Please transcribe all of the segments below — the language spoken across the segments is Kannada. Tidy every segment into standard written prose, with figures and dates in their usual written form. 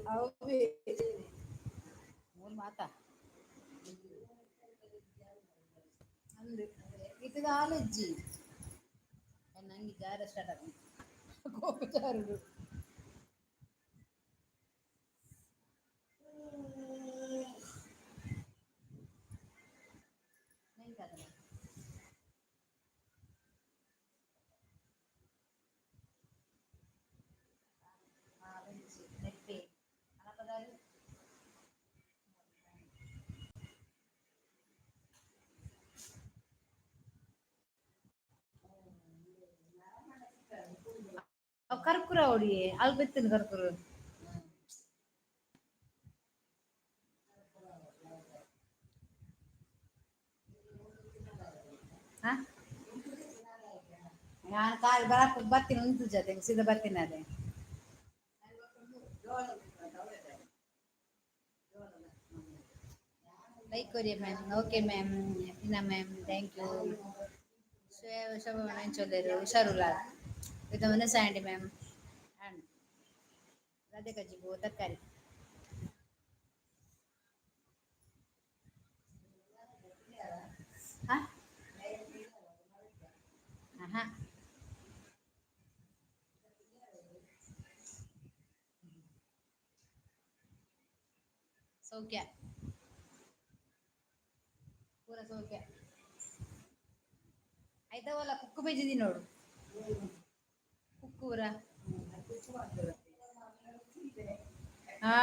ಅವಿ ಮೂರು ಮಾತಾ ಅಂದು ಇದು ಕಾಲೇಜಿ ನಂಗೆ ಜಾರ ಸ್ಟಾರ್ಟ್ ಆಗ ಗೋಚಾರು ನೆಪ್ಪೆ ಅನಪದಾರು ಕರ್ಕೂರ ಹೊಡಿ ಅಲ್ಲಿ ಬಿತ್ತಿನ ಕರ್ಕೂರು ಹ ನಾನು ಕಾಲು ಬರ ಬರ್ತೀನಿ ಉಂಟು ಜೊತೆ ಸೀದಾ ಬರ್ತೀನಿ ಅದೇ ಲೈಕ್ ಕೊರಿಯ ಮ್ಯಾಮ್ ಓಕೆ ಮ್ಯಾಮ್ ಇನ್ನ ಮ್ಯಾಮ್ ಥ್ಯಾಂಕ್ ಯು ಶೋಭರು ಹುಷಾರುಲ್ಲ ಇದು ಒಂದು ಸ್ಯಾಂಡಿ ಮ್ಯಾಮ್ ಆ್ಯಂಡ್ ಅದೇ ಕಜ್ಜಿಗು ತರಕಾರಿ ಹಾಂ ಹಾಂ ಸೌಖ್ಯ ಪೂರ ಸೌಖ್ಯ ಆಯ್ತಾವಲ್ಲ ಕುಕ್ಕು ಬೇಜಿದಿ ನೋಡು ಕುಕ್ಕೂರ ಹಾ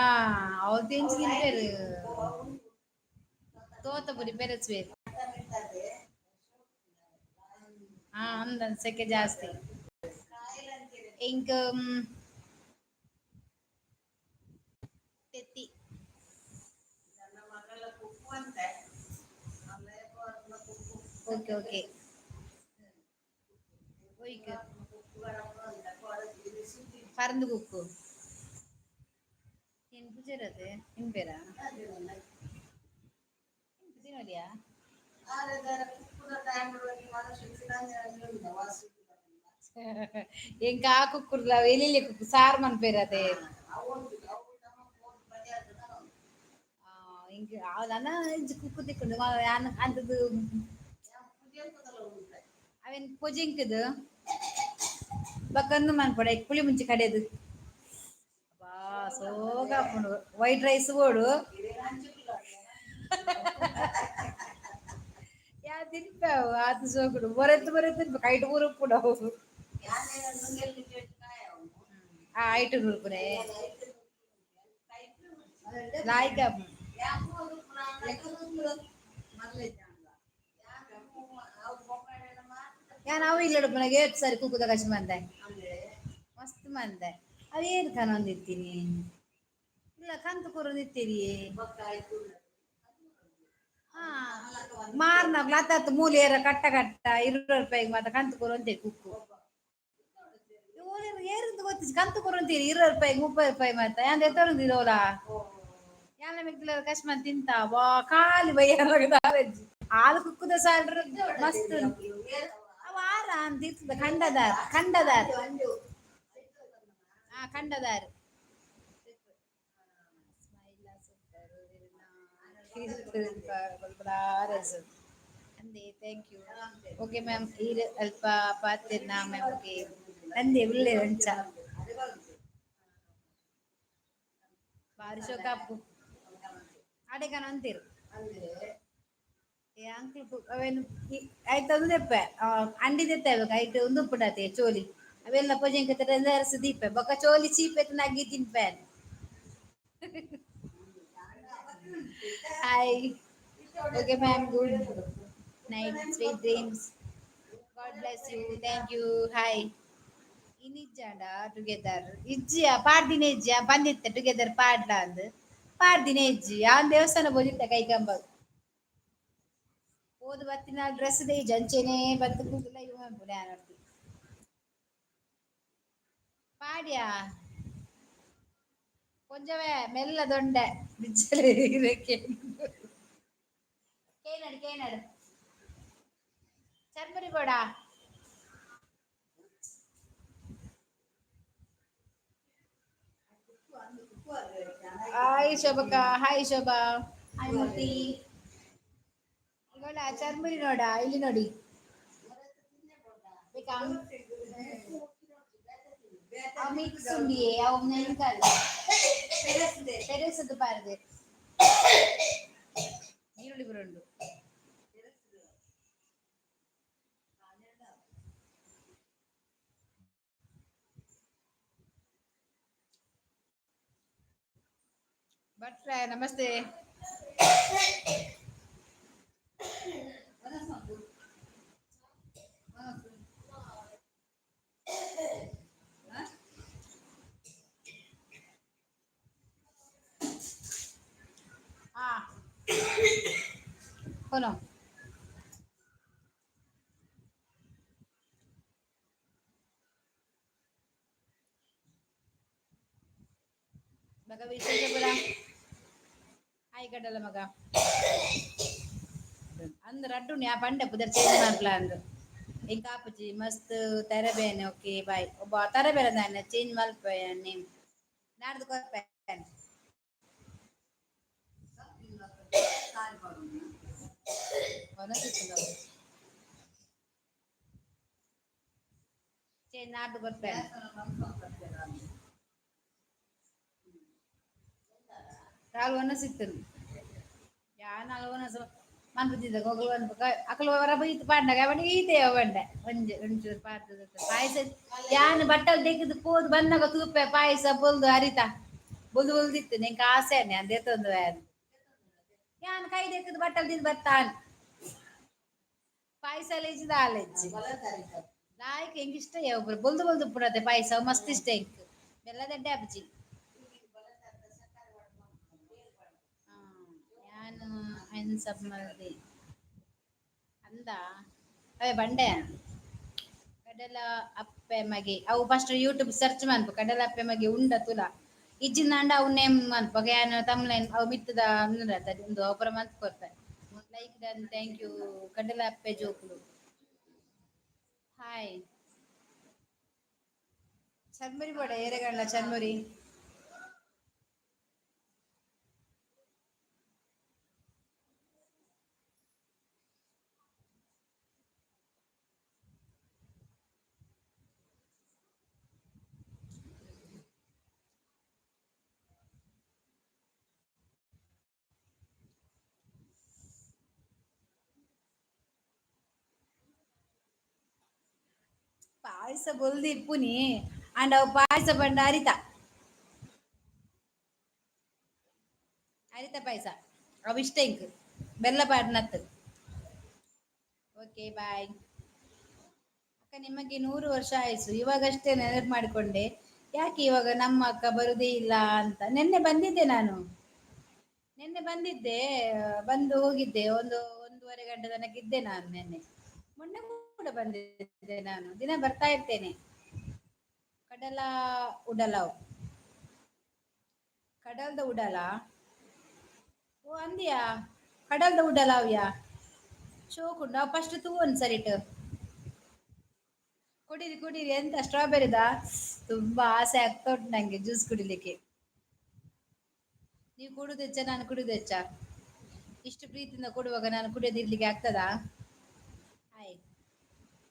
ಅವತ್ತು ಎಂಚು ತಿಂತೇರು ತೋತಪುರಿ ಪೆರಸ್ವೇರ್ ಹಾ ಅಂದನ್ ಸೆಕೆ ಜಾಸ್ತಿ ಇಂಕ ತೆತ್ತಿ ಓಕೆ ಓಕೆ ಒಯ್ಕ್ ಪರಂದು ಕುಕ್ಕು ಏನ್ ಪೂಜಾರದೆ ನಿನ್ പേരാ ದಿನೋಲಿಯಾ ಎಂಕ ಆ ಕುಕ್ಕುರ್ಲ ಎಲಿಲಿ ಕುಕ್ಕು ಸಾರು ಮನ್ಪೇರ ಅದೇ ಇಂಕ ಅವನ ಇಂಚ ಕುಕ್ಕು ತಿಕ್ಕುಂಡು ಅಂತದು ಅವೆನ್ ಪೊಜಿಂಕದು ಬಕಂದು ಮನ್ಪೊಡ ಪುಳಿ ಮುಂಚಿ ಕಡೆದು ಬಾ ಸೋಗಾಪುಂಡು ವೈಟ್ ರೈಸ್ ಬೋಡು ಯಾ ತಿನ್ಪಾವು ಆತ ಸೋಕುಡು ಬೊರೆತ್ ಬೊರೆತ್ ತಿನ್ಪ ಐಟ್ ಪೂರ ಉಪ್ಪುಂಡು ಅವು ಆ ಐಟ್ ನೂರ್ಪುನೆ ಲಾಯ್ಕ್ ಆಪುಂಡು ಯಾನ್ ಅವು ಇಲ್ಲಡು ಪುನಗ ಏತ್ ಸರಿ ಕುಕ್ಕುದ ಕಚ್ ಮಂದೆ ಮಸ್ತ್ ಮಂದೆ ಅವ ಏನ್ ಕನೊಂದಿತ್ತೀನಿ ಇಲ್ಲ ಕಂತು ಕೂರಂದಿತ್ತೀರಿ ಹಾ ಮಾರ್ನ ಲತತ್ ಮೂಲೆಯರ ಕಟ್ಟ ಕಟ್ಟ ₹20 ಮಾತ ಕಂತು ಕೊರಂತೆ ಕುಕ್ಕು ಏರುಂದು ಗೊತ್ತ ಕಂತು ಕೊರಂತೀರಿ ₹20 ₹30 ಮಾತ ಯಾಂದ ಎತ್ತರಂದಿರೋಲ ಯಾನ ಮಿಕ್ಕಿಲ ಕಶ್ಮಂತ್ ತಿಂತ ವಾ ಖಾಲಿ ಬಯ್ಯದ ಹಾಲು ಕುಕ್ಕುದ ಸಾಲ್ರ ಮಸ್ತ್ ಅವ ಆರ ಅಂತ ಇರ್ತದ ಖಂಡದಾರ್ ಖಂಡದಾರ್ ಹಾ ಖಂಡದಾರ್ ಅಂದೆ ಥ್ಯಾಂಕ್ ಯು ಓಕೆ ಮ್ಯಾಮ್ ಈರ್ ಅಲ್ಪ ಪಾತೆರ್ನ ಮ್ಯಾಮ್ ಓಕೆ ಅಂದೆ ಉಳ್ಳೆ ವಂಚ ಬಾರಿಶೋ ಕಾಪು ಅಡೆಗನ ಅಂತೀರು ಅಂಕಲ್ ಅವೇನು ಆಯ್ತ ಒಂದು ತೆಪ್ಪೆ ಅಂಡಿ ತೆತ್ತಬೇಕು ಆಯ್ತು ಒಂದು ಉಪ್ಪುಡತೆ ಚೋಲಿ ಅವೆಲ್ಲ ಪೊಜೆಂಕತ ಅರಸ ದೀಪ ಬೊಕ ಚೋಲಿ ಚೀಪೆತ್ ನಗ್ಗಿ ತಿನ್ಪೆ hi okay ma'am good night sweet dreams God bless you thank you hi ಇನಿಜ್ಜಾಂಡ ಟುಗೆದರ್ ಇಜ್ಜಿಯ ಪಾಡ್ದಿನ ಇಜ್ಜಿಯ ಬಂದಿತ್ತೆ ಟುಗೆದರ್ ಪಾಡ್ಲ ಅಂದ್ ಪಾಡ್ದಿನ ಇಜ್ಜಿ ಯಾನ್ ದೇವಸ್ಥಾನ ಬೋದಿತ್ತ ಕೈಕಂಬ ಓದು ಬತ್ತಿನ ಡ್ರೆಸ್ ದೇ ಜಂಚೆನೆ ಬತ್ತು ಕೂದಲ ಇವ ಮಾಡ್ತಿ ಪಾಡ್ಯಾ ಕೊಂಚವೇ ಮೆಲ್ಲ ದೊಂಡೆ ಬಿಚ್ಚಲ ಕೇನಡು ಕೇನಡು ಚರ್ಮುರಿ ಕೊಡ ಹಾಯ್ ಶೋಭಕ್ಕ, ಹಾಯ್ ಶೋಭಾ, ಹಾಯ್ ಮೂರ್ತಿ. ಇವಾಗ ಚರ್ಮುರಿ ನೋಡ, ಇಲ್ಲಿ ನೋಡಿ. ಬೇಕಾ? ಮಿಕ್ಸ್ ಉಂಡಿಯೇ ಅವು ನೆನ್ಕಲ್ಲ ತೆರೆಸದು ಪಾರ್ದೆ ಈರುಳ್ಳಿ ಬರೋಂಡು ಭಟ್ರೆ ನಮಸ್ತೆ. ಹಾ ಕೊನೋ ಮಗ ವಿಶೇಷ ಪುರ ಆಯ್ ಕಡಲ ಮಗ ಅಂದ್ ರಡ್ಡು ಯಾ ಪಂಡೆ ಪುದರ್ ಚೇಂಜ್ ಮಾಡ್ಲ ಅಂದ್ ಈ ಕಾಪುಜಿ ಮಸ್ತ್ ತರಬೇನೆ ಓಕೆ ಬಾಯ್ ಒಬ್ಬ ತರಬೇರೆ ದಾನೆ ಚೇಂಜ್ ಮಲ್ಪೆ ನೇಮ್ ನಾಡ್ದು ಕೊರ್ಪೆ ಚೇಂಜ್ ನಾಡ್ದು ಕೊರ್ಪೆ ರಾಲ್ ಒನ್ನ ಸಿಗ್ತದೆ ಯಾನ್ ಅಲ್ವನ ಮನ್ಪುತ್ತಿದ್ದ ಗೊಗ್ಲು ಅಕಲ್ ವರ ಬೈತ್ ಪಾಂಡಗ ಅವನಿಗೆ ಈತೆ ಬಂಡೆ ಒಂಜೆ ಒಂಚೂರು ಪಾರ್ತದ ಪಾಯಸ ಯಾನ್ ಬಟ್ಟಲ್ ತೆಗೆದು ಪೋದು ಬಂದಾಗ ತೂಪೆ ಪಾಯಸ ಬೊಲ್ದು ಅರಿತ ಬೊಲ್ದು ಬೊಲ್ದಿತ್ತು ನಿಂಗೆ ಆಸೆನೆ ಅಂದೆ ತಂದು ಯಾನ್ ಕೈ ದೆಕ್ಕದು ಬಟ್ಟಲ್ ತಿಂದು ಬತ್ತಾನ್ ಪಾಯಸ ಲೇಜಿದ ಆಲೆಜ್ಜಿ ಲಾಯ್ಕ್ ಹೆಂಗ್ ಇಷ್ಟ ಒಬ್ರು ಬೊಲ್ದು ಬೊಲ್ದು ಪುಡತೆ ಪಾಯಸ ಮಸ್ತ್ ಇಷ್ಟ ಹೆಂಗ್ ಬೆಲ್ಲದಡ್ಡೆ ಅಪ್ಜಿ ನಾನು ಸಬ್ ಮಾಡಿದೆ ಅಂದ ಅವೆ ಬಂಡೆ ಕಡಲ ಅಪ್ಪೆ ಮಗೆ ಅವು ಫಸ್ಟ್ ಯೂಟ್ಯೂಬ್ ಸರ್ಚ್ ಮಾಡ್ಬು ಕಡಲ ಅಪ್ಪೆ ಮಗೆ ಉಂಡ ತುಲ ಇಜ್ಜಿಂದಾಂಡ ಅವು ನೇಮ್ ಅನ್ಪಗ ಏನ್ ತಮ್ಲೈನ್ ಅವು ಮಿತ್ತದ ಒಂದು ಒಬ್ಬರ ಮನ್ತ್ ಕೊಡ್ತಾರೆ ಲೈಕ್ ಡನ್ ಥ್ಯಾಂಕ್ ಯು ಕಡಲ ಅಪ್ಪೆ ಜೋಕುಲು hi churmuri ಬೋಡ ಏರೆಗಂಡ churmuri payasa ಬೊಲ್ದಿ ಇಪ್ಪುನಿ and ಅವು ಪಾಯಸ ಬಂಡ ಅರಿತ ಅರಿತ ಪಾಯಸ ಅವು ಇಷ್ಟ ಇಂಕ್ ಬೆಲ್ಲ ಪಾಡ್ನತ್ ಓಕೆ ಬಾಯ್ ಅಕ್ಕ ನಿಮಗೆ 100 ವರ್ಷ ಆಯ್ಸು ಇವಾಗಷ್ಟೇ ನೆನಪು ಮಾಡಿಕೊಂಡೆ ಯಾಕೆ ಇವಾಗ ನಮ್ಮ ಅಕ್ಕ ಬರುದೇ ಇಲ್ಲ ಅಂತ ನಿನ್ನೆ ಬಂದಿದ್ದೆ ನಾನು ನಿನ್ನೆ ಬಂದಿದ್ದೆ ಬಂದು ಹೋಗಿದ್ದೆ ಒಂದೂವರೆ ಗಂಟೆ ತನಕ ಇದ್ದೆ ನಾನು ನಿನ್ನೆ ಮೊನ್ನೆ ಕೂಡ ಬಂದಿದ್ದೆ ನಾನು ದಿನ ಬರ್ತಾ ಇರ್ತೇನೆ ಕಡಲ ಉಡಲಾವ್ ಕಡಲ್ದ ಉಡಲ ಓ ಅಂದಿಯಾ ಕಡಲ್ದ ಉಡಲಾವ್ಯಾ ಶೋಕುಂಡು ಅವು ಫಸ್ಟ್ ತೂ ಒಂದು ಸರಿಟ್ ಕುಡೀರಿ ಕುಡೀರಿ ಎಂತ ಸ್ಟ್ರಾಬೆರಿದಾ ತುಂಬಾ ಆಸೆ ಆಗ್ತಾ ಉಂಟು ನಂಗೆ ಜ್ಯೂಸ್ ಕುಡಿಲಿಕ್ಕೆ ನೀವು ಕುಡುದು ಹೆಚ್ಚ ನಾನು ಕುಡುದು ಹೆಚ್ಚ ಇಷ್ಟು ಪ್ರೀತಿಯಿಂದ ಕೊಡುವಾಗ ನಾನು ಕುಡಿಯದಿರ್ಲಿಕ್ಕೆ ಆಗ್ತದಾ ಆಯ್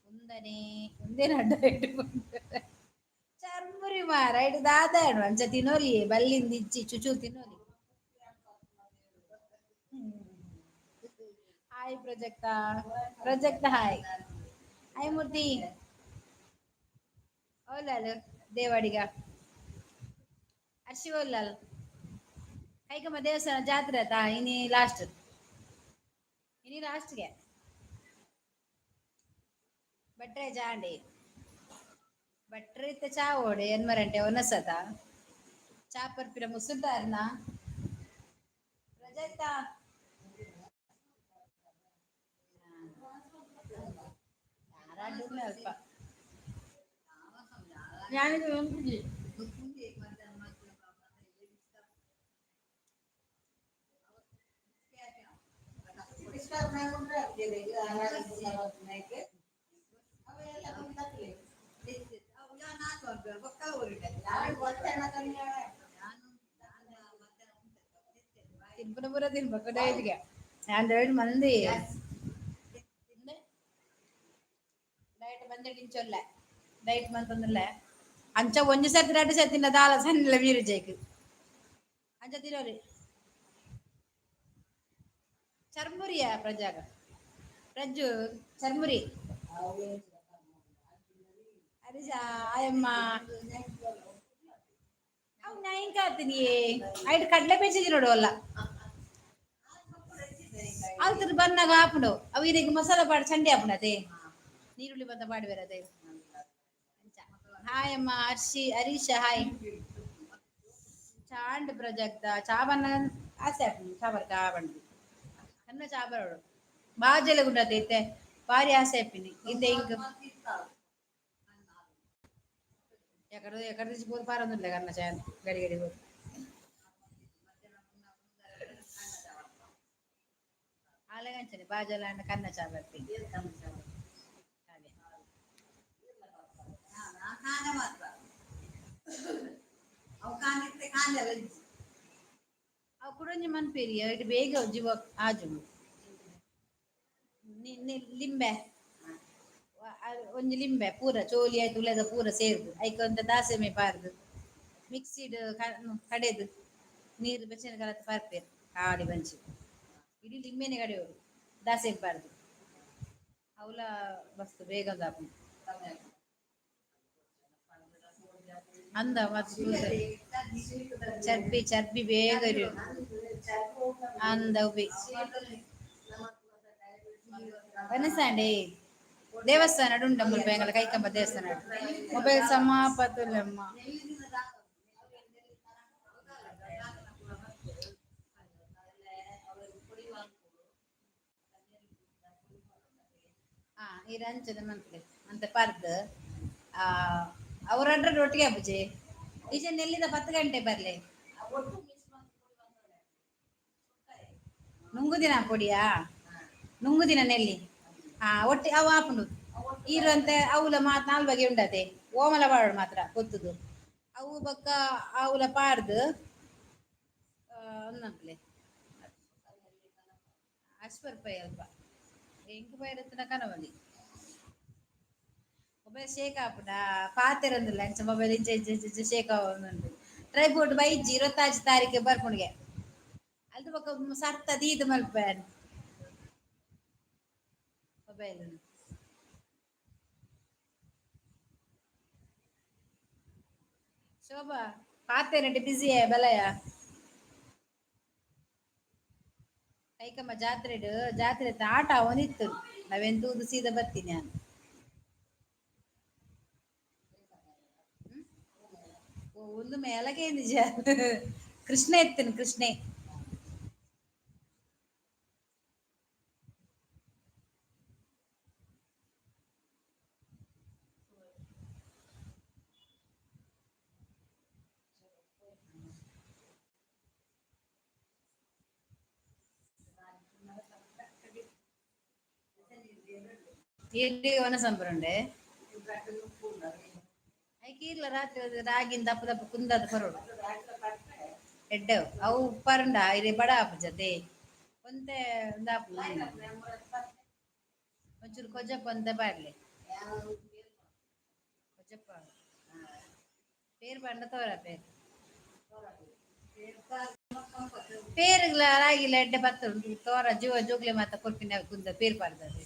ಒಂದನೇ ಒಂದೇ ಅಡ್ಡ ಚರ್ಮುರಿ ಮಾರ ಇಡು ದಾದಾಡು ಅಂಚ ತಿನ್ನೋಲಿ ಬಲ್ಲಿಂದ ಇಜ್ಜಿ ಚುಚೂರು ತಿನ್ನೋಲಿ ಹಾಯ್ ಪ್ರಜಕ್ತಾ ಪ್ರಜಕ್ತ ಹಾಯ್ ಹಾಯ್ ಮೂರ್ತಿ ಓಲಾಲ್ ದೇವಾಡಿಗ ಅರ್ಶಿ ಓಲಾಲ್ ಕೈಕಮ್ಮ ದೇವಸ್ಥಾನ ಜಾತ್ರೆ ಆತಾ ಇನಿ ಲಾಸ್ಟ್ಗೆ ಬಟ್ರೆ ಜಾಂಡಿ ಬಟ್ರೆ ಚಾ ಓಡೆ ಎನ್ಮರಂಟೆ ಒನಸತ ಚಾ ಪರ್ಪಿರ ಮುಸುಲ್ದಾರ್ನ ಪ್ರಜಕ್ತಾ ಯಾರಾದ್ರೂ ಅಲ್ಪ ತಿನ್ಪುನ ಪೂರ ತಿನ್ಬೇಕು ಡೈಟ್ಗೆ ಹಂಡ್ರೆಡ್ ಮಂದಿ ಡೈಟ್ ಬಂದೆ ಟಿಂಚೊಲ್ಲ ಡೈಟ್ ಮಂತೊಂದುಲ್ಲ ಅಂಚ ಒಂಜಿ ಸರ್ತಿ ರಡ್ಡು ಸರ್ತಿನ ದಾಲ ಸಣ್ಣಲ ಮೀರುಜೇಕ್ ಅಂಚ ತಿನ್ನೋರಿ ಚರ್ಮುರಿಯ ಪ್ರಜಾಗ ಪ್ರಜ್ಜು ಚರ್ಮುರಿ ಅರಿಜ ಆಯಮ್ಮ ಅವ್ ನೈನ್ ಕಾತೀನಿ ಐಟ್ ಕಡ್ಲೆ ಪೇಚಿದಿ ನೋಡುವಲ್ಲ ಆಲ್ತದ ಬಂದಾಗ ಹಾಪುಂಡು ಅವು ಇದಕ್ಕೆ ಮಸಾಲ ಪಾಡು ಚಂಡಿ ಹಾಪುಂಡು ನೀರುಳ್ಳಿ ಬಂದ ಪಾಡು ಬೇರೆ ಅದೇ ಹಾಯ್ ಅಮ್ಮ ಹರ್ಷಿ ಹರೀಶ ಹಾಯ್ ಚಾಂಡ್ ಪ್ರಜಾಕ್ತ ಚಾಬನ್ನ ಆಸೆ ಹಾಪುಂಡು ಚಾಬರ್ ಕಾಬಂಡು ಅನ್ನ ಚಾಬರೋಡು ಬಾಜೆಲ್ಲ ಗುಂಡತೆ ಭಾರಿ ಆಸೆ ಹಾಪಿನಿ ಇಂದೆ ಇಂಕ ఎక్కడ ఎక్కడ తీసిపోతే పారందులే కన్నా చాయ్ గడి గడి అలాగంచని బాజాల అంటే కన్న చాబట్టి అదే ಅವು ಕುಡಂಜಿ ಮನ್ಪೇರಿ ಇಟ್ಟು ಬೇಗ ಜೀವ ಆಜು ಲಿಂಬೆ ಒಂಜಿ ಲಿಂಬೆ ಪೂರ ಚೋಲಿ ಆಯ್ತು ಉಳ್ಳದ ಪೂರ ಸೇರ್ದು ಐಕ ಒಂದ ದಾಸೆ ಪಾರ್ದು ಮಿಕ್ಸಿಡ್ ಕಡೆದು ನೀರು ಬೆಚ್ಚನ ಕಲತ್ ಪಾರ್ಪೇರು ಕಾಡಿ ಬಂಚಿ ಇಡೀ ಲಿಂಬೆನೆ ಕಡೆಯೋರು ದಾಸೆ ಪಾರ್ದು ಅವಲ ಮಸ್ತ್ ಬೇಗ ದಾಪು ಅಂದ ಮತ್ತು ಚರ್ಬಿ ಚರ್ಬಿ ಬೇಗ ಅಂದ ವನಸಾಂಡೆ ದೇವಸ್ಥಾನ ಉಂಟ ಮುಲ್ಪ ಎಂಗಲ ಕೈಕಂಬ ದೇವಸ್ಥಾನ ಮೊಬೈಲ್ ಸಮಾಪತ್ತುಲಮ್ಮ ಈ ರಂಚದ ಮಂತ್ಲಿ ಅಂತ ಪರ್ದ್ ಆ ಅವರಡ್ರ ಒಟ್ಟಿಗೆ ಹಬ್ಬುಜೆ ಈಚೆ ನೆಲ್ಲಿದ 10 ಗಂಟೆ ಬರ್ಲಿ ನುಂಗುದಿನ ಪೊಡಿಯಾ ನುಂಗುದಿನ ನೆಲ್ಲಿ ಒಟ್ಟಿ ಅವು ಹಾಪುಂಡು ಈರಂತೆ ಅವುಲ ಮಾತ್ 4 ಬಗೆ ಉಂಡತೆ ಓಮಲ ಪಾಡು ಮಾತ್ರ ಗೊತ್ತುದು ಅವು ಬಕ್ಕ ಅವುಲ ಪಾಡ್ದು ಒಂದಂಪ್ಲೆ ಅಶ್ವರ್ ಪೈ ಅಲ್ಪ ಎಂಕ್ ಪೈರತ್ತಿನ ಕನವಲಿ ಮೊಬೈಲ್ ಶೇಕ್ ಆಪುಂಡ ಪಾತೆರಂದಿಲ್ಲ ಅಂಚ ಮೊಬೈಲ್ ಇಂಚ ಇಂಚ ಇಂಚ ಶೇಕ್ ಆವೊಂದುಂಡು ಟ್ರೈ ಪೋರ್ಟ್ ಬೈಜಿ 25 ತಾರೀಖೆ ಬರ್ಪುಂಡ್ಗೆ ಅಲ್ದು ಬೊಕ ಸರ್ತ ದೀದ್ ಮಲ್ಪೇನ್ ಮೊಬೈಲ್ ಶೋಭಾ ಪಾತೆರಂಡೆ ಬಿಸಿ ಬಲಯ ಕೈಕಮ್ಮ ಜಾತ್ರೆ ಆಟ ಅವನಿತ್ತು ನಾವೆಂತೂದು ಸೀದಾ ಬರ್ತೀನಿ ನಾನು ಒಂದು ಮೇಲಗೆ ನಿಜ ಕೃಷ್ಣ ಎತ್ತೇನೆ ಕೃಷ್ಣೆ ಎಲ್ಲಿ ಒನ ಸಂಬರುಂಡೆ ಐಕೀರ್ಲ ರಾತ್ರಿ ರಾಗಿನ ದಪ್ಪ ದಪ್ಪ ಕುಂದದ ಬರೋಡು ಎಡ್ಡೆ ಅವು ಉಪ್ಪರಂಡ ಇಲ್ಲಿ ಬಡ ಆಪು ಜತೆ ಒಂತೆ ದಾಪು ಒಂಚೂರು ಕೊಜ್ಜಪ್ಪ ಅಂತ ಬಾರ್ಲಿ ಕೊಜ್ಜಪ್ಪ பேர் பண்ண தோற பேர் பேருಗಳ ರಾಗಿಲ ಎಡ್ಡೆ ಬತ್ತ ತೋರ ಜೀವ ಜೋಗ್ಲೆ ಮಾತ ಕೊಡ್ಪಿನ ಕುಂದ ಪೇರ್ ಪಾಡ್ದದೆ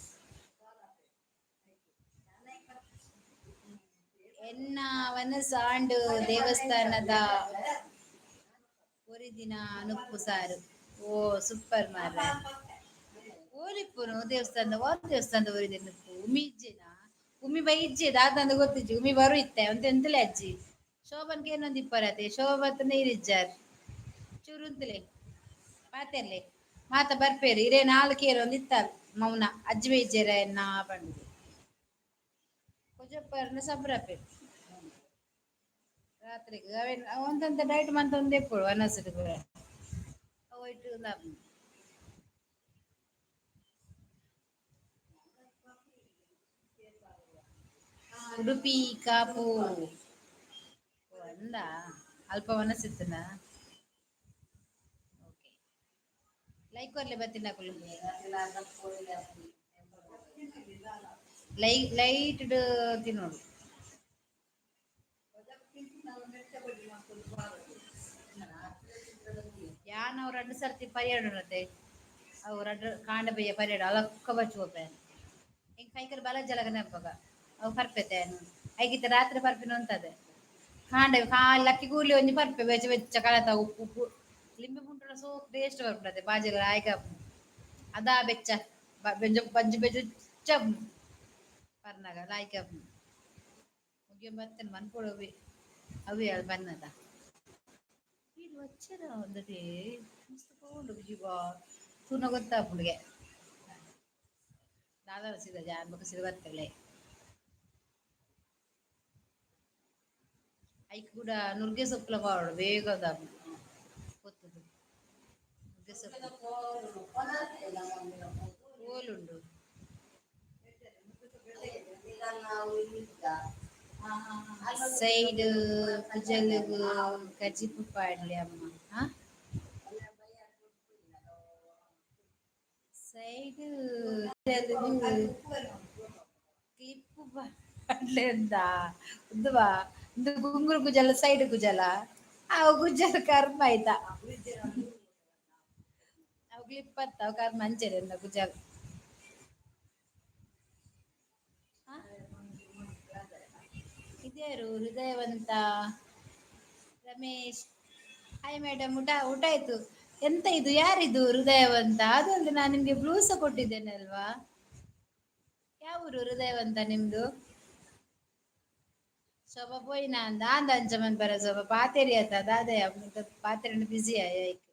ಎನ್ನ ವನಸಾಂಡು ದೇವಸ್ಥಾನದ ஒரு ದಿನ ನುಪ್ಪು ಸಾರು ಓ ಸೂಪರ್ ಮಾರ್ರೆ ಓಲಿಪ್ಪುನು ದೇವಸ್ಥಾನದ ಒರಿದೆ ನುಪ್ಪು ಉಮಿ ಇಜ್ಜೆನ ಉಮಿ ಬೈ ಇಜ್ಜೆ ದಾದಂದ ಗೊತ್ತಿಜ್ಜಿ ಉಮಿ ಬರು ಇತ್ತೆ ಅಂತ ಎಂತಲೇ ಅಜ್ಜಿ ಶೋಭನ್ಗೆ ಏನೊಂದು ಇಪ್ಪರತೆ ಶೋಭತ್ ನೀರಿಜ್ಜಾರ್ ಚೂರುಂತಲೆ ಪಾತೆರ್ಲೆ ಮಾತ ಬರ್ಪೇರು ಇರೇ 4 ಕೇರು ಒಂದು ಇತ್ತಾರ ಮೌನ ಅಜ್ಜಿ ಬೈಜ್ಜೆರ ಎನ್ನ ಬಂದು ಕೊಜಪ್ಪರ್ನ ಸಬ್ರಪೇರು ರಾತ್ರಿಗೆ ಅವೇನ್ ಒಂದಂತ ಡೈಟ್ ಮಂತ್ ಒಂದೇ ಎಪ್ಪಡು ಅನಸದು ಕೂಡ ಅವೈಟು ಉಡುಪಿ ಕಾಪು ಅಂದ ಅಲ್ಪ ಮನಸ್ಸಿತ್ತನ ಓಕೆ ಲೈಕ್ ಕೊರ್ಲೆ ಬತ್ತಿನ ಕುಲು ಲೈಟ್ ತಿನ್ನೋಡು ಯಾನ್ ಅವ್ರು 2 ಸರ್ತಿ ಪರಿಯಾಡನತೆ ಅವು 2 ಕಾಂಡ ಬಯ್ಯ ಪರಿಯಾಡ ಅಲಕ್ಕ ಬಚ್ಚು ಹೋಗ್ತಾನೆ ಹಿಂಗೆ ಕೈಕಲ್ ಬಲ ಜಲಗ ನೆಂಪಗ ಅವು ಪರ್ಪೆತೆ ಐಗಿತ್ತ ರಾತ್ರಿ ಪರ್ಪಿನ ಅಂತದೆ ಕಾಂಡ ಲಕ್ಕಿ ಕೂರ್ಲಿ ಒಂಜಿ ಪರ್ಪೆ ಬೆಚ್ಚ ಬೆಚ್ಚ ಕಳತ ಉಪ್ಪು ಉಪ್ಪು ಲಿಂಬೆ ಪುಂಟುನ ಸೋ ಟೇಸ್ಟ್ ಬರ್ತದೆ ಬಾಜಿಲ ಆಯ್ಕ ಅದಾ ಬೆಚ್ಚ ಬೆಂಜ ಪಂಜು ಬೆಚ್ಚ ಪರ್ನಗ ಲಾಯ್ಕ ಮುಗಿಯ ಬರ್ತೇನೆ ಮನ್ಪೊಡವಿ ಅವು ಹೇಳ ಬನ್ನದ ಇದು ವಚ್ಚರ ಒಂದದೇ ಮಸ್ತ್ ತಗೊಂಡು ಜೀವ ತೂನ ಗೊತ್ತಾ ಪುಂಡಿಗೆ ದಾದ ಸಿದ ಜಾನ್ ಬಕ ಸಿದ ಬರ್ತಲೆ ಐಕ್ ಕೂಡ ನುರ್ಗೆ ಸೊಪ್ಪಲ ಪಾವಡು ಬೇಗದ ಗೊತ್ತದು ನುರ್ಗೆ ಸೊಪ್ಪು ಓಲುಂಡು ಸೈಡ್ ಕುಜಲಗು ಕಜಿಪು ಪಾಡ್ಲಿ ಅಮ್ಮ ಸೈಡ್ ಕ್ಲಿಪ್ಪು ಪಾಡ್ಲೆ ಅಂತ ಉಂದುವಾ ಇಂದು ಗುಂಗುರು ಗುಜಲ ಸೈಡ್ ಗುಜಲ ಅವು ಗುಜ್ಜಲ ಕರ್ಮ ಆಯ್ತಾ ಅವು ಕ್ಲಿಪ್ ಅತ್ತ ಅವು ಕರ್ಮ ಅಂಚೆರೆ ಅಂದ ಗುಜಲ್ ಇದ್ಯಾರು ಹೃದಯವಂತ ರಮೇಶ್ ಹಾಯ್ ಮೇಡಮ್ ಊಟ ಆಯ್ತು ಎಂತ ಇದು ಯಾರಿದು ಹೃದಯವಂತ ಅದೊಂದು ನಾನು ನಿಮ್ಗೆ ಬ್ಲೂಸ ಕೊಟ್ಟಿದ್ದೇನೆ ಅಲ್ವಾ ಯಾವ ಊರು ಹೃದಯವಂತ ನಿಮ್ದು ಶೋಭಾ ಪೋಯಿನ ಅಂದ ಅಂದ ಅಂಚಮನ್ ಬರ ಶೋಭಾ ಪಾತೇರಿ ಆತ ಅದೇ ಪಾತೆರನು ಬಿಸಿ ಆಯ್ತು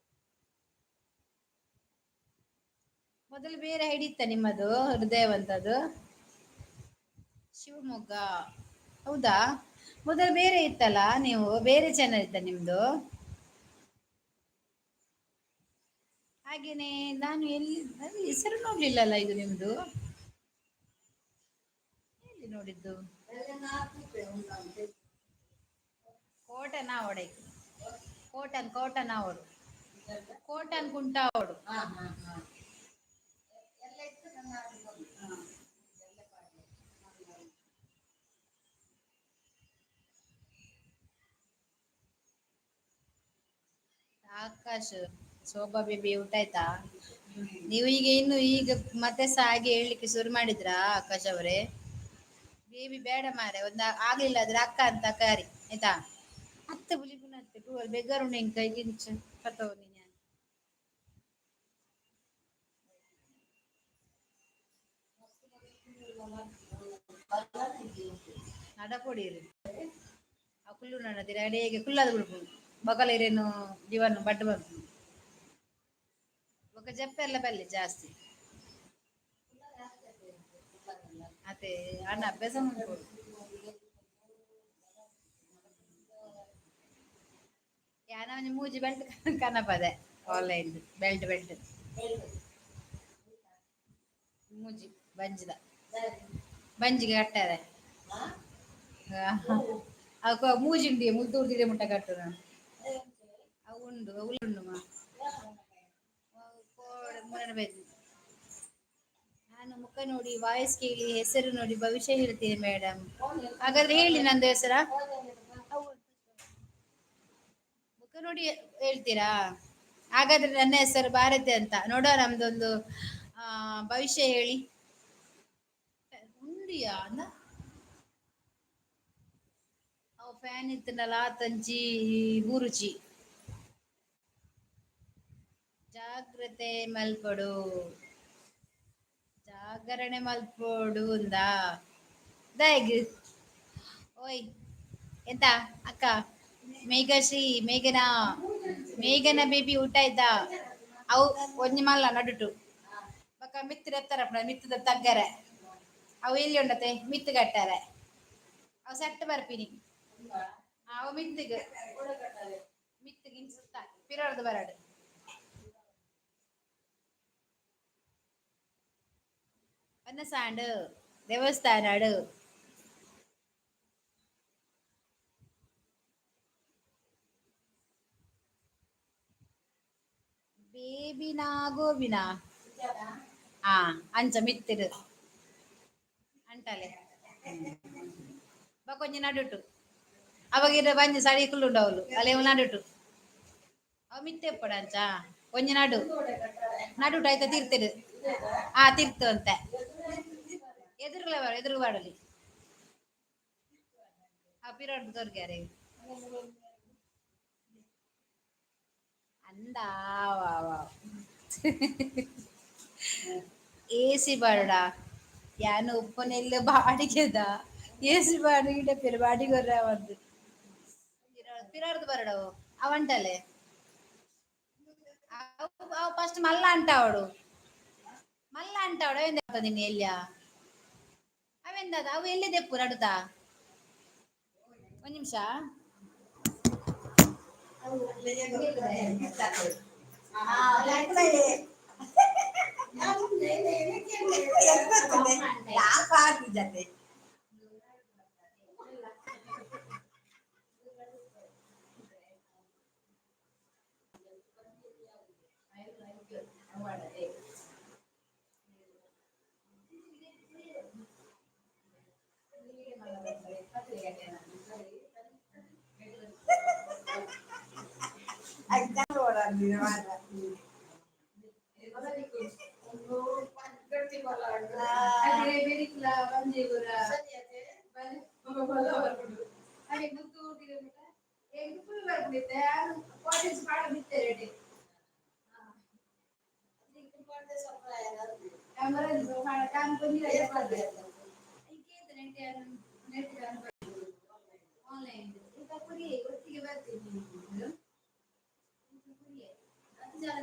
ಮೊದಲು ಬೇರೆ ಹಿಡಿಯುತ್ತ ನಿಮ್ಮದು ಹೃದಯವಂತದ್ದು ಶಿವಮೊಗ್ಗ ಹೌದಾ ಮೊದಲು ಬೇರೆ ಇತ್ತಲ್ಲ ನೀವು ಬೇರೆ ಚಾನಲ್ ಇತ್ತ ನಿಮ್ದು ಹಾಗೇನೆ ನಾನು ಎಲ್ಲಿ ಹೆಸರು ನೋಡ್ಲಿಲ್ಲಲ್ಲ ಇದು ನಿಮ್ದು ಎಲ್ಲಿ ನೋಡಿದ್ದು ಕೋಟೆ ನಾವೋಡೆ ಕೋಟನ್ ಅವಡು ಕೋಟನ್ ಕುಂಟ ಅವಡು ಆಕಾಶ್ ಶೋಭಾ ಬೇಬಿ ಊಟ ಆಯ್ತಾ ನೀವು ಈಗ ಮತ್ತೆ ಹಾಗೆ ಹೇಳ್ಲಿಕ್ಕೆ ಶುರು ಮಾಡಿದ್ರಾ ಆಕಾಶ್ ಅವರೇ ಬೇಬಿ ಬೇಡ ಮಾರೆ ಒಂದ್ ಆಗ್ಲಿಲ್ಲ ಆದ್ರೆ ಅಕ್ಕ ಅಂತ ಕರಿ ಆಯ್ತಾ ಅತ್ತೆ ಬುಲಿ ಬೆಗರು ಕೈ ಗಿಂಚ ಕತವ ನಡ ಕೊಡೀರಿ ಆ ಕುಲ್ಲು ನಡದಿರ ಅಡಿಗೆ ಕುಲ್ಲದ ಬಿಡ್ಬ ಬಗಲ ಇರೇನು ಜೀವನ ಬಡ್ ಬಂದು ఒక ಜಪ್ಪೆಲ್ಲ ಬಲ್ಲಿ ಜಾಸ್ತಿ ಅದೇ ಅಣ್ಣ ಅಭ್ಯಾಸ ಮಾಡ್ಕೊಡು ಯಾನ ಮೂಜಿ ಬೆಲ್ಟ್ ಕನಪದೆ ಆನ್ಲೈನ್ ಬೆಲ್ಟ್ ಮೂಜಿ ಬಂಜಿದ ಬಂಜಿಗೆ ಕಟ್ಟದೆ ಮೂಜಿಂಡಿ ಮುದ್ದೂರ್ದಿದೆ ಮುಟ್ಟ ಕಟ್ಟು ಉಂಡು ಉಳ್ಳುಂಡು ನಾನು ಮುಖ ನೋಡಿ ವಾಯ್ಸ್ ಕೇಳಿ ಹೆಸರು ನೋಡಿ ಭವಿಷ್ಯ ಹೇಳ್ತೀನಿ ಮೇಡಮ್ ಹಾಗಾದ್ರೆ ಹೇಳಿ ನಂದು ಹೆಸರ ಮುಖ ನೋಡಿ ಹೇಳ್ತೀರಾ ಹಾಗಾದ್ರೆ ನನ್ನ ಹೆಸರು ಭಾರತಿ ಅಂತ ನೋಡೋ ನಮ್ದೊಂದು ಭವಿಷ್ಯ ಹೇಳಿ ಉಂಡಿಯಾ ಅವು ಫ್ಯಾನ್ ಇತ್ತನಲ್ಲ ತಂಜಿ ಗುರುಜಿ ಜಾಗ್ರತೆ ಮಲ್ಪಡು ಜಾಗರಣೆ ಮಲ್ಪೋಡು ಉಂದಾ ದಯಗ್ ಓಯ್ ಎಂತ ಅಕ್ಕ ಮೇಘಶ್ರೀ ಮೇಘನ ಬೇಬಿ ಊಟ ಆಯ್ತಾ ಅವು ಒಂಜಿ ಮಲ್ಲ ನಡುಟು ಬಕ ಮಿತ್ರ ಎತ್ತರ ಮಿತ್ತದ ತಗ್ಗರ ಅವು ಇಲ್ಲಿ ಉಂಡತೆ ಮಿತ್ತು ಕಟ್ಟಾರ ಅವು ಸೆಟ್ ಬರ್ಪಿನಿ ಅವು ಮಿತ್ತಿಗೆ ಸುತ್ತ ಪಿರರ್ದು ಬರಡು ಪನ್ನಸಾಂಡು ದೇವಸ್ಥಾನಡು ಬೇಬಿನಾ ಗೋಬಿನಾ ಆ ಅಂಚ ಮಿತ್ತಿರು ಅಂಟಲೆ కొంచెం నడుటు అవగిర బంజి సడికులు ఉండవులు అలేమో నడుటు అవి మిత్తే ఎప్పుడంచా కొంచెం నడుటు అయితే తిరుతురు ఆ తిరుతు అంతే ఎదురు వాడలి ఆ పిరోడు దొరికారు అందా ఏసి బరడా ಯಾನು ಉಪ್ಪನೆಲ್ಲ ಬಾಡಿಗೆದ ಏಸಿ ಬಾಡಿಗೆ ಪೆರು ಬಾಡಿಗೆ ಬರ್ರಾವದ್ದು ಪಿರಾರ್ದು ಬರಡವು ಅವಂಟಲೆ ಅವು ಫಸ್ಟ್ ಮಲ್ಲ ಅಂಟಾವಡು ಅವೆಂದ ನಿನ್ನ ಎಲ್ಲಿಯ ಅವೆಂದದ ಅವು ಎಲ್ಲಿದೆ ಪುರ ಅಡುತ್ತಾ ಒಂದು ನಿಮಿಷ ಜತೆ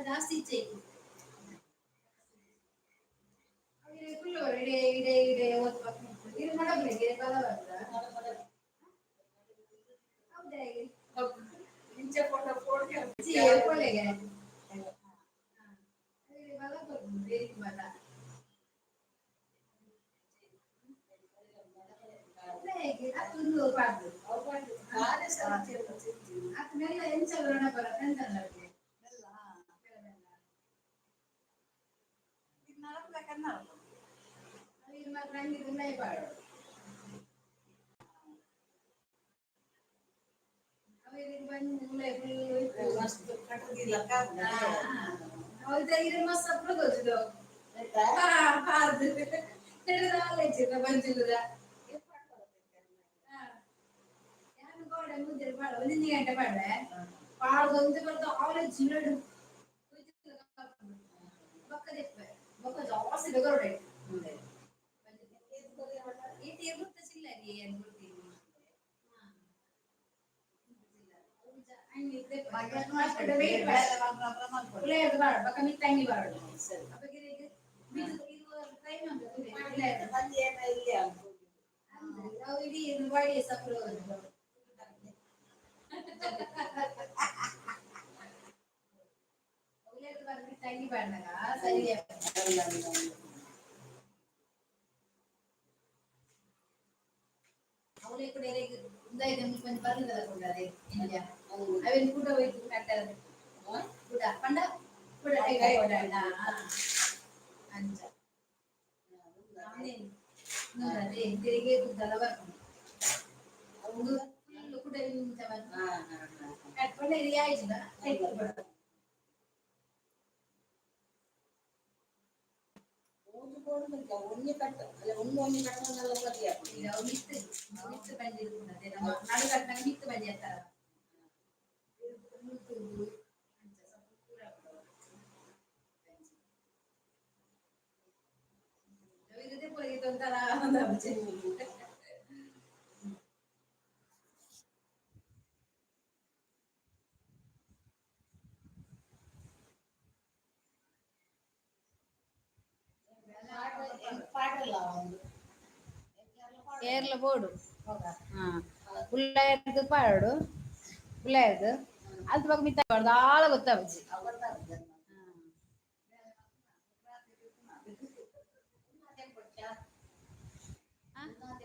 ಜಾಸ್ತಿ ಇಚ್ಛೆ ಇಡೆ ಇದು ಮಾಡಬೇಕು ಬಲ ಅವನ್ ಕೂಡ ಹೋಯ್ತು ಕಟ್ಟದ ಕೂಡ ಪಂಡ ಕೂಡ ಅಂಚ ಅದೇ ತಿರುಗಿ ಕುದ್ದಲ ಬರ್ಕೊಂಡು ಅವನು ಫುಲ್ ಕೂಡ ಕಟ್ಕೊಂಡೆ ಆಯ್ತು ಒಣ್ಣೆ ಕಟ್ಟ ಅಲ್ಲ ಒಣ್ಣೆ ಕಟ್ಟಲ್ಲ ಮಿತ್ತು ಬಂದಿ ನಡು ಕಟ್ಟ ಮಿತ್ತು ಬಂದಿ ಅಂತಾರ కేరళ బోర్డు పుల్లయ్యది పాడు పుల్లయ్యది అది పక్క మిత్త పాడు ఆಳ ಗೊತ್ತಾಗುತ್ತೆ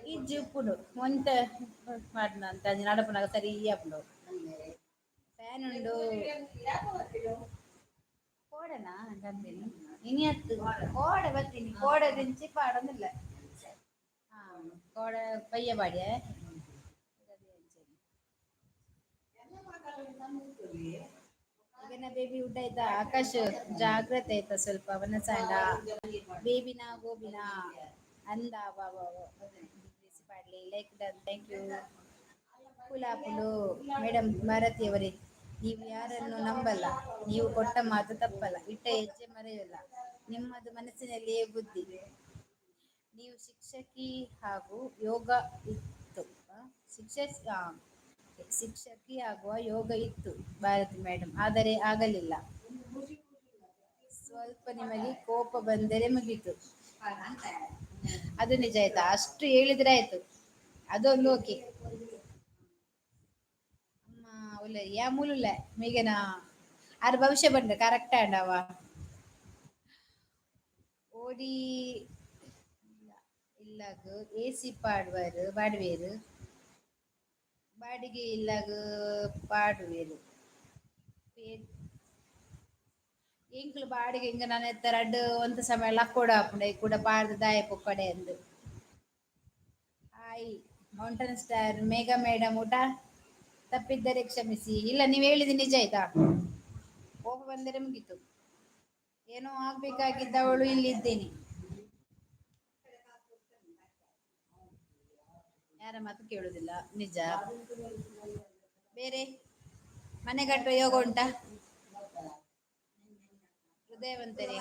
ಇಜ್ಜಿ ಉಪ್ಪುಡು ಮೊಂತೆ ಮಾಡಿದಂತ ನಡಪನಾಗ ಸರಿ ಅಪ್ಪುಡು ಫ್ಯಾನ್ ಉಂಡು ಕೋಡೆನಾ ಗಂದಿನಿ ಇನಿ ಹತ್ತು ಕೋಡೆ ಬರ್ತೀನಿ ಕೋಡೆ ದಿಂಚಿ ಪಾಡೊಂದಿಲ್ಲ ಹಾ ಕೋಡೆ ಪಯ್ಯ ಬಾಡಿಯ ಈಗನ ಬೇಬಿ ಊಟ ಆಯ್ತಾ ಆಕಾಶ್ ಜಾಗ್ರತೆ ಆಯ್ತಾ ಸ್ವಲ್ಪ ಅವನ ಸ್ಯಾಂಡ ಬೇಬಿನ ಗೋಬಿನ ಅಂದ ಬಾಬಾ ಬಿಸಿ ಪಾಡ್ಲಿ ಲೈಕ್ ಡನ್ ಥ್ಯಾಂಕ್ ಯು ಕುಲಾಪುಲು ಮೇಡಮ್ ಭಾರತಿಯವರೇ ನೀವು ಯಾರನ್ನು ನಂಬಲ್ಲ ನೀವು ಕೊಟ್ಟ ಮಾತು ತಪ್ಪಲ್ಲ ಇಟ್ಟ ಹೆಜ್ಜೆ ಮರೆಯಲ್ಲ ನಿಮ್ಮದು ಮನಸ್ಸಿನಲ್ಲಿಯೇ ಬುದ್ಧಿ ನೀವು ಶಿಕ್ಷಕಿ ಹಾಗೂ ಯೋಗ ಇತ್ತು ಶಿಕ್ಷಕ ಶಿಕ್ಷಕಿ ಆಗುವ ಯೋಗ ಇತ್ತು ಭಾರತಿ ಮೇಡಮ್ ಆದರೆ ಆಗಲಿಲ್ಲ ಸ್ವಲ್ಪ ನಿಮಗೆ ಕೋಪ ಬಂದರೆ ಮುಗೀತು ಅದು ನಿಜ ಆಯ್ತಾ ಅಷ್ಟು ಹೇಳಿದ್ರೆ ಆಯ್ತು ಅದೊಂದು ಓಕೆ ഉള്ള യാ മൂലുള്ള മികന ആറ് ഭവിഷ്യപ്പെട്ടുണ്ട് കറക്റ്റാ ഉണ്ടാവാ ഓടി ഇല്ലാഗ് എ സി പാടുവേര് ಬಾಡಿಗೆ ಇಲ್ಲಾಗ ಪಾಡುವೇರು ಎಂಕ್ಲು ಬಾಡಿಗೆ ಇಂಗ ನಾನು ಎತ್ತ ರಡ್ಡು ಒಂತ ಸಮಯ ಲಕ್ಕೋಡ ಹಾಪುಂಡ ಕೂಡ ಪಾಡ್ದು ದಾಯ ಪೊಕ್ಕಡೆ ಎಂದು hi mountain star Megha madam ಊಟ ತಪ್ಪಿದ್ದರೆ ಕ್ಷಮಿಸಿ ಇಲ್ಲ ನೀವು ಹೇಳಿದ ನಿಜ ಆಯ್ತಾ ಕೋಪ ಬಂದರೆ ಮುಗೀತು ಏನೋ ಆಗ್ಬೇಕಾಗಿದ್ದವಳು ಇಲ್ಲಿದ್ದೇನೆ ಯಾರ ಮಾತು ಕೇಳುದಿಲ್ಲ ನಿಜ ಬೇರೆ ಮನೆ ಕಟ್ಟುವ ಯೋಗ ಉಂಟಾ ಹೃದಯವಂತರೇ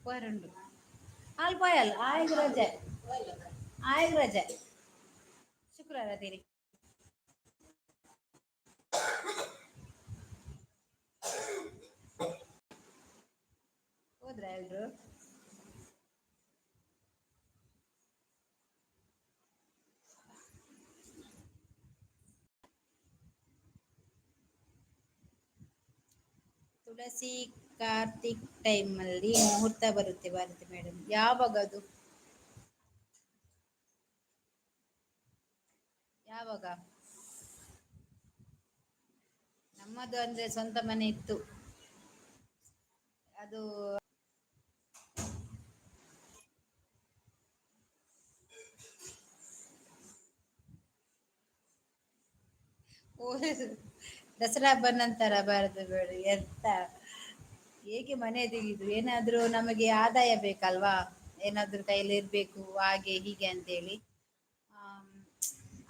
പോരുണ്ട് ആൾ പോയാൽ ആയിരം ರಜೆ ಶುಕ್ರವಾರ ತೀರಿ ಹೋದ್ರ ಎಲ್ರು ತುಳಸಿ ಕಾರ್ತಿಕ್ ಟೈಮ್ ಅಲ್ಲಿ ಮುಹೂರ್ತ ಬರುತ್ತೆ ಭಾರತಿ ಮೇಡಮ್ ಯಾವಾಗದು ಯಾವಾಗ ನಮ್ಮದು ಅಂದ್ರೆ ಸ್ವಂತ ಮನೆ ಇತ್ತು ಅದು ಓ ದಸರಾ ಹಬ್ಬ ನಂತರ ಬಾರದು ಬೇಡ ಎಂತ ಹೇಗೆ ಮನೆ ತೆಗೆದು ಏನಾದ್ರೂ ನಮಗೆ ಆದಾಯ ಬೇಕಲ್ವಾ ಏನಾದ್ರೂ ಕೈಲಿ ಇರ್ಬೇಕು ಹಾಗೆ ಹೀಗೆ ಅಂತೇಳಿ ಆಮ್,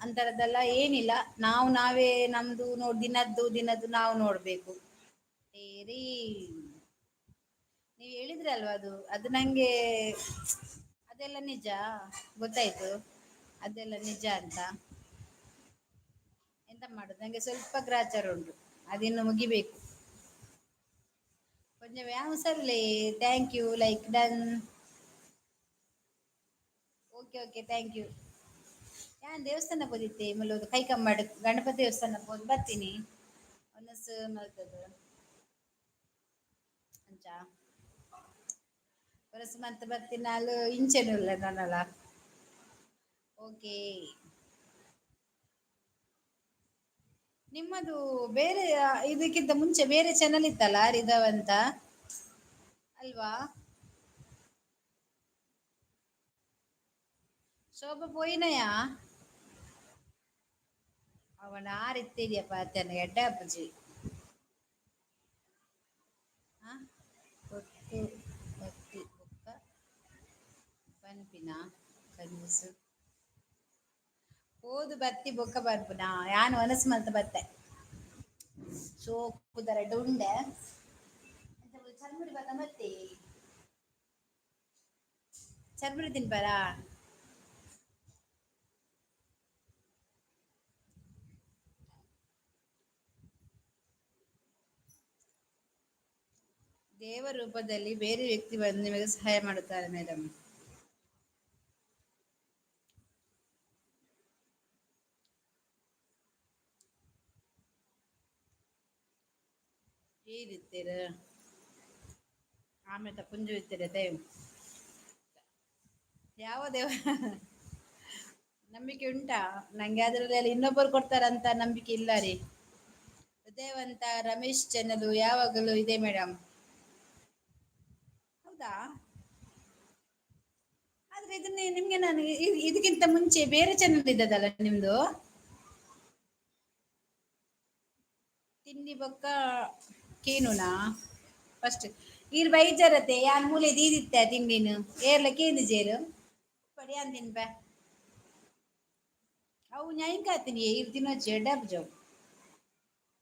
ಅಂತರದ್ದೆಲ್ಲ ಏನಿಲ್ಲ ನಾವೇ ನಮ್ದು ದಿನದ್ದು ನಾವು ನೋಡ್ಬೇಕು ಸೇರಿ ನೀವ್ ಹೇಳಿದ್ರಲ್ವಾ ಅದು ನಂಗೆ ಅದೆಲ್ಲ ನಿಜ ಗೊತ್ತಾಯ್ತು ಅದೆಲ್ಲ ನಿಜ ಅಂತ ಎಂತ ಮಾಡುದು ನಂಗೆ ಸ್ವಲ್ಪ ಗ್ರಾಚಾರ ಉಂಟು ಅದಿನ್ನು ಮುಗಿಬೇಕು ಕೊಂಚ ವ್ಯಾಮಸರ್ಲಿ thank you like done okay okay thank you ಯಾನ್ ದೇವಸ್ಥಾನ ಹೋದಿತ್ತೆ ಮೂಲೋದು ಕೈ ಕಮ್ಮಾಡು ಗಣಪತಿ ದೇವಸ್ಥಾನ ಹೋದ್ ಬರ್ತೀನಿ ಒನಸ್ ಮಲ್ತದ ಅಂಚ ಒನಸ್ ಮಲ್ತ್ ಬರ್ತೀನಿ ನಾಳು ಇಂಚೆನುಲ್ಲ ನನ್ನಲ್ಲ ಓಕೆ ನಿಮ್ಮದು ಬೇರೆ ಇದಕ್ಕಿಂತ ಮುಂಚೆ ಬೇರೆ ಚಾನಲ್ ಇತ್ತಲ್ಲ ರಿಧವಂತ ಅಲ್ವಾ ಶೋಭಾ ಪೋಯಿನಯಾ ಅವನ ಆರಿತ್ತೇರಿಯ ಪಾತನ ಎಡ್ಡ ಅಪ್ಪಜಿ ಹ ಕೊಟ್ಟು ಬತ್ತಿ ಬೊಕ್ಕ ಪನ್ಪಿನ ಕನಸು ಓದು ಬತ್ತಿ ಬೊಕ್ಕ ಬರ್ಪುನ ಯಾನು ಒನಸು ಮಲ್ತ ಬತ್ತೆ ಸೋಪುದ ರಡ್ಡು ಉಂಡೆ ಚರ್ಮುರಿ ಬತ್ತ ಮತ್ತೆ ಚರ್ಮುರಿ ತಿನ್ಪಾರಾ ದೇವ ರೂಪದಲ್ಲಿ ಬೇರೆ ವ್ಯಕ್ತಿ ಬಂದು ನಿಮಗೆ ಸಹಾಯ ಮಾಡುತ್ತಾರೆ ಮೇಡಮ್ ಏರಿತ್ತೀರ ಆಮೇಲೆ ಪುಂಜು ಇರ್ತೀರತೆ ಯಾವ ದೇವ ನಂಬಿಕೆ ಉಂಟಾ ನಂಗೆ ಅದ್ರಲ್ಲಿ ಇನ್ನೊಬ್ಬರು ಕೊಡ್ತಾರಂತ ನಂಬಿಕೆ ಇಲ್ಲ ರೀ. ಹೃದಯವಂತ ರಮೇಶ್ ಚಾನಲ್ ಯಾವಾಗಲೂ ಇದೆ ಮೇಡಮ್. ಹೌದಾ, ಆದ್ರೆ ಇದನ್ನೇ ನಿಮ್ಗೆ ನಾನು ಇದಕ್ಕಿಂತ ಮುಂಚೆ ಬೇರೆ ಚಾನಲ್ ಇದ್ದದಲ್ಲ ನಿಮ್ದು. ತಿಂಡಿ ಬೊಕ್ಕ ಕೇನುನಾ ಫಸ್ಟ್ ಈರ್ ಬೈಜರತೆ ಯಾನ್ ಮೂಲೆ ದೀದಿತ್ತ ತಿಂಡಿನ ಏರ್ಲ ಕೇಂದು ಜೇರು ಪಡಿ ಅಂದಿನ ಬ ಅವು ನ್ಯಾಯ ಕಾತೀನಿ ಇರ್ ದಿನ ಜಡಬ್ ಜಾವ್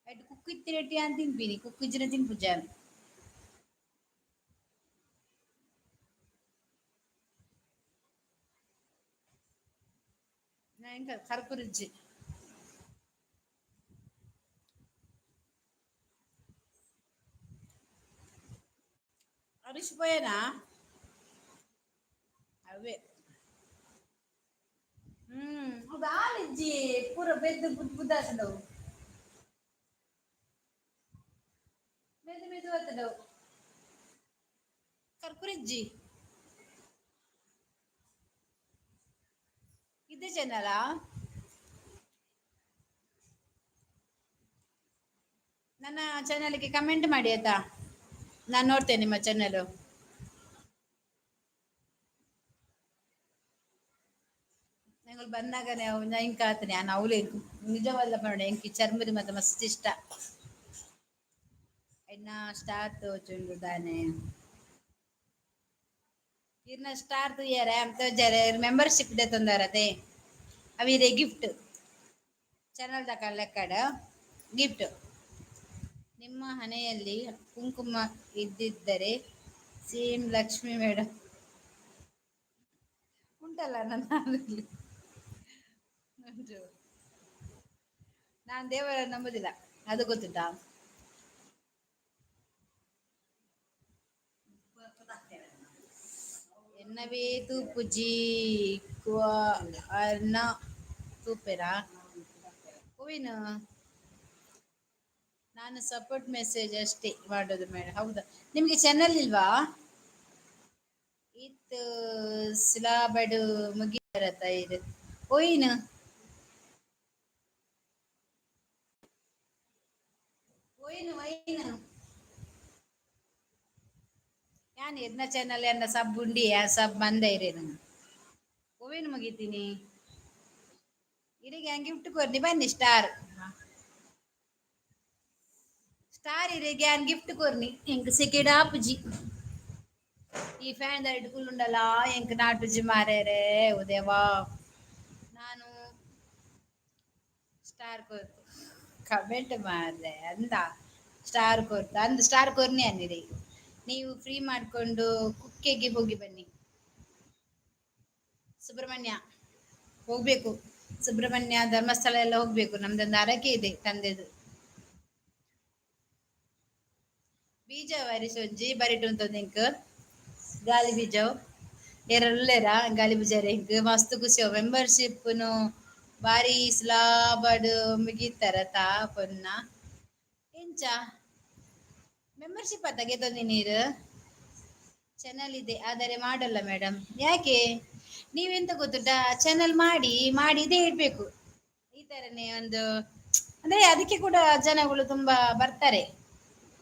ಎಡ್ ಕುಕ್ಕು ಇತ್ತಿ ರೆಡ್ಡಿ ಅಂತ ತಿನ್ಪಿನಿ ಕುಕ್ಕು ಇಜ್ಜಿನ ತಿನ್ಪುಜಾನ್ ನ್ಯಾಯ ಕರ್ಪುರಿಜ್ಜಿ ಹರೀಶ್ ಪೋಯನಾ ಅವೇ ಅದು ಆಲಿಜ್ಜಿ ಪೂರ ಬೆದ್ದು ಬುದ್ ಬುದ್ದಾಸದವು ಮೆದು ಮೆದು ಆತದವು ಕರ್ಪುರಿಜ್ಜಿ ಇದೇ ಚಾನಲಾ ನನ್ನ ಚಾನಲ್ಗೆ ಕಮೆಂಟ್ ಮಾಡಿ ಆಯ್ತಾ, ನಾನು ನೋಡ್ತೇನೆ ನಿಮ್ಮ ಚಾನಲ್. ನಂಗಳು ಬಂದಾಗನೇ ಅವು ಇಂಕ ಆತನೆ ನಾನು ಅವಲೇ ನಿಜವಲ್ಲ ಮಾಡೋಣ ಎಂಕಿ ಚರ್ಮುರಿ ಮತ್ತೆ ಮಸ್ತ್ ಇಷ್ಟ ಇನ್ನ ಸ್ಟಾರ್ ತೋಜುಂಡು ದಾನೆ ಇರ್ನ ಸ್ಟಾರ್ ತುಯ್ಯಾರ ತೋಜಾರೆ ಮೆಂಬರ್ಶಿಪ್ ಡೆ ತೊಂದಾರತೆ ಅವಿರೆ ಗಿಫ್ಟ್ ಚಾನಲ್ ತಕ ಲೆಕ್ಕಡ ಗಿಫ್ಟ್. ನಿಮ್ಮ ಹಣೆಯಲ್ಲಿ ಕುಂಕುಮ ಇದ್ದಿದ್ದರೆ ಸೇಮ್ ಲಕ್ಷ್ಮಿ ಮೇಡಮ್ ಉಂಟಲ್ಲ ನನ್ನ ನಾನ್ ದೇವರ ನಂಬುದಿಲ್ಲ ಅದು ಗೊತ್ತುಂಟಾ. ಎನ್ನವೇ ತೂಪುಜಿ ಕುವ ಅರ್ನ ತೂಪೆರಾ ಹೂವಿನ ನಾನು ಸಪೋರ್ಟ್ ಮೆಸೇಜ್ ಅಷ್ಟೇ ಮಾಡೋದು ಮೇಡಮ್. ಹೌದಾ, ನಿಮ್ಗೆ ಚಾನಲ್ ಇಲ್ವಾ? ಇತ್ ಸಿಲಾಬಡು ಮುಗಿರತ ಇದು ಒಯ್ನು ಒಯ್ನು ಒಯ್ನು ಯಾನ್ ಎನ್ನ ಚಾನಲ್ ಎನ್ನ ಸಬ್ ಉಂಡಿ ಸಬ್ ಮಂದ ಇರೇನು ಹೂವೇನು ಮುಗಿತೀನಿ ಇರಿಗೆ ಗಿಫ್ಟ್ ಕೊರ್ನಿ ಬನ್ನಿ ಸ್ಟಾರ್ ಸ್ಟಾರ್ ಇರಿಗೆ ಗಿಫ್ಟ್ ಕೊರ್ನಿ ಎಂಕ್ ಸೆಕೆಂಡ್ ಆಪುಜಿ ಈ ಫ್ಯಾನ್ ದ ಇಟ್ಕುಲ್ಲುಂಡಲ್ಲ ಎಂಕ್ ನಾಟುಜಿ ಮಾರೇರೆ ಓ ದೇವಾ. ನಾನು ಸ್ಟಾರ್ ಕೊರ್ತು ಕಮೆಂಟ್ ಮಾರ್ರೆ ಅಂದ ಸ್ಟಾರ್ ಕೊರ್ತು ಅಂದ್ ಸ್ಟಾರ್ ಕೊರ್ನಿ ಅನ್ನಿರಿ ನೀವು ಫ್ರೀ ಮಾಡ್ಕೊಂಡು ಕುಕ್ಕೆಗೆ ಹೋಗಿ ಬನ್ನಿ. ಸುಬ್ರಹ್ಮಣ್ಯ ಹೋಗ್ಬೇಕು, ಸುಬ್ರಹ್ಮಣ್ಯ ಧರ್ಮಸ್ಥಳ ಎಲ್ಲ ಹೋಗ್ಬೇಕು, ನಮ್ದೊಂದು ಹರಕೆ ಇದೆ ತಂದೆದು. ಬೀಜ ವರಿಸೊಂಜಿ ಬರಿಟ್ ಉಂತೊಂದಿಂಕ್ ಗಾಳಿ ಬೀಜ ಏರಲ್ಲೇರ ಗಾಳಿ ಬೀಜ ಎಂಕ್ ಮಸ್ತ್ ಖುಷಿ ಮೆಂಬರ್ಶಿಪ್ನು ಬಾರಿ ಸಲಾಬಡ್ ಮುಗಿತಾರತಾ ಪೊನ್ನ ಎಂಚ ಮೆಂಬರ್ಶಿಪ್ ಅತ್ತ ಗೆದೊಂದಿ ನೀರು ಚಾನಲ್ ಇದೆ ಆದರೆ ಮಾಡಲ್ಲ ಮೇಡಮ್. ಯಾಕೆ ನೀವೆಂತ ಗೊತ್ತುಂಟ ಚಾನಲ್ ಮಾಡಿ ಮಾಡಿ ಇದೇ ಇಡ್ಬೇಕು ಈ ತರನೇ ಒಂದು ಅಂದ್ರೆ ಅದಕ್ಕೆ ಕೂಡ ಜನಗಳು ತುಂಬಾ ಬರ್ತಾರೆ.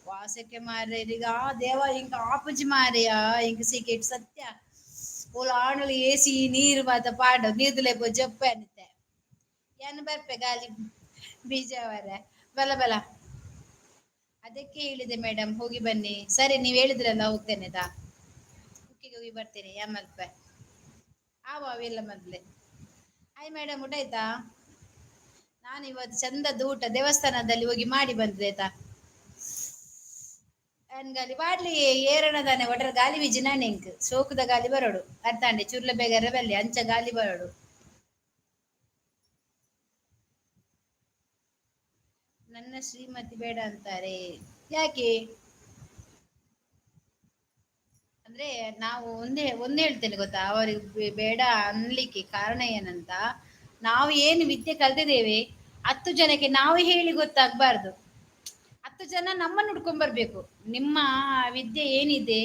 ವಾಸಕ್ಕೆ ಮಾರ ಈಗ ದೇವ ಇಂಕ ಆಪುಜಿ ಮಾರಯ ಇಂಕ ಸಿಗೆಟ್ ಸತ್ಯ ಆಣಲಿ ಎಸಿ ನೀರು ಮಾತ ಪಾಡು ನೀರ್ದಲೆ ಜಪ್ಪೆ ಅನ್ನತ್ತೆ ಏನ್ ಬರ್ಪೆ ಗಾಳಿ ಬೀಜವರ ಬಲ ಬಲ ಅದಕ್ಕೆ ಹೇಳಿದೆ ಮೇಡಮ್ ಹೋಗಿ ಬನ್ನಿ. ಸರಿ ನೀವ್ ಹೇಳಿದ್ರಲ್ಲ ಹೋಗ್ತೇನೆದಾ ಕುಕ್ಕಿಗೆ ಹೋಗಿ ಬರ್ತೇನೆ ಯ ಮಲ್ಪೆ ಅವೆಲ್ಲ ಮೊದ್ಲೆ ಆಯ್ ಮೇಡಮ್ ಊಟ ಆಯ್ತಾ. ನಾನು ಇವತ್ತು ಚಂದದ್ದು ಊಟ ದೇವಸ್ಥಾನದಲ್ಲಿ ಹೋಗಿ ಮಾಡಿ ಬಂದ್ರೆ ಆಯ್ತಾ. ಗಾಲಿ ಬಾಡ್ಲಿ ಏರಣದಾನೆ ಒಟ್ರ ಗಾಲಿ ಬಿಜಿನ ಎಂಕ್ ಸೋಕುದ ಗಾಲಿ ಬರೋಡು ಅರ್ಥಾಂಡೆ ಚುರ್ಲ ಬೇಗರ ಬಲ್ಲಿ ಅಂಚ ಗಾಲಿ ಬರೋಡು. ನನ್ನ ಶ್ರೀಮತಿ ಬೇಡ ಅಂತಾರೆ ಯಾಕೆ ಅಂದ್ರೆ ನಾವು ಒಂದೇ ಹೇಳ್ತೇನೆ ಗೊತ್ತಾ ಅವ್ರಿಗೆ ಬೇಡ ಅನ್ಲಿಕ್ಕೆ ಕಾರಣ ಏನಂತ ನಾವು ಏನು ವಿದ್ಯೆ ಕಲ್ತಿದ್ದೇವೆ 10 ಜನಕ್ಕೆ ನಾವು ಹೇಳಿ ಗೊತ್ತಾಗಬಾರ್ದು. 10 ಜನ ನಮ್ಮನ್ನು ಹುಡ್ಕೊಂಡ್ ಬರ್ಬೇಕು. ನಿಮ್ಮ ವಿದ್ಯೆ ಏನಿದೆ,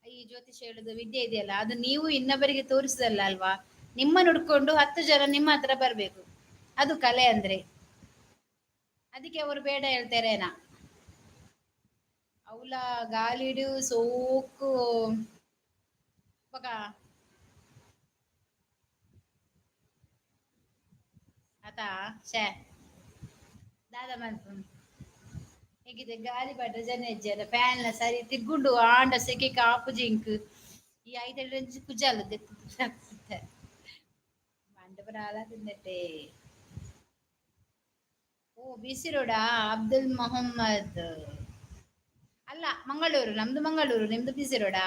ಈ ಜ್ಯೋತಿಷ ಹೇಳುದು ವಿದ್ಯೆ ಇದೆಯಲ್ಲ, ಅದು ನೀವು ಇನ್ನೊಬ್ಬರಿಗೆ ತೋರಿಸುದಲ್ಲ ಅಲ್ವಾ? ನಿಮ್ಮನ್ನು ಹುಡ್ಕೊಂಡು 10 ಜನ ನಿಮ್ಮ ಹತ್ರ ಬರ್ಬೇಕು. ಅದು ಕಲೆ ಅಂದ್ರೆ. ಅದಕ್ಕೆ ಅವರು ಬೇಡ ಹೇಳ್ತಾರೇನಾ? ಅವಳ ಗಾಲಿಡು ಸೋಕು ಬಗ ಆತಾ ಶೇ ದಾದ ಮನ್ಪು ಹೇಗಿದೆ ಗಾಳಿ ಬಡ್ರ ಜನ ಹೆಜ್ಜೆರ ಫ್ಯಾನ್ ಸರಿ ತಿರ್ಗುಂಡು ಆಂಡ ಸೆಕೆ ಕಾಪು ಜಿಂಕ್ ಈ 5 ಕುಜಾಲ ಮಂಡಪರಾಲ ತಿನ್ನಟ್ಟೆ. ಓ ಬಿಸಿ ರೋಡಾ? ಅಬ್ದುಲ್ ಮೊಹಮ್ಮದ್ ಅಲ್ಲ, ಮಂಗಳೂರು. ನಮ್ದು ಮಂಗಳೂರು, ನಿಮ್ದು ಬಿಸಿ ರೋಡಾ?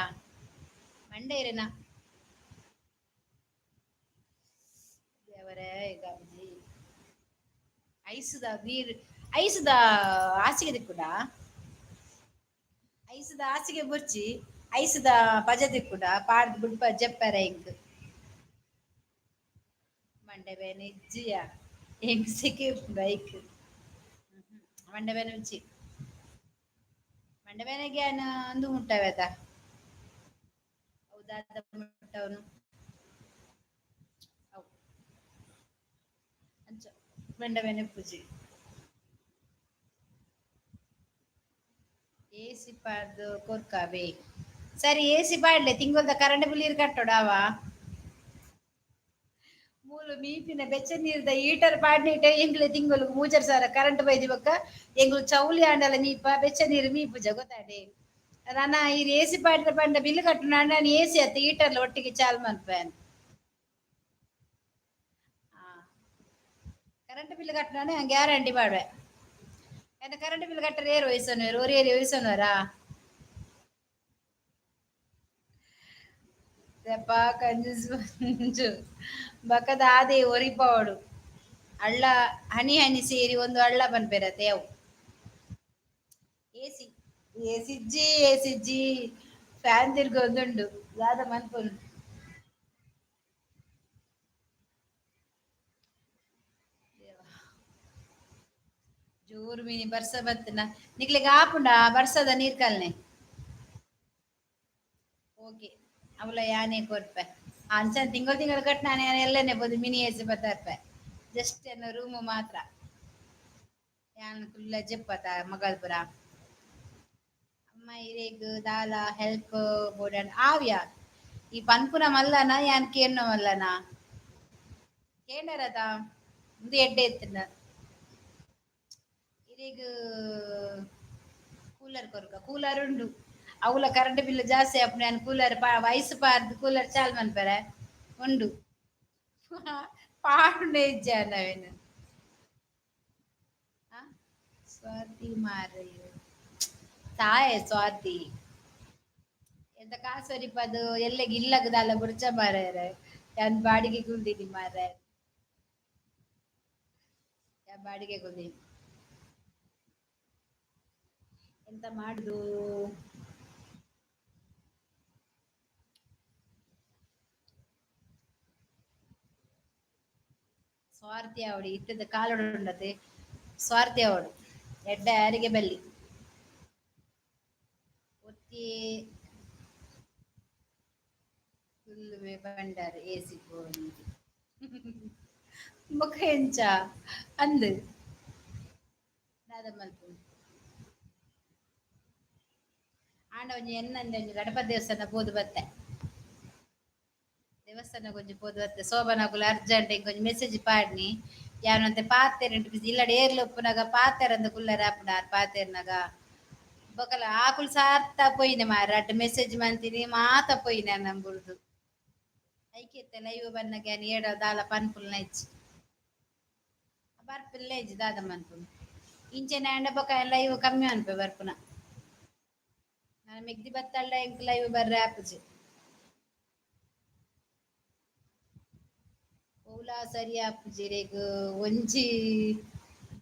ಮಂಡೇರನ ದೇವರೇ ಈಗ ಐಸುದ ನೀರು ಐಸುದ ಹಾಸಿಗೆ ದಿಕ್ಕುಡ ಐಸುದ ಹಾಸಿಗೆ ಬುರ್ಚಿ ಐಸುದ ಪಜ ದಿಕ್ಕುಡ ಪಾಡ್ದು ಬಿಡ್ಪ ಜಪ್ಪರ ಇಂಕ್ ಮಂಡೆ ಬೇನೆ ಇಜ್ಜಿಯ ಹೆಂಗ್ ಸಿಕ್ಕಿ ಬೈಕ್ ಮಂಡೆ ಬೇನೆ ಉಚ್ಚಿ ಮಂಡೆ ಬೇನೆಗೆ ಅಂದು ಮುಟ್ಟವೆದ ಹೌದಾದ ಮುಟ್ಟವನು ಅಂಚ ಮಂಡೆ ಬೇನೆ ಪೂಜಿ ಏಸಿ ಪಾಡ್ದು ಕೊರ್ಕಾಬೆ ಸರಿ ಏಸಿ ಪಾಡ್ಲೆ ತಿಂಗಳದ ಕರೆಂಟ್ ಬಿಲ್ ಇರ್ ಕಟ್ಟೋಡಾವಾ ಮೂಲು ಮೀಪಿನ ಬೆಚ್ಚ ನೀರ್ದ ಹೀಟರ್ ಪಾಡ್ನಿಟ್ಟೆ ಎಂಗ್ಲೆ ತಿಂಗಳು 3,000 ಕರೆಂಟ್ ಬೈದಿ ಬೊಕ್ಕ ಎಂಗ್ಲು ಚೌಲಿ ಆಂಡಲ ಮೀಪ ಬೆಚ್ಚ ನೀರು ಮೀಪುಜ ಗೊತ್ತಾಡೆ ರನ ಈ ಏಸಿ ಪಾಡ್ದ ಪಂಡ ಬಿಲ್ ಕಟ್ಟುನ ನಾನು ಏಸಿ ಅತ್ತ ಹೀಟರ್ಲ ಒಟ್ಟಿಗೆ ಚಾಲ್ ಮನ್ಪೇನ್ ಕರೆಂಟ್ ಬಿಲ್ ಕಟ್ಟಣೆ ಗ್ಯಾರಂಟಿ ಮಾಡುವೆ ಎಂತ ಕರೆಂಟ್ ಬಿಲ್ ಕಟ್ಟರೆ ಏರು ವಯಸ್ಸನವರು ஒரு ஏறி ವಯಸ್ಸನವರಾ ದೆಪ್ಪಾ ಕಂಜು ಬಕದ ಆದೆ ಒರಿಪಾವಡು ಹಳ್ಳ ಹನಿ ಹನಿ ಸೇರಿ ಒಂದು ಹಳ್ಳ ಬಂದ್ಬೇರತ್ತೆ ಅವು ಏಸಿ ಏಸಿಜ್ಜಿ ಏಸಿಜ್ಜಿ ಫ್ಯಾನ್ ತಿರ್ಗೊಂದುಂಡು ದಾದ ಮನ್ಪುಂಡು ಜೋರು ಮೀನಿ ಬರ್ಸ ಬತ್ತನ ನಿಕ್ಲೆಗ್ ಆಪುಂಡ ಬರ್ಸದ ನೀರ್ ಕಲ್ನೆ ಓಕೆ ಅವಳ ಯಾನೆ ಕೊರ್ಪೆ ಅಂಚ ತಿಂಗಳು ಕಟ್ ನಾನು ಎಲ್ಲನೇ ಬೋದು ಮಿನಿ ಏಸಿ ಬತ್ತಾರ್ಪೆ ಜಸ್ಟ್ ಏನೋ ರೂಮು ಮಾತ್ರ ಯಾನ್ ಕುಲ್ಲ ಜಪ್ಪತ ಮಗಲ್ಪುರ ಅಮ್ಮ ಇರೇಗ್ ದಾಲ ಹೆಲ್ಪ್ ಬೋಡನ್ ಆವ್ಯಾ ಈ ಪನ್ಪುನ ಮಲ್ಲನ ಯಾನ್ ಕೇರ್ನ ಮಲ್ಲನ ಕೇಂಡರದ ಮುಂದೆ ಎಡ್ಡೆ ಎತ್ತಿನ ಇರೇಗ್ ಕೂಲರ್ ಕೊರ್ಕ ಕೂಲರ್ ಉಂಡು ಅವಳ ಕರೆಂಟ್ ಬಿಲ್ ಜಾಸ್ತಿ ಆಪುಂಡು ನಾನು ಕೂಲರ್ ವಯಸ್ಸು ಪಾರ್ದು ಕೂಲರ್ ಚಾಲ್ ಮನ್ಪರೆ ಉಂಡು ಪಾಡುಂಡೆ ಇಜ್ಜ ನವೇನು ಸ್ವಾತಿ ಮಾರಯ್ಯ ತಾಯೆ ಸ್ವಾತಿ ಎಂತ ಕಾಸರಿಪದು ಎಲ್ಲೆಗೆ ಇಲ್ಲಗದಲ್ಲ ಬುರ್ಚ ಮಾರ್ಯಾರ ಯಾನ್ ಬಾಡಿಗೆ ಕುಂದಿನಿ ಮಾರ್ಯಾರ ಯಾ ಬಾಡಿಗೆ ಕುಂದಿನಿ ಎಂತ ಮಾಡುದು ಸ್ವಾರ್ಥಿ ಅವಡಿ ಇಟ್ಟದ ಕಾಲೋಡು ಉಂಡತೆ ಸ್ವಾರ್ಥಿ ಅವಡು ಎಡ್ಡ ಯಾರಿಗೆ ಬಲ್ಲಿ ಒತ್ತಿ ಫುಲ್ ಬಂಡಾರ ಏಸಿ ಪೋಂದು ಮುಖ ಎಂಚ ಅಂದು ದಾದ ಮಲ್ಪು ಆಂಡ ಒಂಜಿ ಎನ್ನಂದೆ ಒಂಜಿ ಗಣಪತಿ ದೇವಸ್ಥಾನ ಪೋದು ಬತ್ತೆ ದೇವಸ್ಥಾನ ಕೊಂಚ ಪೋದು ಬತ್ತೆ ಶೋಭನಕುಲು ಅರ್ಜೆಂಟ್ ಕೊಂಚ ಮೆಸೇಜ್ ಪಾಡ್ನಿ ಯಾನಂತೆ ಪಾತೆರ್ ಇಲ್ಲಡ ಏರ್ಲ ಉಪ್ಪುನಾಗ ಪಾತೆರ್ ಅಂದ ಕುಲ್ಲರ ಆಪುಂಡ ಪಾತೆರ್ನಾಗ ಬೊಕಲ ಆಕುಲು ಸಾರ್ತ ಪೋಯಿನ ಮಾರ ಅಟ್ ಮೆಸೇಜ್ ಮಂತಿನಿ ಮಾತ ಪೋಯಿನ ನಂಬುಡ್ದು ಐಕೆತ್ತೆ ಲೈವ್ ಬನ್ನಗ ಯಾನ್ ಏಡ ದಾಲ ಪನ್ಪುಲ್ನ ಇಜ್ಜಿ ಬರ್ಪಿಲ್ಲ ಇಜ್ಜಿ ದಾದ ಮನ್ಪುನು ಇಂಚೆನೆ ಅಂಡ ಬೊಕ ಲೈವ್ ಕಮ್ಮಿ ಅನ್ಪೆ ಬರ್ಪುನ ನಾನು ಮೆಗ್ದಿ ಬತ್ತಳ್ಳ ಎಂಕ್ ಲೈವ್ ಬರ್ರೆ ಆಪುಜಿ ಓಲಾ ಸರಿ ಆಪುಜಿ ರೇಗ್ ಒಂಜಿ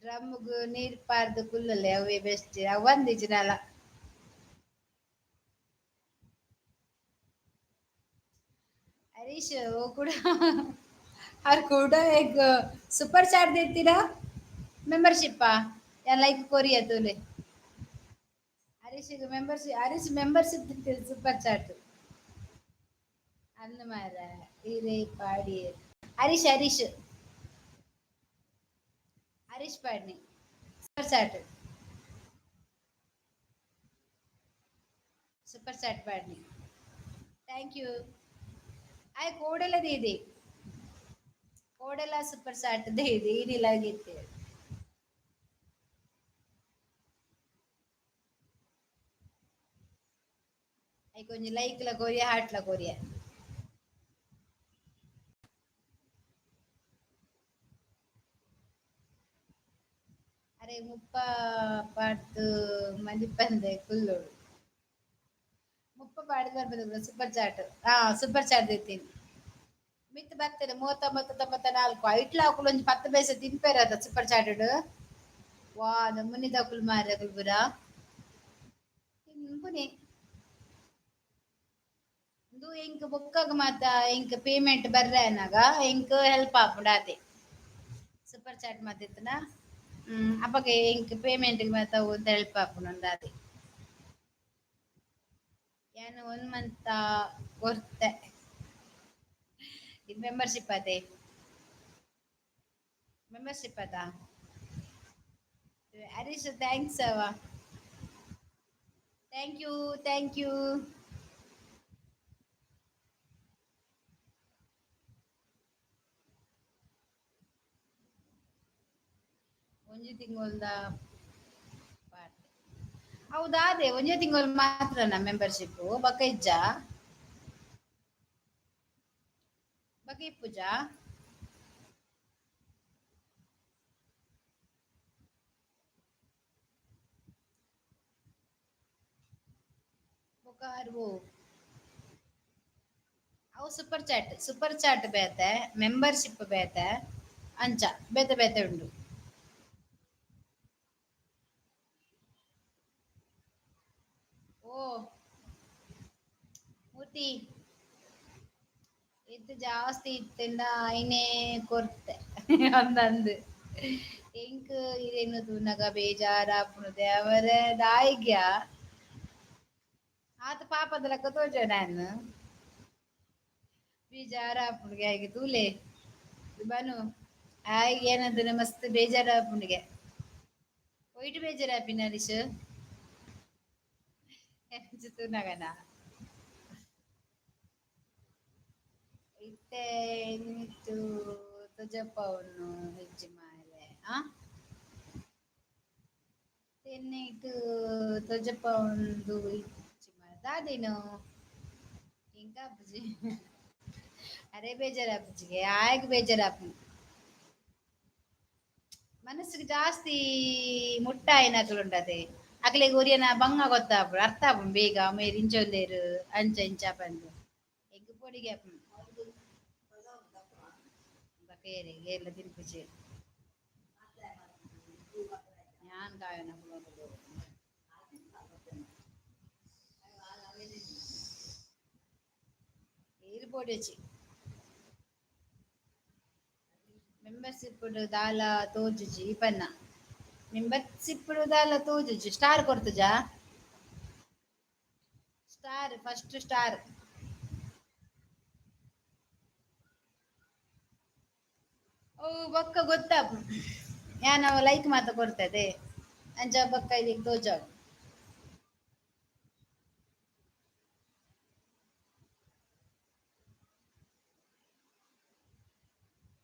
ಡ್ರಮ್ಗ್ ನೀರ್ ಪಾರ್ದು ಕುಲ್ಲಲೆ ಅವೇ ಬೆಸ್ಟ್ ಅವ್ ಒಂದಿಜ್ಜಿ ನಾಲ ಹರೀಶ್ ಓ ಕೂಡ ಅವ್ರು ಕೂಡ ಈಗ ಸೂಪರ್ ಚಾಟ್ ದೇತೀರಾ ಮೆಂಬರ್ಶಿಪ್ಪಾ या लाइक कोरिया तोले ಹರೀಶ್ ಮೆಂಬರ್ಶಿಪ್ ಸೂಪರ್ ಚಾಟ್ ಅನ್ನ ಮಾರ ಇರೇ ಪಾಡಿ ಹರೀಶ್ ಹರೀಶ್ ಪಾಡ್ನಿ ಸೂಪರ್ ಚಾಟ್ ಸೂಪರ್ ಚಾಟ್ ಪಾಡ್ನಿ ಥ್ಯಾಂಕ್ ಯು ಆಯ್ ಕೋಡೆಲ್ಲ ದೀದಿ ಕೋಡೆಲ್ಲ ಸೂಪರ್ ಚಾಟ್ ದೀದಿ ಏನಿಲ್ಲ ಆಗಿತ್ತೆ ಆಯ್ ಕೊಂಚ ಲೈಕ್ ಲ ಕೊರಿಯ ಹಾಟ್ ಲ ಕೊರಿಯ ಅರೆ ಮುಪ್ಪ ಪಾಡ್ದು ಮದಿಪಂದೆ ಕುಲ್ಲೋಡು ಮುಪ್ಪ ಪಾಡ್ದು ಬರ್ಬೋದು ಸೂಪರ್ ಚಾಟ್ ಹಾ ಸೂಪರ್ ಚಾಟ್ ದೀತೀನಿ ಮಿತ್ ಬರ್ತದೆ 39 94 ಐಟ್ಲ ಹಾಕುಲು ಒಂಜಿ 10 ಪೈಸೆ ತಿನ್ಪೇರ ಅದ ಸೂಪರ್ ಚಾಟೆಡ್ ವಾ ನಮ್ಮನಿ ದಕುಲು ಮಾರ ಗುಲ್ಬುರ ತಿನ್ಪುನೆ ಇಂದು ಎಂಕ್ ಬೊಕ್ಕಗ್ ಮಾತ ಎಂಕ್ ಪೇಮೆಂಟ್ ಬರ್ರೆ ಅನ್ನಗ ಎಂಕ್ ಹೆಲ್ಪ್ ಆಪುಂಡು ಆತೆ ಸೂಪರ್ ಚಾಟ್ ಮಾತಿತ್ತನ ಅಪ್ಪಗೆ ಎಂಕ್ ಪೇಮೆಂಟ್ ಮಾತ ಒಂದ್ ಹೆಲ್ಪ್ ಆಪುಂಡು ಅಂದಾದೆ ಏನು 1 ಮಂತ್ ಕೊರ್ತೆ ಇದು ಮೆಂಬರ್ಶಿಪ್ ಅದೇ ಮೆಂಬರ್ಶಿಪ್ ಅದಾ ಹರೀಶ್ ಥ್ಯಾಂಕ್ಸ್ ಅವ ಥ್ಯಾಂಕ್ ಯು ಥ್ಯಾಂಕ್ ಯು ಒಂಜಿ ತಿಂಗೊಲ್ದ ಪಾರ್ಟ್ ಹೌದಾ ಅದೇ ಒಂಜೇ ತಿಂಗಳು ಮಾತ್ರನಾ ಮೆಂಬರ್ಶಿಪ್ ಬಕ್ಕ ಇಜ್ಜ ಬಕ್ಕ ಇಪ್ಪುಜ ಬೊಕ್ಕ ಅರ್ವು ಅವು ಸೂಪರ್ ಚಾಟ್ ಬೇತೆ ಮೆಂಬರ್ಶಿಪ್ ಬೇತೆ ಅಂಚ ಬೇತೆ ಬೇತೆ ಉಂಡು ಓ ಮೂರ್ತಿ ಇದು ಜಾಸ್ತಿ ಇತ್ತಿಂದ ಐನೇ ಕೊರ್ತೆ ಅಂದಂದು ಎಂಕ್ ಇರೇನು ತೂನಗ ಬೇಜಾರಾಪುನುದೆ ಅವರ ದಾಯಿಗ್ಯ ಆತ ಪಾಪದ ಲೆಕ್ಕ ತೋಜ ನಾನು ಬೇಜಾರಾಪುಂಡ್ಗೆ ಹಾಗೆ ತೂಲೆ ಬನು ಆಯ್ಗೆ ಏನಂದ್ರೆ ಮಸ್ತ್ ಬೇಜಾರಾಪುಂಡ್ಗೆ ಒಯ್ಟ್ ಬೇಜಾರಾಪಿನ ಹರೀಶ್ ತೂನಗನ ಇತ್ತೆ ಇನ್ನಿತ್ತು ತುಜಪ್ಪವನ್ನು ಹೆಚ್ಚು ಮಾರೆ ಆ ತೆನ್ನಿಟ್ಟು ತೊಜಪ್ಪ ಒಂದು ಹೆಚ್ಚು ಮಾರೆ ದಾದೇನು ಇಂಕ ಅಪ್ಪುಜಿ ಅರೆ ಬೇಜಾರಾಪುಜಿಗೆ ಆಯ್ಕೆ ಬೇಜಾರಾಪು ಮನಸ್ಸಿಗೆ ಜಾಸ್ತಿ ಮುಟ್ಟ ಏನಾಗ್ಲುಂಡದೆ ಅಕ್ಲೆಗ್ ಒರಿಯನ ಬಂಗ ಗೊತ್ತಾಪುಡು ಅರ್ಥ ಆಪುಂಡು ಬೇಗ ಮೇರ್ ಇಂಚೊಲ್ಲೇರು ಅಂಚ ಇಂಚ ಪಂದ್ ಎಗ್ ಪೊಡಿಗೆ ಆಪುಂಡು ಬಕೇರಿ ಎಲ್ಲ ತಿನ್ಪುಜಿ ഞാൻ കായന ಏರು ಪೊಡಿ ವಚ್ಚಿ ಮೆಂಬರ್ಶಿಪ್ ದಾಲ ತೋಜುಜಿ ಪನ್ನ ಮೆಂಬರ್ಶಿಪ್ ದಾಲ ತೋಜುಜಿ ಸ್ಟಾರ್ ಕೊರ್ತುಜಾ ಸ್ಟಾರ್ ಫಸ್ಟ್ ಸ್ಟಾರ್ ಓ ಬೊಕ್ಕ ಗೊತ್ತಾಪು ಯಾನ ಲೈಕ್ ಮಾತ ಕೊಡ್ತದೆ ಅಂಚ ಬೊಕ್ಕ ಇಲ್ಲಿ ತೋಜಾವು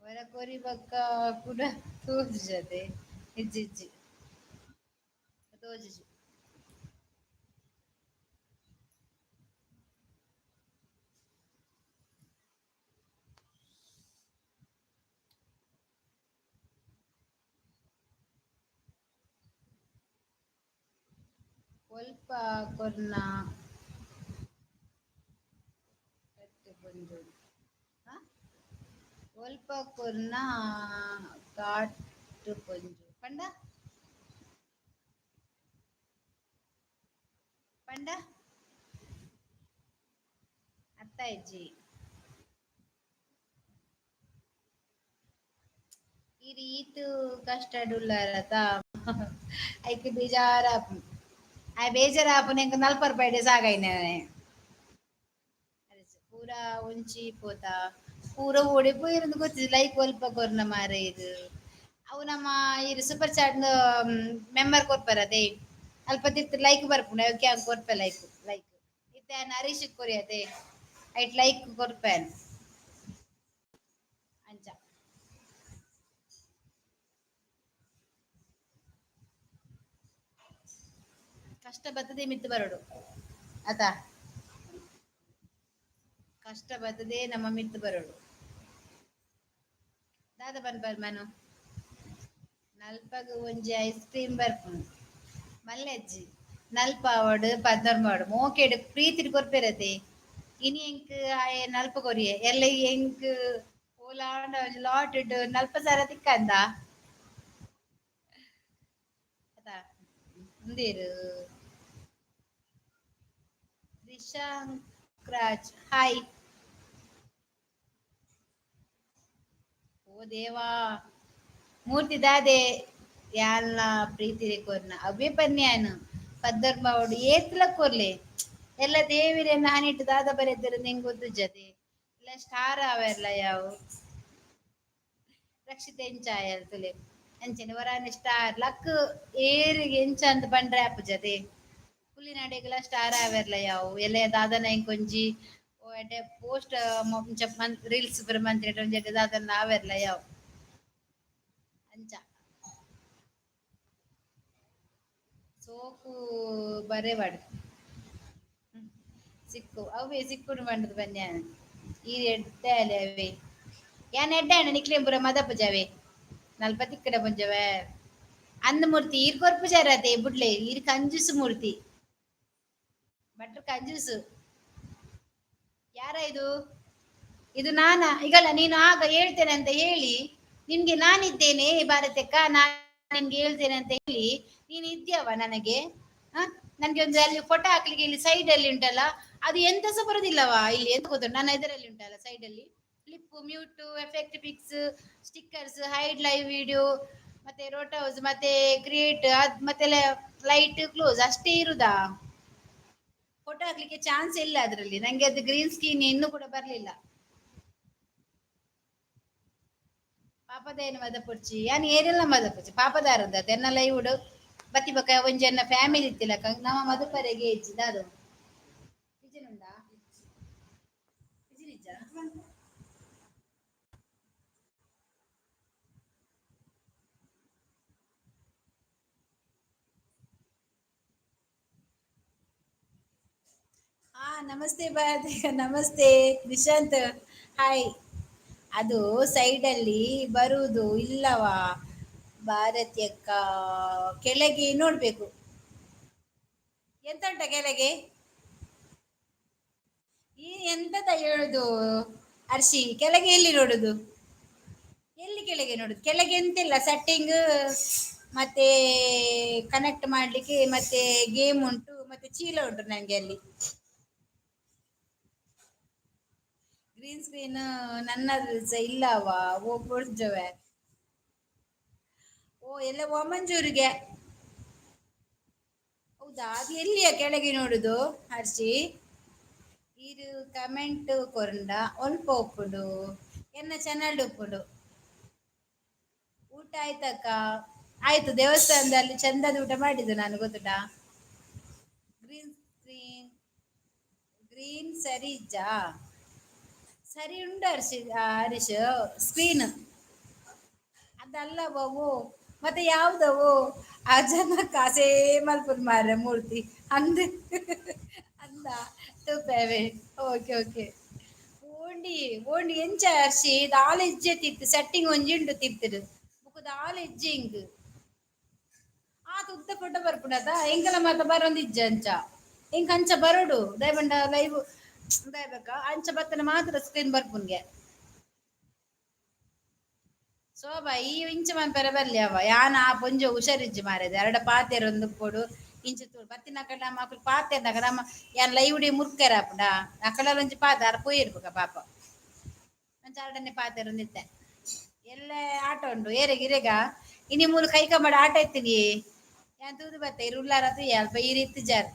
ಹೊರ ಕೊರಿ ಬೊಕ್ಕ ಕೂಡ ತೋಜುಜತೆ ಇಜ್ಜಿ ಇಜ್ಜಿ ತೋಜುಜಿ ಸ್ವಲ್ಪ ಕೊರ್ನ ಕಟ್ಟು ಬಂದು ಸ್ವಲ್ಪ ಕೊರ್ನ ಕಾಟು ಪೊಂಜು ಪಂಡ ಪಂಡ ಅತ್ತ ಇಜ್ಜಿ ಈ ರೀತು ಕಷ್ಟಡ್ ಉಳ್ಳಾರತ ಐಕೆ ಬೇಜಾರಾಪುಂಡು ಆ ಬೇಜಾರಾಪುನ ಎಂಕ್ ನಲ್ಪರ್ ಬೈಡೆ ಸಾಗೈನೆ ಪೂರ ಒಂಚಿ ಪೋತ ಪೂರ ಓಡಿ ಪೋಯಿರಂದು ಗೊತ್ತಿಲ್ಲ ಲೈಕ್ ಒಲ್ಪ ಕೊರ್ನ ಮಾರೆ ಇದು ಅವು ನಮ್ಮ ಇದು ಸೂಪರ್ ಚಾಟ್ ಮೆಂಬರ್ ಕೊರ್ಪರದೆ ಅಲ್ಪ ತಿರ್ತ್ ಲೈಕ್ ಬರ್ಪುಂಡು ಅವಕ್ಕೆ ಕೊರ್ಪೆ ಲೈಕ್ ಲೈಕ್ ಇತ್ತೆ ನರೀಶ್ ಕೊರಿಯದೆ ಐಟ್ ಲೈಕ್ ಕೊರ್ಪೆನ್ ಅಂಚ ಕಷ್ಟ ಬರ್ತದೆ ಮಿತ್ತು ಬರಡು ಆತ ಕಷ್ಟ ಬರ್ತದೆ ನಮ್ಮ ಮಿತ್ತು ಬರಡು ದಾದ ಬನ್ಪರ್ ಮನು ನಲ್ಪಗ ಒಂಜಿ ಐಸ್ ಕ್ರೀಮ್ ಬರ್ಪುಂಡು ಮಲ್ಲೆಜ್ಜಿ ನಲ್ಪ ಅವಡು ಪದ್ನರ್ಮಾಡು ಮೋಕೆಡ್ ಪ್ರೀತಿಡ್ ಕೊರ್ಪೆರತೆ ಇನಿ ಎಂಕ್ ಆಯೆ ನಲ್ಪ ಕೊರಿಯೆ ಎಲ್ಲ ಎಂಕ್ ಓಲಾಂಡ ಲಾಟ್ ನಲ್ಪ ಸರ ತಿಕ್ಕಂದ ಮುಂದೇರು ದಿಶಾಂಕ್ ರಾಜ್ ಹಾಯ್ ಓ ದೇವಾ ಮೂರ್ತಿ ದಾದೆ ಯಾಲ್ಲ ಪ್ರೀತಿ ಕೊರ್ನ ಅವೇ ಪನ್ಯಾನು ಪದ್ದರ್ಮಾವಡು ಏತ್ಲ ಕೊರ್ಲೆ ಎಲ್ಲ ದೇವಿರೆ ನಾನಿಟ್ಟು ದಾದ ಬರೆದರು ನಿಂಗೆ ಗೊತ್ತು ಜತೆ ಇಲ್ಲ ಸ್ಟಾರ್ ಅವೆಲ್ಲ ಯಾವು ರಕ್ಷಿತ ಎಂಚಾಯಲ್ ತುಲೆ ಅಂಚನೆ ವರಾನೆ ಸ್ಟಾರ್ ಲಕ್ ಏರಿಗೆ ಎಂಚ ಅಂತ ಬಂಡ್ರೆ ಅಪ್ಪ ಜತೆ ಹುಲಿ ನಡೆಗಲ ಸ್ಟಾರ್ ಆವೆರ್ಲ ಯಾವು ಎಲ್ಲ ದಾದನ ಕೊಂಜಿ ಓ ಎಡ್ಡೆ ಪೋಸ್ಟ್ ರೀಲ್ಸ್ ಬರ ಮಂತ್ರಿ ದಾದನ ಆವೆರ್ಲ ಯಾವು ಅಂಚ ಸೋಕು ಬರೇವಾಡು ಸಿಕ್ಕು ಅವೇ ಸಿಕ್ಕುಡು ಮಂಡದು ಬನ್ಯಾನ ಈ ಎಡ್ಡೆ ಅಲೆ ಅವೇ ಯಾನ್ ಎಡ್ಡೆ ಅಣ್ಣ ನಿಕ್ಲೇಂ ಪುರ ಮದಪ್ಪು ಜಾವೆ ನಲ್ಪತಿ ಇಕ್ಕಡ ಪುಂಜವೆ ಅಂದ ಮೂರ್ತಿ ಈರ್ ಕೊರ್ಪು ಜಾರತೆ ಬುಡ್ಲೆ ಈರ್ ಕಂಜೂಸು ಮೂರ್ತಿ ಭಟ್ರು ಕಂಜೂಸು ಯಾರ ಇದು ಇದು ನಾನ ಈಗಲ್ಲ ನೀನು ಆಗ ಹೇಳ್ತೇನೆ ಅಂತ ಹೇಳಿ ನಿನ್ಗೆ ನಾನಿದ್ದೇನೆ ಭಾರತಕ್ಕ ನಾನು ನಿನ್ಗೆ ಹೇಳ್ತೇನೆ ಅಂತ ಹೇಳಿ ನೀನು ಇದ್ಯಾವ ನನಗೆ ನನ್ಗೆ ಒಂದು ಅಲ್ಲಿ ಫೋಟೋ ಹಾಕ್ಲಿಕ್ಕೆ ಇಲ್ಲಿ ಸೈಡ್ ಅಲ್ಲಿ ಉಂಟಲ್ಲ ಅದು ಎಂತ ಸಹ ಬರೋದಿಲ್ಲವಾ ಇಲ್ಲಿ ಎಂತ ಗೊತ್ತ ನನ್ನ ಇದರಲ್ಲಿ ಉಂಟಲ್ಲ ಸೈಡ್ ಅಲ್ಲಿ clip mute effect pics stickers hide live video ಮತ್ತೆ ರೋಟ್ ಹೌಸ್ ಮತ್ತೆ ಕ್ರಿಯೇಟ್ ಮತ್ತೆ ಲೈಟ್ ಕ್ಲೋಸ್ ಅಷ್ಟೇ ಇರುದಾ ಫೋಟೋ ಹಾಕ್ಲಿಕ್ಕೆ ಚಾನ್ಸ್ ಇಲ್ಲ ಅದರಲ್ಲಿ ನಂಗೆ ಅದು ಗ್ರೀನ್ ಸ್ಕ್ರೀನ್ ಇನ್ನೂ ಕೂಡ ಬರ್ಲಿಲ್ಲ ಪಾಪದೇನು ಮದ ಪುಡ್ಚಿ ಯಾನ್ ಏರೆಲ್ಲ ಮದ ಪುಡ್ಚಿ ಪಾಪದಾರದ ತೆನ್ನಲ್ಲ ಇವುಡು ಬತ್ತಿ ಬಕ್ಕ ಒಂಜನ್ನ ಫ್ಯಾಮಿಲಿ ಇತ್ತಿಲ್ಲ ನಮ್ಮ ಮದುಪರೆಗೆ ಇಜ್ಜಿದ ಅದು ವಿಜಯನುಂಡಾ ವಿಜಯನಿಜ್ಜ ಹಾ ನಮಸ್ತೆ ಭಾರತಿಕ ನಮಸ್ತೆ ನಿಶಾಂತ್ ಹಾಯ್ ಅದು ಸೈಡಲ್ಲಿ ಬರುವುದು ಇಲ್ಲವಾ ಭಾರತೀಯಕ್ಕ ಕೆಳಗೆ ನೋಡ್ಬೇಕು ಎಂತ ಉಂಟ ಕೆಳಗೆ ಈ ಎಂತದ ಹೇಳುದು ಅರ್ಷಿ ಕೆಳಗೆ ಎಲ್ಲಿ ನೋಡುದು ಎಲ್ಲಿ ಕೆಳಗೆ ನೋಡುದು ಕೆಳಗೆ ಎಂತಿಲ್ಲ ಸೆಟ್ಟಿಂಗ್ ಮತ್ತೆ ಕನೆಕ್ಟ್ ಮಾಡ್ಲಿಕ್ಕೆ ಮತ್ತೆ ಗೇಮ್ ಉಂಟು ಮತ್ತೆ ಚೀಲ ಉಂಟು ನಂಗೆ ಅಲ್ಲಿ ಗ್ರೀನ್ ಸ್ಕ್ರೀನ್ ನನ್ನದು ಇಲ್ಲವಾ ಹೋಗ್ಬಿಡ್ಜವೆ ಓ ಎಲ್ಲ ಒಮ್ಮಂಜೂರಿಗೆ ಹೌದಾ ಅದು ಎಲ್ಲಿಯ ಕೆಳಗೆ ನೋಡುದು ಹರ್ಷಿ ಇದು ಕಮೆಂಟ್ ಕೊರಂಡ ಒಲ್ಪ ಒಪ್ಪುಡು ಎನ್ನ ಚಾನಲ್ ಉಪ್ಪುಡು ಊಟ ಆಯ್ತಕ್ಕ ಆಯ್ತು ದೇವಸ್ಥಾನದಲ್ಲಿ ಚಂದದ ಊಟ ಮಾಡಿದ್ದು ನಾನು ಗೊತ್ತುಟಾ ಗ್ರೀನ್ ಸ್ಕ್ರೀನ್ ಗ್ರೀನ್ ಸರಿಜಾ ಸರಿ ಉಂಡು ಹರೀಶ್ ಸ್ಕ್ರೀನ್ ಅದಲ್ಲವವು ಮತ್ತೆ ಯಾವ್ದವು ಆ ಜನ ಕಾಸೇ ಮಲ್ಪುರ್ ಮಾರ ಮೂರ್ತಿ ಅಂದ ಅಂದ ತೂಪೇವೆ ಓಕೆ ಓಕೆ ಓಂಡಿ ಓಂಡಿ ಎಂಚ ಅರ್ಷಿ ದಾಲ ಇಜ್ಜೆ ತಿತ್ತು ಸೆಟ್ಟಿಂಗ್ ಒಂಜಿ ಉಂಡು ತಿರ್ತಡು ಬುಕ್ ದಾಲ ಇಜ್ಜೆ ಇಂಗ್ ಆ ತುತ್ತ ಫೋಟೋ ಬರ್ಪುಡದ ಎಂಕಲ ಮಾತ ಬರೊಂದು ಇಜ್ಜೆ ಅಂಚ ಎಂಕ ಅಂಚ ಬರೋಡು ದಯಬಂಡ ಲೈವ್ ದಯಬೇಕ ಅಂಚ ಬತ್ತನ ಮಾತ್ರ ಸ್ಕ್ರೀನ್ ಬರ್ಪುನ್ಗೆ ಶೋಭಾ ಈ ಇಂಚ ಮನ್ಪೆರ ಬರ್ಲಿ ಅವ ಯಾನ ಆ ಪೊಂಜ ಹುಷಾರಿಜ್ಜಿ ಮಾರೇದ ಎರಡ ಪಾತೆರ ಒಂದು ಕೊಡು ಇಂಚ ತೂಡು ಬತ್ತಿನ ಅಕಡ ನಮ್ಮ ಅಕಲ್ ಪಾತೆರ್ ನಗ ನಮ್ಮ ಯಾನ್ ಲೈವ್ಡಿ ಮುರ್ಕೆರ ಅಪ್ಪಡ ಅಕಲ ಒಂಜಿ ಪಾತೆ ಅರ ಪೋಯಿರ್ಬೇಕ ಪಾಪ ಅಂಚ ಅರಡನೆ ಪಾತೆರ ಒಂದಿತ್ತೆ ಎಲ್ಲ ಆಟ ಉಂಡು ಏರೆಗ ಇರೆಗ ಇನಿ ಮೂಲು ಕೈ ಕಮ್ಮಡ ಆಟ ಎತ್ತಿನಿ ಯಾನ್ ತೂದು ಬತ್ತೆ ಇರುಲ್ಲಾರದು ಅಲ್ಪ ಈ ರೀತಿ ಜಾರ್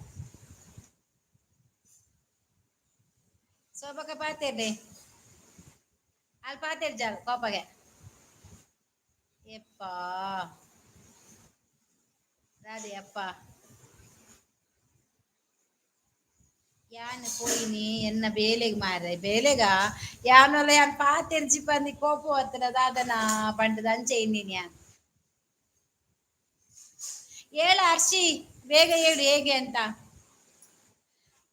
ಸೋಬಕ ಪಾತೇನೆ ಅಲ್ಲಿ ಪಾತೇರ್ ಜಾರ್ ಕೋಪಗೆ ಎಪ್ಪಾ ರಾಧೆ ಅಪ್ಪ ಯಾನ್ ಪೋಯಿನಿ ಎನ್ನ ಬೇಲೆಗ್ ಮಾರ ಬೇಲೆಗ ಯಾನೊಲ ಯಾನ್ ಪಾತೆರ್ಜಿ ಪಂದಿ ಕೋಪ ಹತ್ರ ದಾದನ ಪಂಡದ ಅಂಚೆ ಇನ್ನಿನ ಯಾನ್ ಹೇಳ ಹರ್ಷಿ ಬೇಗ ಹೇಳು ಹೇಗೆ ಅಂತ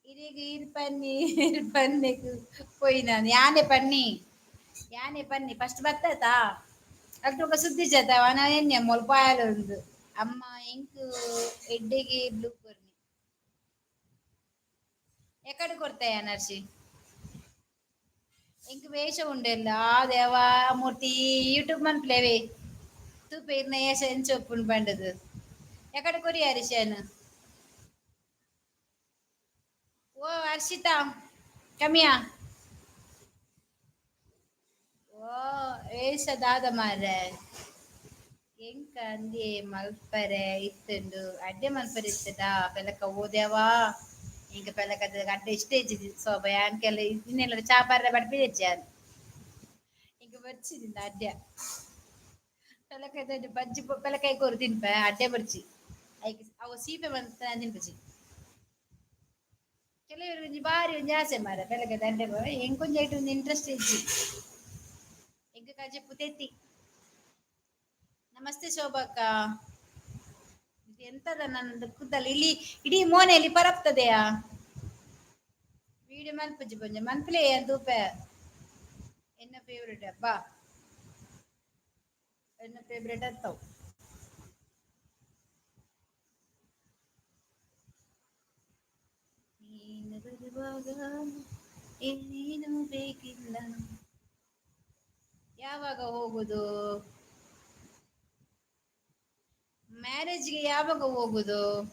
ಇದೀಗ ಈರ್ ಪನ್ನಿ ಪನ್ನಿ ಪೋಯಿ ನಾನು ಯಾನೆ ಪನ್ನಿ ಫಸ್ಟ್ ಬತ್ತತಾ ಅಕ್ಟೋಬ ಸುದ್ದಿ ಜತ ಅವನ ಎಣ್ಣೆ ಮುಲ್ಪಾಯಲು ಉಂದು ಅಮ್ಮ ಎಂಕ್ ಎಡ್ಡೆಗೆ ಬ್ಲೂ ಕೊರ್ನಿ ಎಕ್ಕಡೆ ಕೊಡ್ತಾಯ ನರ್ಸಿ ಎಂಕ್ ವೇಷ ಉಂಡೆಲ್ಲ ದೇವಾ ಮೂರ್ತಿ ಯೂಟ್ಯೂಬ್ ಮನ್ಪ್ಲೇವೆ ತೂಪೇರ್ನ ಏಷ ಎಂಚ ಒಪ್ಪುಂಡು ಪಂಡದು ಎಕ್ಕಡೆ ಕೊರಿಯ ಹರಿಶಾನ್ ಓ ಹರ್ಷಿತಾ ಕಮಿಯಾ ಓ ಏಷ ದಾದ ಮಾರ್ರೆ ಎಂಕ ಅಂದಿ ಮಲ್ಪರೆ ಇತ್ತುಂಡು ಅಡ್ಡೆ ಮಲ್ಪರೆ ಇತ್ತದ ಬೆಲಕ ಓದ್ಯಾವಾ ಈಗ ಬೆಲಕದ ಅಡ್ಡೆ ಇಷ್ಟ ಇಜ್ಜಿದ್ ಸೋಬ ಯಾನ್ಕೆಲ್ಲ ಇನ್ನೆಲ್ಲ ಚಾಪಾರ ಬಡ್ಪಿ ಹೆಚ್ಚಾನ್ ಈಗ ಬರ್ಚಿದಿಂದ ಅಡ್ಡ ಪೆಲಕಾಯಿ ಬಜ್ಜಿ ಪೆಲಕಾಯಿ ಕೊರು ತಿನ್ಪ ಅಡ್ಡೆ ಬರ್ಚಿ ಅವ ಸೀಪೆ ಬಂತ ತಿನ್ಪಚಿ ಕೆಲವರು ಬಾರಿ ಒಂದು ಆಸೆ ಮಾರ ಬೆಳಗ್ಗೆ ದಂಡೆ ಹೆಂಗೊಂದು ಐಟು ಒಂದು ಇಂಟ್ರೆಸ್ಟ್ ಇಜ್ಜಿ ಹೆಂಗ ಕಾಜೆ ಪುತೆತ್ತಿ ನಮಸ್ತೆ ಶೋಭಾಕ್ಕ ಎಂತದ ನನ್ನ ಕೂದಲು ಇಲ್ಲಿ ಇಡೀ ಮೋನೆಯಲ್ಲಿ ಪರಪ್ತದೆಯಾ ವೀಡಿಯೋ ಮನ್ಪುಜಿ ಪಂಜ ಮನ್ಪಲೇ ತೂಪೆ ಎನ್ನ ಫೇವ್ರೆಟ್ ಬಾ ಎನ್ನ ಫೇವ್ರೆಟ್ ಅತ್ತವು ನೀನು ಬರುವಾಗ ಇನ್ನೇನು ಬೇಕಿಲ್ಲ ಯಾವಾಗ ಹೋಗುದು ಮ್ಯಾರೇಜ್ಗೆ ಯಾವಾಗ ಹೋಗುದು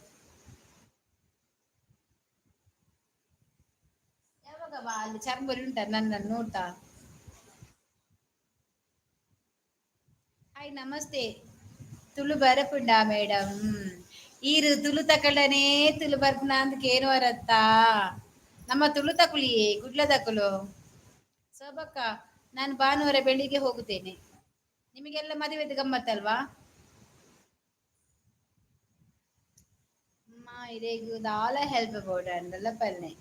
ಯಾವಾಗ ಬಾ ಅಲ್ಲಿ ಚರ್ಂಬರಿ ಉಂಟ ನನ್ನ ನೋಡ್ತಾ ಹಾಯ್ ನಮಸ್ತೆ ತುಳು ಬರಪುಂಡಾ ಮೇಡಮ್ ಈರು ತುಳು ತಕಳನೆ ತುಳು ಬರ್ಪುನ ಅಂದಕ್ಕೆ ಏನು ವರತ್ತಾ ನಮ್ಮ ತುಳು ತಕಳಿ ಗುಡ್ಲ ತಕಳು ಸೋಬಕ್ಕ ನಾನು ಭಾನುವಾರ ಬೆಳಿಗ್ಗೆ ಹೋಗುತ್ತೇನೆ ನಿಮಗೆಲ್ಲ ಮದುವೆದು ಗಮ್ಮತ್ತಲ್ವಾ ಅಮ್ಮ ಇರೇಗ ದಾಲ ಹೆಲ್ಪ್ ಬೋಡಲ್ಲ ಪಲ್ನೆ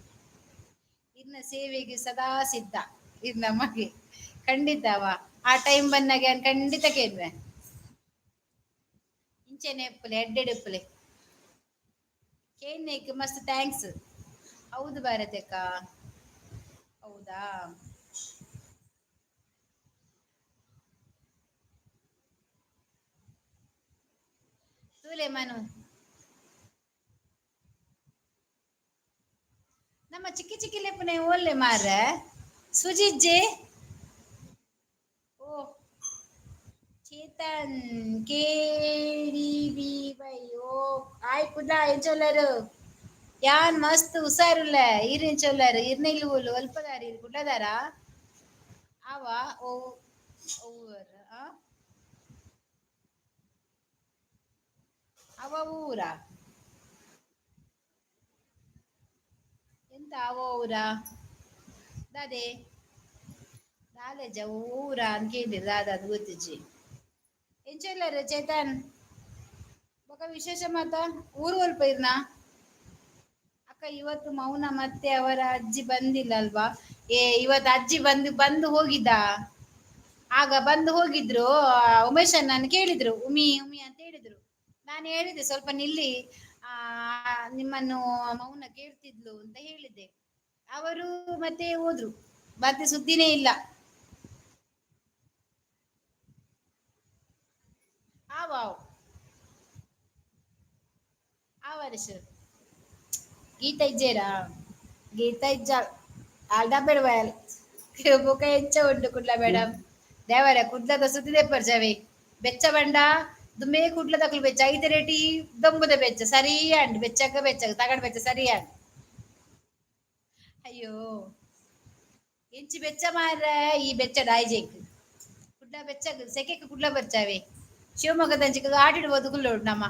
ಇನ್ನ ಸೇವೆಗೆ ಸದಾ ಸಿದ್ಧ ಇರ್ ನಮಗೆ ಖಂಡಿತವಾ ಆ ಟೈಮ್ ಬಂದಾಗೆ ಖಂಡಿತ ಕೇಳ್ವೆ ಇಂಚೆನೆ ಎಪ್ಪಲೆ ಎಡ್ಡೆಡೆ ಎಪ್ಪಲೆ ಕೇನ್ನೇಕ್ ಮಸ್ತ್ ಥ್ಯಾಂಕ್ಸ್ ಹೌದು ಭಾರತಕ್ಕ ಹೌದಾ ತೂಲೆ ಮನು ನಮ್ಮ ಚಿಕ್ಕಿ ಚಿಕ್ಕಿ ಲೆಪ್ಪನೆ ಒಳ್ಳೆ ಮಾರ ಸುಜಿಜ್ಜೆ ಓ ಚೇತನ್ KDBY ಓ ಆಯ್ ಕುದ ಎಂಚೊಲ್ಲರು ಯಾನ್ ಮಸ್ತ್ ಹುಷಾರುಲ್ಲ ಈರಿನ ಚೊಲ್ಲರು ಇರ್ನಿಲ್ವುಲು ಅಲ್ಪದಾರಿ ಕುಡ್ಲದಾರ ಅವ ಓ ಓವರ್ ಅವ ಊರ ಎಂತ ಅವ ಊರ ದಾದೆ ನಾಲೆಜ ಊರ ಅಂತ ಕೇಳಿರ ದಾದ ಗೊತ್ತಿಜ್ಜಿ ಎಂಚೊಲ್ಲರು ಚೇತನ್ ಬೊಕ ವಿಶೇಷ ಮಾತ ಊರು ಅಲ್ಪ ಇರ್ನ ಅಕ್ಕ ಇವತ್ತು ಮೌನ ಮತ್ತೆ ಅವರ ಅಜ್ಜಿ ಬಂದಿಲ್ಲ ಅಲ್ವಾ ಇವತ್ತು ಅಜ್ಜಿ ಬಂದು ಹೋಗಿದ್ದ ಆಗ ಬಂದು ಹೋಗಿದ್ರು ಉಮೇಶ್ ನನ್ ಕೇಳಿದ್ರು ಉಮಿ ಉಮಿ ಅಂತ ಹೇಳಿದ್ರು ನಾನು ಹೇಳಿದ್ದೆ ಸ್ವಲ್ಪ ನಿಲ್ಲಿ ನಿಮ್ಮನ್ನು ಮೌನ ಕೇಳ್ತಿದ್ಲು ಅಂತ ಹೇಳಿದ್ದೆ ಅವರು ಮತ್ತೆ ಹೋದ್ರು ಮತ್ತೆ ಸುದ್ದಿನೇ ಇಲ್ಲ ಆವಾವ್ ಆ ವರ್ಷ ಗೀತಾ ಇಜ್ಜೇರಾ ಗೀತಾ ಇಜ್ಜ ಆಲ್ದ ಬೇಡವಾಯಲ್ ಬೊಕ ಎಂಚ ಉಂಡು ಕುಡ್ಲ ಮೇಡಮ್ ದೇವರ ಕುಡ್ಲದ ಸುದ್ದಿದೆ ಪರ್ಜಾವೆ ಬೆಚ್ಚ ಬಂಡ ದುಮ್ಮೇ ಕುಡ್ಲ ತಕಲು ಬೆಚ್ಚ ಐತೆ ರೇಟಿ ದೊಂಬುದ ಬೆಚ್ಚ ಸರಿ ಅಂಡ್ ಬೆಚ್ಚಗ ಬೆಚ್ಚಗ ತಗಡ್ ಬೆಚ್ಚ ಸರಿ ಅಂಡ್ ಅಯ್ಯೋ ಎಂಚಿ ಬೆಚ್ಚ ಮಾರ ಈ ಬೆಚ್ಚ ಡಾಯ್ಜೆಕ್ ಕುಡ್ಲ ಬೆಚ್ಚಗ ಸೆಕೆಕ್ ಕುಡ್ಲ ಬರ್ಚಾವೆ ಶಿವಮೊಗ್ಗದಂಚಿಕ ಆಟಿಡ್ಬೋದು ಕುಲ್ಲೋಡು ನಮ್ಮ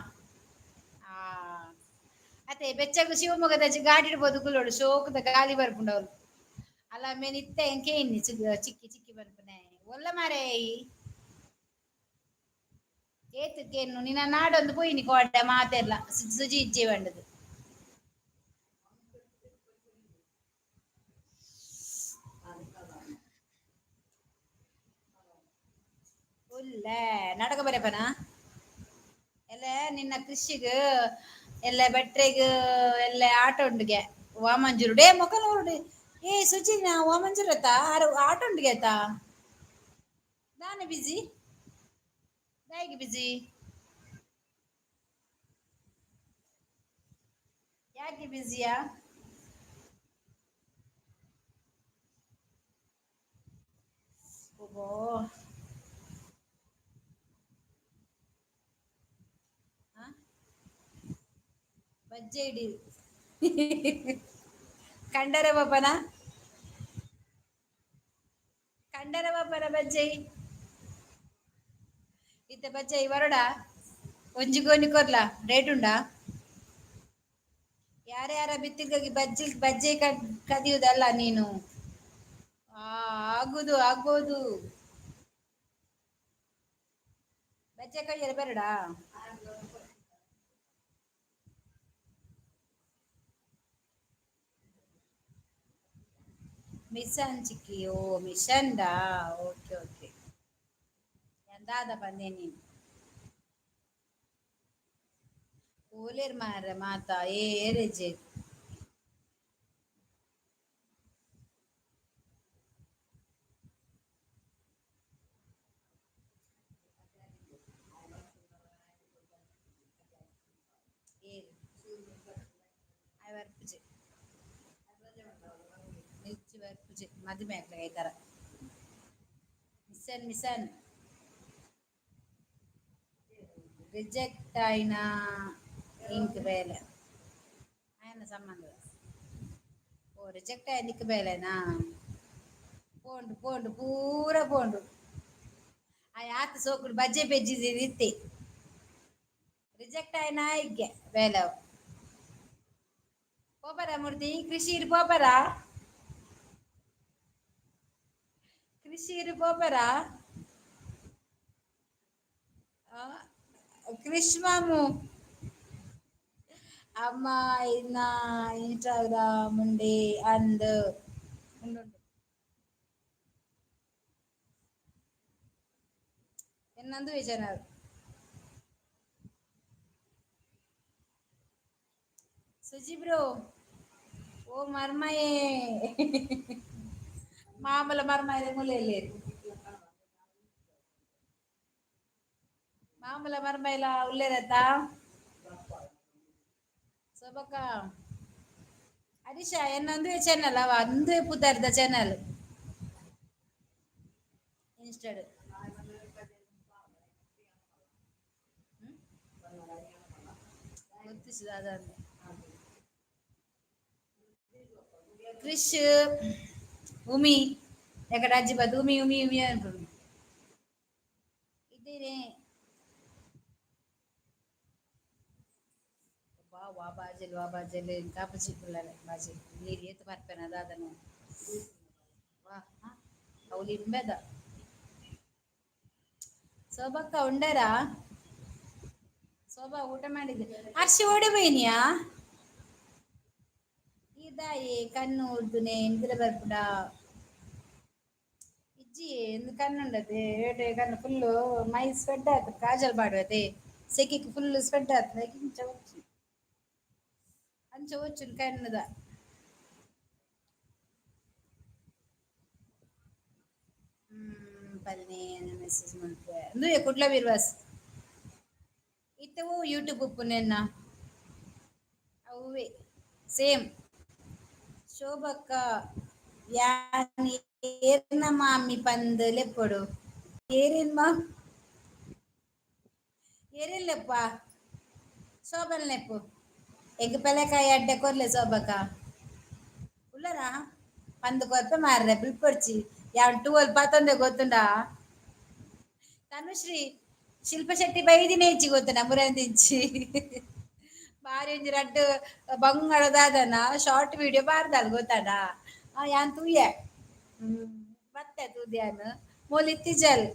ಅತೆ ಬೆಚ್ಚಗ ಶಿವಮೊಗ್ಗದ ಗಾಡಿ ಇಡ್ಬೋದು ಕುಲ್ಲೋಡು ಶೋಕದ ಗಾಲಿ ಬರ್ಪುಂಡು ಅವ್ರು ಅಲ್ಲ ಮೇನ್ ಇತ್ತೆ ಎಂಕೆ ಇನ್ನಿ ಚಿಕ್ಕಿ ಚಿಕ್ಕಿ ಬರ್ಪುನೆ ಒಲ್ಲ ಮಾರೇ ಏತಕ್ಕೇನು ನಿನ್ನ ನಾಡೊಂದು ಪೋಯಿನಿ ಕೋಟೆ ಮಾತೆರ್ಲ ಸುಜಿ ಇಜ್ಜಿ ಬಂಡದು ಉಲ್ಲ ನಡಕ ಬರಪನ ಎಲ್ಲ ನಿನ್ನ ಕೃಷಿಗ್ ಎಲ್ಲ ಬಟ್ರೆಗ್ ಎಲ್ಲ ಆಟ ಉಂಡುಗೆ ವಾಮಂಜೂರು ಮೊಕಲ್ೂಡು ಸುಚಿನ ವಾಮಂಜೂರತ್ತ ಆಟ ಉಂಡುಗೆ ಆಯ್ತಾ ನಾನೇ ಬಿಜಿ ಹೇಗೆ ಬಿಜಿ ಯಾಕೆ ಬಿಜಿಯಾ ಓ ಬಜ್ಜೆ ಇಡಿ ಕಂಡರ ಬಾಬನ ಕಂಡರ ಬಾಬನ ಬಜ್ಜೆ ಇತ್ತೆ ಬಜ್ಜೆ ಬರೋಡ ಒಂಜಿಗೋನಿ ಕೊರ್ಲಾ ರೇಟ್ ಉಂಡಾ ಯಾರ ಯಾರ ಬಿತ್ತಿಗಾಗಿ ಬಜ್ಜೆ ಕದಿಯುದಲ್ಲ ನೀನು ಆಗುದು ಆಗ್ಬೋದು ಬಜ್ಜೆ ಕೈಯ್ಯಲ್ಲ ಬೇರಡಾ ಮಿಷನ್ ಚಿಕ್ಕಿ ಓ ಮಿಷನ್ದಾ ಓಕೆ ಓಕೆ ಎಂದಾದ ಬಂದೆ ನೀನು ಓಲೇರ್ ಮಾರ ಮಾತಾ ರೆಜೆ ಪೂಜೆ ಪೂಜೆ ಮದುವೆ ಆಗ್ತಾರ ಮಿಷನ್ ಮಿಷನ್ ರಿಜೆಕ್ಟ್ ಆಯ್ನ ಇಂಕ್ ಬೇಲೆ ಆಯ್ನ ಸಂಬಂಧ ಓ ರಿಜೆಕ್ಟ್ ಆಯ್ನ ಇಂಕ್ ಬೇಲೆನಾ ಪೋಂಡು ಪೋಂಡು ಪೂರ ಪೋಂಡು ಆ ಯಾತ್ ಸೋಕುಡು ಬಜ್ಜೆ ಬೆಜ್ಜಿದೆ ಇತ್ತೆ ರಿಜೆಕ್ಟ್ ಆಯ್ನ ಈಗ್ಗೆ ಬೇಲೆ ಪೋಪರ ಮೂರ್ತಿ ಕೃಷಿ ಇರು ಪೋಪರ ಕೃಷಿ ಇರು ಪೋಪರ ಕೃಷ್ಣಾಮು ಅಮ್ಮ ಇನ್ನ ಇನ್ಸ್ಟಾಗ್ರಾಮ್ ಉಂಡಿ ಅಂದ್ ಉಂಡುಂಡು ಎನ್ನಂದು ವಿಜಯನಗರ ಸುಜಿ ಬ್ರೋ ಓ ಮರ್ಮಯೇ ಮಾಮೂಲ ಮರ್ಮಯದ ಮೂಲೆಯಲ್ಲಿ ಮಾಮೂಲ ಮರ್ಮೈಲ ಉಲ್ಲೇರತ್ತ ಸೊಬಕ ಹರೀಶ ಎನ್ನೊಂದು ಚಾನಲ್ ಅವ ಒಂದು ಪುದರ್ದ ಚಾನಲ್ ಇನ್ಸ್ಟಾಡ್ ಗೊತ್ತಿಸಿದ ಅದನ್ನು ಕ್ರಿಶ್ ಉಮಿ ಯಾಕಡೆ ಅಜ್ಜಿ ಬದು ಉಮಿ ಉಮಿ ಉಮಿ ಅಂತ ಇದ್ದೀರಿ ವಾ ಬಾಜಲ್ ಕಾಪು ಚಿಕ್ಕುಲ್ಲ ಬಾಜಿ ನೀರು ಏತು ಬರ್ಪೇನೆ ಅದನ್ನು ವಾ ಅವಳು ಇಂಬೆದ ಸೋಬಕ್ಕ ಉಂಡರ ಸೋಬಾ ಊಟ ಮಾಡಿದ್ದೆ ಅರ್ಶಿ ಓಡಿ ಬೈನಿಯಾ ಇದಾಯಿ ಕಣ್ಣು ಉರ್ದುನೆ ಇಂದ್ರ ಬರ್ಪುಡ ಇಜ್ಜಿ ಎಂದು ಕಣ್ಣುಂಡದೆ ಏಟೆ ಕಣ್ಣು ಫುಲ್ಲು ಮೈ ಸ್ವೆಡ್ ಆಯ್ತು ಕಾಜಲ್ ಮಾಡುವದೆ ಸೆಕಿಕ್ ಫುಲ್ ಸ್ವೆಡ್ ಆಯ್ತು ಇಂಚ ಹೊಚ್ಚು ಅಂಚ ಹೊಚ್ಚು ಕಣ್ಣದ ಪಲ್ನಿ ಮೆಸೇಜ್ ಮಾಡ್ತೆ ಅಂದ್ರೆ ಕುಡ್ಲ ಬೀರ್ವಾಸ್ ಇತ್ತವು ಯೂಟ್ಯೂಬ್ ಉಪ್ಪುನೆನ್ನ ಅವೇ ಸೇಮ್ ಶೋಭಕ್ಕ ಯಾನ್ ಏರ್ನ ಮಾಮಿ ಪಂದ್ ಲೆಪ್ಪಡು ಏರಿನ್ ಮಾ ಏರಿಲ್ಲಪ್ಪ ಶೋಭಲ್ ನೆಪ್ಪು ಎಗ್ ಪೆಲೆಕಾಯಿ ಅಡ್ಡೆ ಕೊರ್ಲೆ ಸೋಬಕ ಉಳ್ಳರ ಪಂದ್ ಕೊರ್ಪ ಮಾರ್ರೆ ಬಿಲ್ಪೊಡ್ಚಿ ಯಾವ್ ಟೂವಲ್ ಪಾತೊಂದೆ ಗೊತ್ತುಂಡ ತನುಶ್ರೀ ಶಿಲ್ಪ ಶೆಟ್ಟಿ ಬೈದಿನ ಹೆಚ್ಚಿ ಗೊತ್ತುಂಡ ಮುರಂದಿಂಚಿ ಬಾರಿ ಒಂಜಿ ರಡ್ಡ್ ಬಂಗಳದಾದನ ಶಾರ್ಟ್ ವಿಡಿಯೋ ಪಾರ್ದಲ್ ಗೊತ್ತಾನ ಯಾನ್ ತೂಯೆ ಹ್ಮ್ ಮತ್ತೆ ತೂದಿಯಾನ್ ಮೂಲ್ ಇತ್ತಿಜಲ್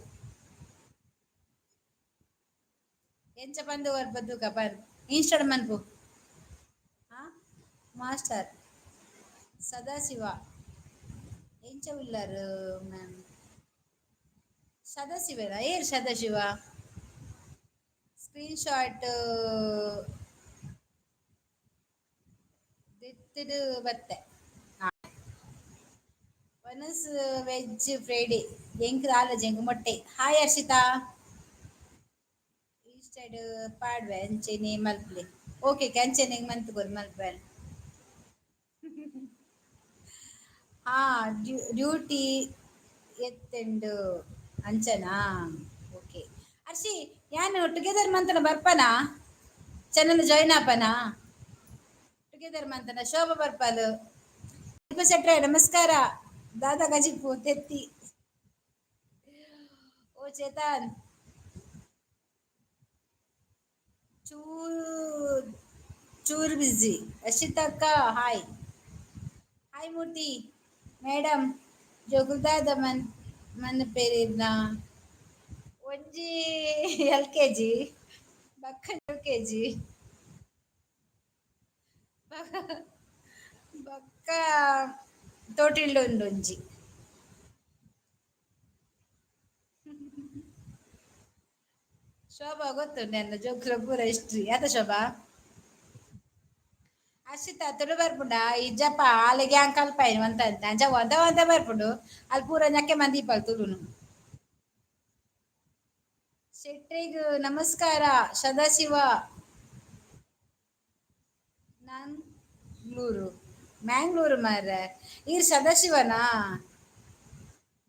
ಎಂಚ ಬಂದು ಬರ್ಬದ್ದು ಕಪರ್ ಇನ್ಸ್ಟಾಲ್ ಮನ್ಪು ಹಾ ಮಾಸ್ಟರ್ ಸದಾಶಿವ ಎಂಚ ಉಳ್ಳಾರ್ ಮ್ಯಾಮ್ ಸದಾಶಿವರ ಏರ್ ಸದಾಶಿವ ಸ್ಕ್ರೀನ್ ಶಾಟ್ ದೆತ್ತಿಡ್ ಬತ್ತೆ ಒನಸ್ ವೆಜ್ ಫ್ರೈಡೆ ಎಂಕ್ ಆಲಜಿ ಎಂಕ್ ಮೊಟ್ಟೆ ಹಾಯ್ ಹರ್ಷಿತಾ ಈಸ್ಟೆಡ್ ಪಾಡ್ವೆ ಅಂಚೆನೆ ಮಲ್ಪಲೆ ಓಕೆ ಕಂಚೆನೆ ಮಂತ್ ಕೊರ್ ಮಲ್ಪೆ ಹಾ ಡ್ಯೂಟಿ ಎತ್ತೆಂಡು ಅಂಚನಾ ಓಕೆ ಅರ್ಷಿ ಯಾನ್ ಟುಗೆದರ್ ಮಂತನ ಬರ್ಪನಾ ಚಾನೆಲ್ ಜಾಯಿನ್ ಆಪನಾ ಟುಗೆದರ್ ಮಂತನ ಶೋಭಾ ಬರ್ಪಾಲ್ ದೀಪ ಶೆಟ್ರೆ ನಮಸ್ಕಾರ ದಾದಾ ಗಜಿಪು ತೆತ್ತಿ ಓ ಚೇತನ್ ಚೂರ್ ಚೂರ್ ಬಿಸಿ ಅರ್ಷಿತಕ್ಕ ಹಾಯ್ ಹಾಯ್ ಮೂರ್ತಿ ಮೇಡಮ್ ಜೋಗುಲ್ದಾದ ಮನ್ ಪೇರಿನ ಒಂಜಿ LKG ಬಕ್ಕ UKG ಬಕ್ಕ ತೋಟಿಲ್ಡು ಉಂಡು ಒಂಜಿ ಶೋಭಾ ಗೊತ್ತುಂಡು ಎನ್ನ ಜೋಕುಲ ಪೂರ ಹಿಸ್ಟ್ರಿ ಯಾತ ಶೋಭಾ ಅರ್ಷಿತಾ ತುಳು ಬರ್ಪುಂಡ ಇಜ್ಜಪ್ಪ ಆಲೆಗೆ ಅಂಕ್ ಅಲ್ಪಾಯಿನ ಅಂತ ಅಂಚ ಒಂದ ಒಂದ ಬರ್ಪುಂಡು ಅಲ್ಲಿ ಪೂರ ñಕ್ಕೆ ಮಂದಿಪಲ್ ತುಳುನು ಶೆಟ್ರಿಗ್ ನಮಸ್ಕಾರ ಸದಾಶಿವ ಮ್ಯಾಂಗ್ಳೂರು ಮ್ಯಾಂಗ್ಳೂರು ಮಾರ್ರೆ ಈರ್ ಸದಾಶಿವನಾ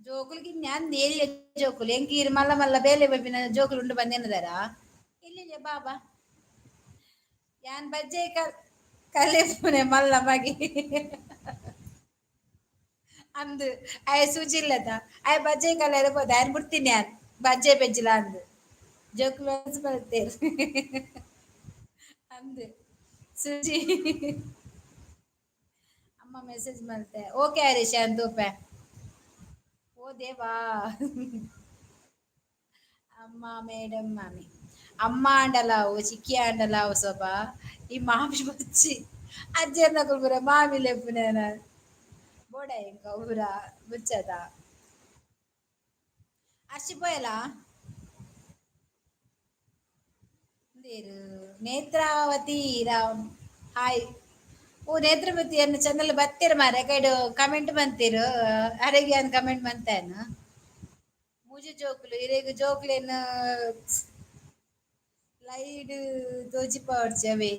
ಜೋಕುಲ್ಗೆ ನ್ಯಾನ್ ನೇರಿಯ ಜೋಕುಲು ಎಂಕ್ ಈರ್ ಮಲ್ಲ ಮಲ್ಲ ಬೇಲೆ ಬಬ್ಬಿನ ಜೋಕುಲು ಉಂಡು ಬಂದೆನದಾರ ಇಲ್ಲಿಗೆ ಬಾಬಾ ಯಾನ್ ಬಜ್ಜೆ ಕಲಿಪುನೆ ಮಲ್ಲ ಮಗೆ ಅಂದ್ ಅಯ ಸುಜಿಲ್ಲದ ಅಯ ಬಜ್ಜೆ ಕಲ ಪೋದ ಅಯನ್ ಬಿಡ್ತೀನಿ ಯಾನ್ ಬಜ್ಜೆ ಬೆಜ್ಜಿಲ ಅಂದ್ ಜೋಕುಲು ಬಲ್ತೇರ್ ಅಂದ್ ಸುಜಿ ಅಮ್ಮ ಮೆಸೇಜ್ ಮಲ್ತೆ ಓಕೆ ಹರೀಶ್ ಅಂದ್ ತೂಪೆ ಓ ದೇವಾ ಅಮ್ಮ ಮೇಡಮ್ ಮಾಮಿ ಅಮ್ಮ ಆಂಡಲಾವು ಚಿಕ್ಕಿ ಆಂಡಲಾವು ಸೊಬ ಈ ಮಾಮಿ ಬಚ್ಚಿ ಅಜ್ಜರ್ನ ಕುಲ್ಪುರ ಮಾಮಿ ಲೆಪ್ಪುನೇನ ಬೋಡ ಎಂಕ ಊರ ಬುಚ್ಚದ ಅರ್ಷಿಪೋಯಲ ದೇರು ನೇತ್ರಾವತಿ ರಾಮ್ ಹಾಯ್ ಓ ನೇತ್ರಾವತಿ ಅನ್ನ ಚಂದಲ್ಲ ಬತ್ತೀರ್ ಮಾರ ಕೈಡು ಕಮೆಂಟ್ ಬಂತೀರು ಅರೆಗೆ ಅನ್ ಕಮೆಂಟ್ ಬಂತೇನು ಮೂಜಿ ಜೋಕುಲು ಇರೆಗ್ ಜೋಕ್ಲೆನ್ ಲೈಡ್ ತೋಜಿಪಾಡ್ಚಿ ಅವೆ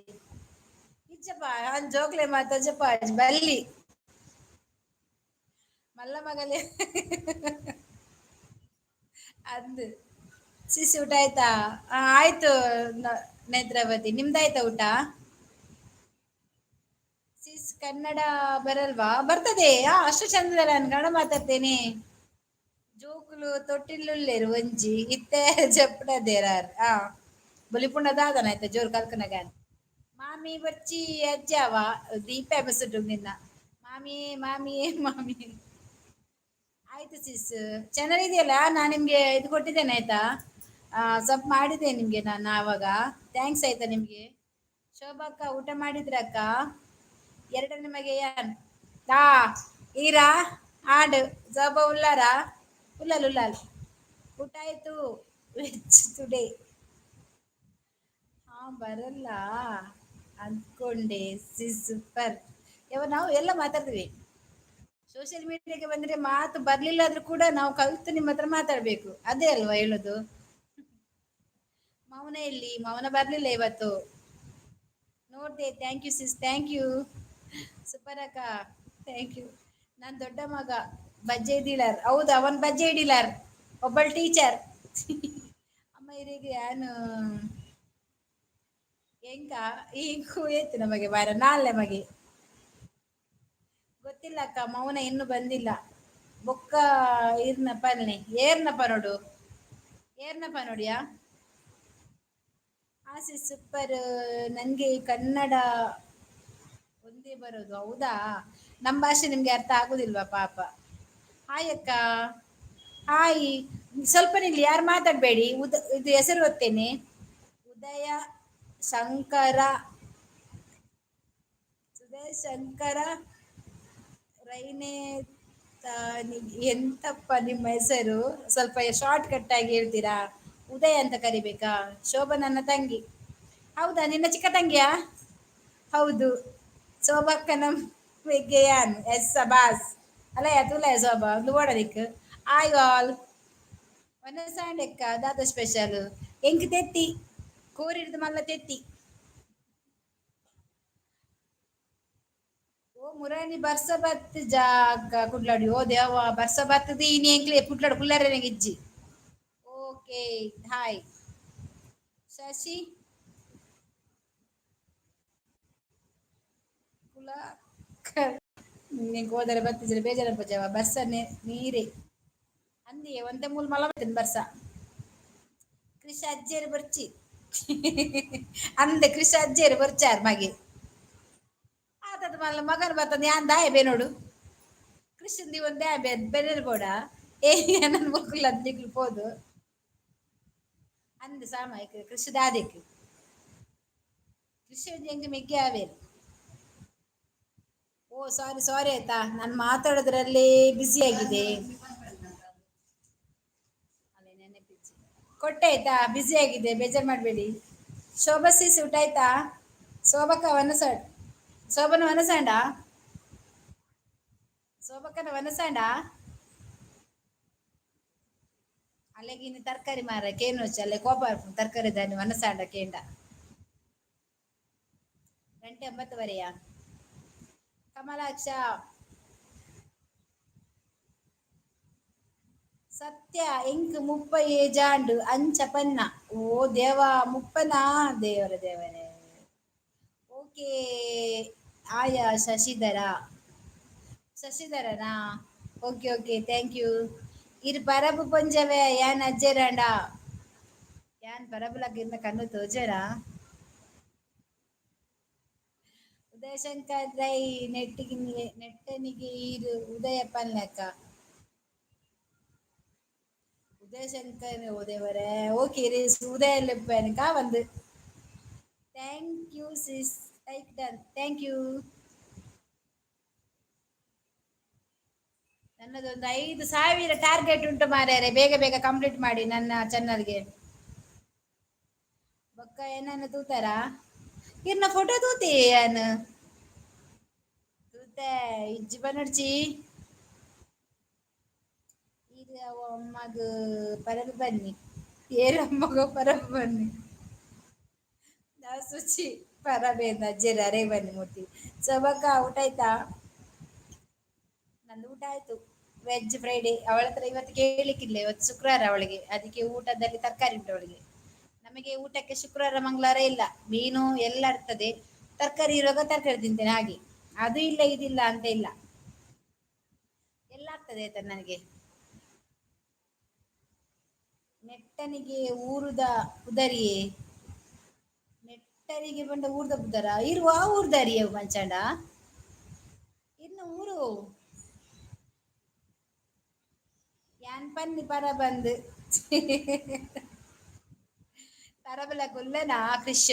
ಇಜ್ಜಪ್ಪ ಅನ್ ಜೋಕ್ಲೆ ಮಾತ ತೋಜಪಾಡ್ಚಿ ಬಲ್ಲಿ ಮಲ್ಲ ಮಗಲೇ ಅಂದ್ ಸಿಸಿ ಊಟ ಆಯ್ತಾ ಆಯ್ತು ನೇತ್ರಾವತಿ ನಿಮ್ದಾಯ್ತಾ ಊಟ ಸಿಸ್ ಕನ್ನಡ ಬರಲ್ವಾ ಬರ್ತದೆ ಅಷ್ಟು ಚಂದದಲ್ಲ ನಾನು ಕನ್ನಡ ಮಾತಾಡ್ತೇನೆ ಜೋಕುಲು ತೊಟ್ಟಿಲ್ಲುಲ್ಲೇರು ಒಂಜಿ ಇತ್ತೆ ಜಪ್ಪಡದೇರಾರ್ ಬೊಲಿಪುಂಡ ದಾದನ ಆಯ್ತಾ ಜೋರು ಕಲ್ಕನಗಾನ್ ಮಾಮಿ ಬರ್ಚಿ ಅಜ್ಜಾವ ದೀಪ ಬಸಟ್ಟು ನಿನ್ನ ಮಾಮಿ ಮಾಮಿ ಮಾಮಿ ಆಯ್ತು ಸಿಸ್ ಚೆನ್ನಾಗಿದೆಯಲ್ಲ ನಾನ್ ನಿಮ್ಗೆ ಇದು ಕೊಟ್ಟಿದ್ದೇನೆ ಆಯ್ತಾ ಸ್ವಲ್ಪ ಮಾಡಿದ್ದೆ ನಿಮ್ಗೆ ನಾನು ಆವಾಗ ಥ್ಯಾಂಕ್ಸ್ ಆಯ್ತಾ ನಿಮ್ಗೆ ಶೋಭಾ ಅಕ್ಕ ಊಟ ಮಾಡಿದ್ರ ಅಕ್ಕ ಎರಡ ನಿಮಗೆ ಏನ್ ಈರಾ ಆಡು ಜೋಬ ಉಲ್ಲಾರ ಉಲ್ಲಲ್ ಉಲ್ಲಲ್ ಊಟ ಆಯ್ತು ವೆಜ್ ಟುಡೇ ಹಾ ಬರಲ್ಲ ಅಂದ್ಕೊಂಡೆ ಸೂಪರ್ ನಾವು ಎಲ್ಲ ಮಾತಾಡ್ತೀವಿ ಸೋಷಿಯಲ್ ಮೀಡಿಯಾಗೆ ಬಂದ್ರೆ ಮಾತು ಬರ್ಲಿಲ್ಲ ಆದ್ರೂ ಕೂಡ ನಾವು ಕಲ್ತು ನಿಮ್ಮ ಹತ್ರ ಮಾತಾಡ್ಬೇಕು ಅದೇ ಅಲ್ವಾ ಹೇಳುದು ಮೌನ ಎಲ್ಲಿ ಮೌನ ಬರ್ಲಿಲ್ಲ ಇವತ್ತು ನೋಡ್ದೆ thank you sis thank you super ಅಕ್ಕ ಥ್ಯಾಂಕ್ ಯು ನಾನ್ ದೊಡ್ಡ ಮಗ ಬಜ್ಜೆ ಡೀಲರ್ ಹೌದು ಅವನ್ ಬಜ್ಜೆ ಡೀಲರ್ ಒಬ್ಬಳು ಟೀಚರ್ ಅಮ್ಮ ಇರಿಗೆ ಯಾನು ಎಂಕ ಈ ಏತು ನಮಗೆ ಬಾರ ನಾಳೆ ಮಗೆ ಗೊತ್ತಿಲ್ಲ ಅಕ್ಕ ಮೌನ ಇನ್ನುೂ ಬಂದಿಲ್ಲ ಬೊಕ್ಕ ಇರ್ನಪ್ಪ ಅಲ್ನಿ ಏರ್ನಪ್ಪ ನೋಡು ಏರ್ನಪ್ಪ ನೋಡಿಯಾ ಸೂಪರ್. ನನಗೆ ಕನ್ನಡ ಒಂದೇ ಬರೋದು, ಹೌದಾ? ನಮ್ಮ ಭಾಷೆ ನಿಮ್ಗೆ ಅರ್ಥ ಆಗುದಿಲ್ವಾ ಪಾಪ? ಹಾಯ್ ಅಕ್ಕ. ಹಾಯ್. ಸ್ವಲ್ಪ ನಿಲ್ಲಿ, ಯಾರು ಮಾತಾಡಬೇಡಿ. ಇದು ಹೆಸರು ಓದ್ತೇನೆ. ಉದಯ ಶಂಕರ. ಉದಯ ಶಂಕರ ರೈನೆ. ಎಂತಪ್ಪ ನಿಮ್ಮ ಹೆಸರು? ಸ್ವಲ್ಪ ಶಾರ್ಟ್ ಕಟ್ ಆಗಿ ಹೇಳ್ತೀರಾ? ಉದಯ ಅಂತ ಕರಿಬೇಕಾ? ಶೋಭಾ ನನ್ನ ತಂಗಿ. ಹೌದಾ, ನಿನ್ನ ಚಿಕ್ಕ ತಂಗಿಯಾ? ಹೌದು. ಶೋಭಕ್ಕನ ವಿಜ್ಞಾನ್ ಎಸ್ ಸಬಾಸ್. ಅಲ್ಲ ತುಲ ಶೋಭಾ ಲುವಡಲಿಕ್. ಆಯ್ ಆಲ್. ಒನ್ನ ಸಾಂಡೆಕ್ಕ ದಾದ ಸ್ಪೆಷಲ್. ಎಂಕ್ ತೆತ್ತಿ ಕೋರಿಡ್ದು ಮಲ್ಲ ತೆತ್ತಿ. ಓ ಮುರಾನಿ ಬರ್ಸ ಬತ್ ಜಾಗ ಕುಡ್ಲಾಡಿ. ಓ ದೇವ ಬರ್ಸ ಬತ್ತದಿ ಇನಿ ಎಂಕ್ಲೆ ಪುಟ್ಲಾಡು ಕುಲ್ಲಾರೆ ಇಜ್ಜಿ. ಓಕೆ. ಹಾಯ್ ಶಶಿ ಕುಲ. ನಿಂಗೆ ಹೋದರೆ ಬರ್ತಿದ್ರೆ ಬೇಜಾರಪ್ಪ ಜವ ಬರ್ಸ ನೀರೇ ಅಂದಿ ಒಂದೇ ಮೂಲ ಮಲ ಬರ್ತೀನಿ ಬರ್ಸ. ಕೃಷಿ ಅಜ್ಜಿಯರು ಬರ್ಚಿ. ಅಂದೆ ಕೃಷಿ ಅಜ್ಜಿಯರು ಬರ್ಚಾರ ಮಗೆ. ಆತದ ಮಲ್ಲ ಮಗನ್ ಬರ್ತದ ಯಾನ್ ದಾಯ ಬೇ ನೋಡು. ಕೃಷಿಂದಿ ಒಂದೇ ಬೆನ್ನರ್ ಬೋಡ. ಏ ನನ್ ಮಕ್ಕಳು ಅದ್ನಿಕ್ಲು ಪೋದು. ಅಂದ ಸಾಮಾಯ್ಕ ಕೃಷಿ ದಾದೆಕ್ ಕೃಷಿ ಎಂಗೆ ಮೆಗ್ಗೆ ಆವೇರು. ಓ ಸಾರಿ ಸಾರಿ ಆಯ್ತಾ, ನಾನು ಮಾತಾಡೋದ್ರಲ್ಲಿ ಬ್ಯುಸಿ ಆಗಿದೆ. ಕೊಟ್ಟೆ ಆಯ್ತಾ, ಬ್ಯುಸಿ ಆಗಿದೆ ಬೇಜಾರು ಮಾಡಬೇಡಿ. ಶೋಭಾಸೀಸ್ ಊಟ ಆಯ್ತಾ? ಸೋಭಕ್ಕ ಒನಸಡ್ ಶೋಭನ ಒನಸಂಡ. ಸೋಭಕ್ಕನ ಒನಸಂಡ. ಅಲ್ಲೆಗಿನ ತರಕಾರಿ ಮಾರ ಕೇನೋಚ್ ಅಲ್ಲೆ ಕೋಪ ತರಕಾರಿ ದಾನಿ ಮನಸಾಂಡ ಕೇಂಡ. ಗಂಟೆ 9:30. ಕಮಲಾಕ್ಷ. ಸತ್ಯ ಎಂಕ್ ಮುಪ್ಪ ಏಜಾಂಡ್ ಅಂಚ ಪನ್ನ. ಓ ದೇವಾ ಮುಪ್ಪನಾ ದೇವರ ದೇವರೇ. ಓಕೆ. ಆಯಾ ಶಶಿಧರ. ಶಶಿಧರನಾ? Okay okay thank you. ಇರ್ ಪರಬು ಪೊಂಜವೇ ಯಾನ್ ಅಜ್ಜೆರಾಂಡ. ಯಾನ್ ಪರಬುಲಗಿಂದ ಕಣ್ಣು ತೋಜರ. ಉದಯಶಂಕರ್ ರೈ ನೆಟ್ಟನಿಗೆ ಈರು ಉದಯ ಪಲ್ನಕ. ಉದಯಶಂಕರ್ ಉದಯವರೇ ಓಕೆ ರೀ. ಉದಯಲ್ಲಿಪ್ಪನಕ ಒಂದು. Thank you sis. Like done thank you. ನನ್ನದೊಂದು 5,000 ಟಾರ್ಗೆಟ್ ಉಂಟು ಮಾರ್ಯಾರೆ, ಬೇಗ ಬೇಗ ಕಂಪ್ಲೀಟ್ ಮಾಡಿ ನನ್ನ ಚಾನಲ್ಗೆ. ಬೊಕ್ಕ ಏನನ್ನ ತೂತಾರ ಇರ್ನ ಫೋಟೋ ತೂತಿ ಏನ್ ತೂತೆ ಇಜ್ಜಿ ಬನ್ನಡ್ಚಿ. ಇದು ಅವ ಅಮ್ಮಗ ಪರಲು ಬನ್ನಿ. ಏರು ಅಮ್ಮಗ ಪರಲು ಬನ್ನಿ. ನಾ ಸುಚಿ ಪರಬೇದ ಅಜ್ಜೆರ ಅರೇ ಬನ್ನಿ ಮೂರ್ತಿ. ಸೊಬಕ್ಕ ಊಟ ಆಯ್ತಾ? ನಂದು ಊಟ ಆಯ್ತು. Veg Friday. ಅವಳ ಹತ್ರ ಇವತ್ತು ಕೇಳಲಿಕ್ಕಿಲ್ಲ, ಇವತ್ತು ಶುಕ್ರವಾರ ಅವಳಿಗೆ, ಅದಕ್ಕೆ ಊಟದಲ್ಲಿ ತರಕಾರಿ ಉಂಟು ಅವಳಿಗೆ. ನಮಗೆ ಊಟಕ್ಕೆ ಶುಕ್ರವಾರ ಮಂಗಳವಾರ ಇಲ್ಲ, ಮೀನು ಎಲ್ಲ ಇರ್ತದೆ. ತರಕಾರಿ ಇರುವಾಗ ತರಕಾರಿ ತಿಂತೇನೆ ಹಾಗೆ. ಅದು ಇಲ್ಲ ಇದಿಲ್ಲ ಅಂತ ಇಲ್ಲ, ಎಲ್ಲ ಆಗ್ತದೆ ಆಯ್ತಾ ನನಗೆ. ನೆಟ್ಟನಿಗೆ ಊರುದ ಉದರಿಯೇ. ನೆಟ್ಟರಿಗೆ ಬಂದ ಊರ್ದ ಬುದಾರ ಇರುವ ಊರ್ದಾರಿಯ ಮಂಚಾಂಡ ಇನ್ನು ಊರು. ಯಾನ್ ಪನ್ನಿ ಪರ ಬಂದು ಪರಬಲ ಕೊಲ್ಲನಾ ಕ್ರಿಶ್.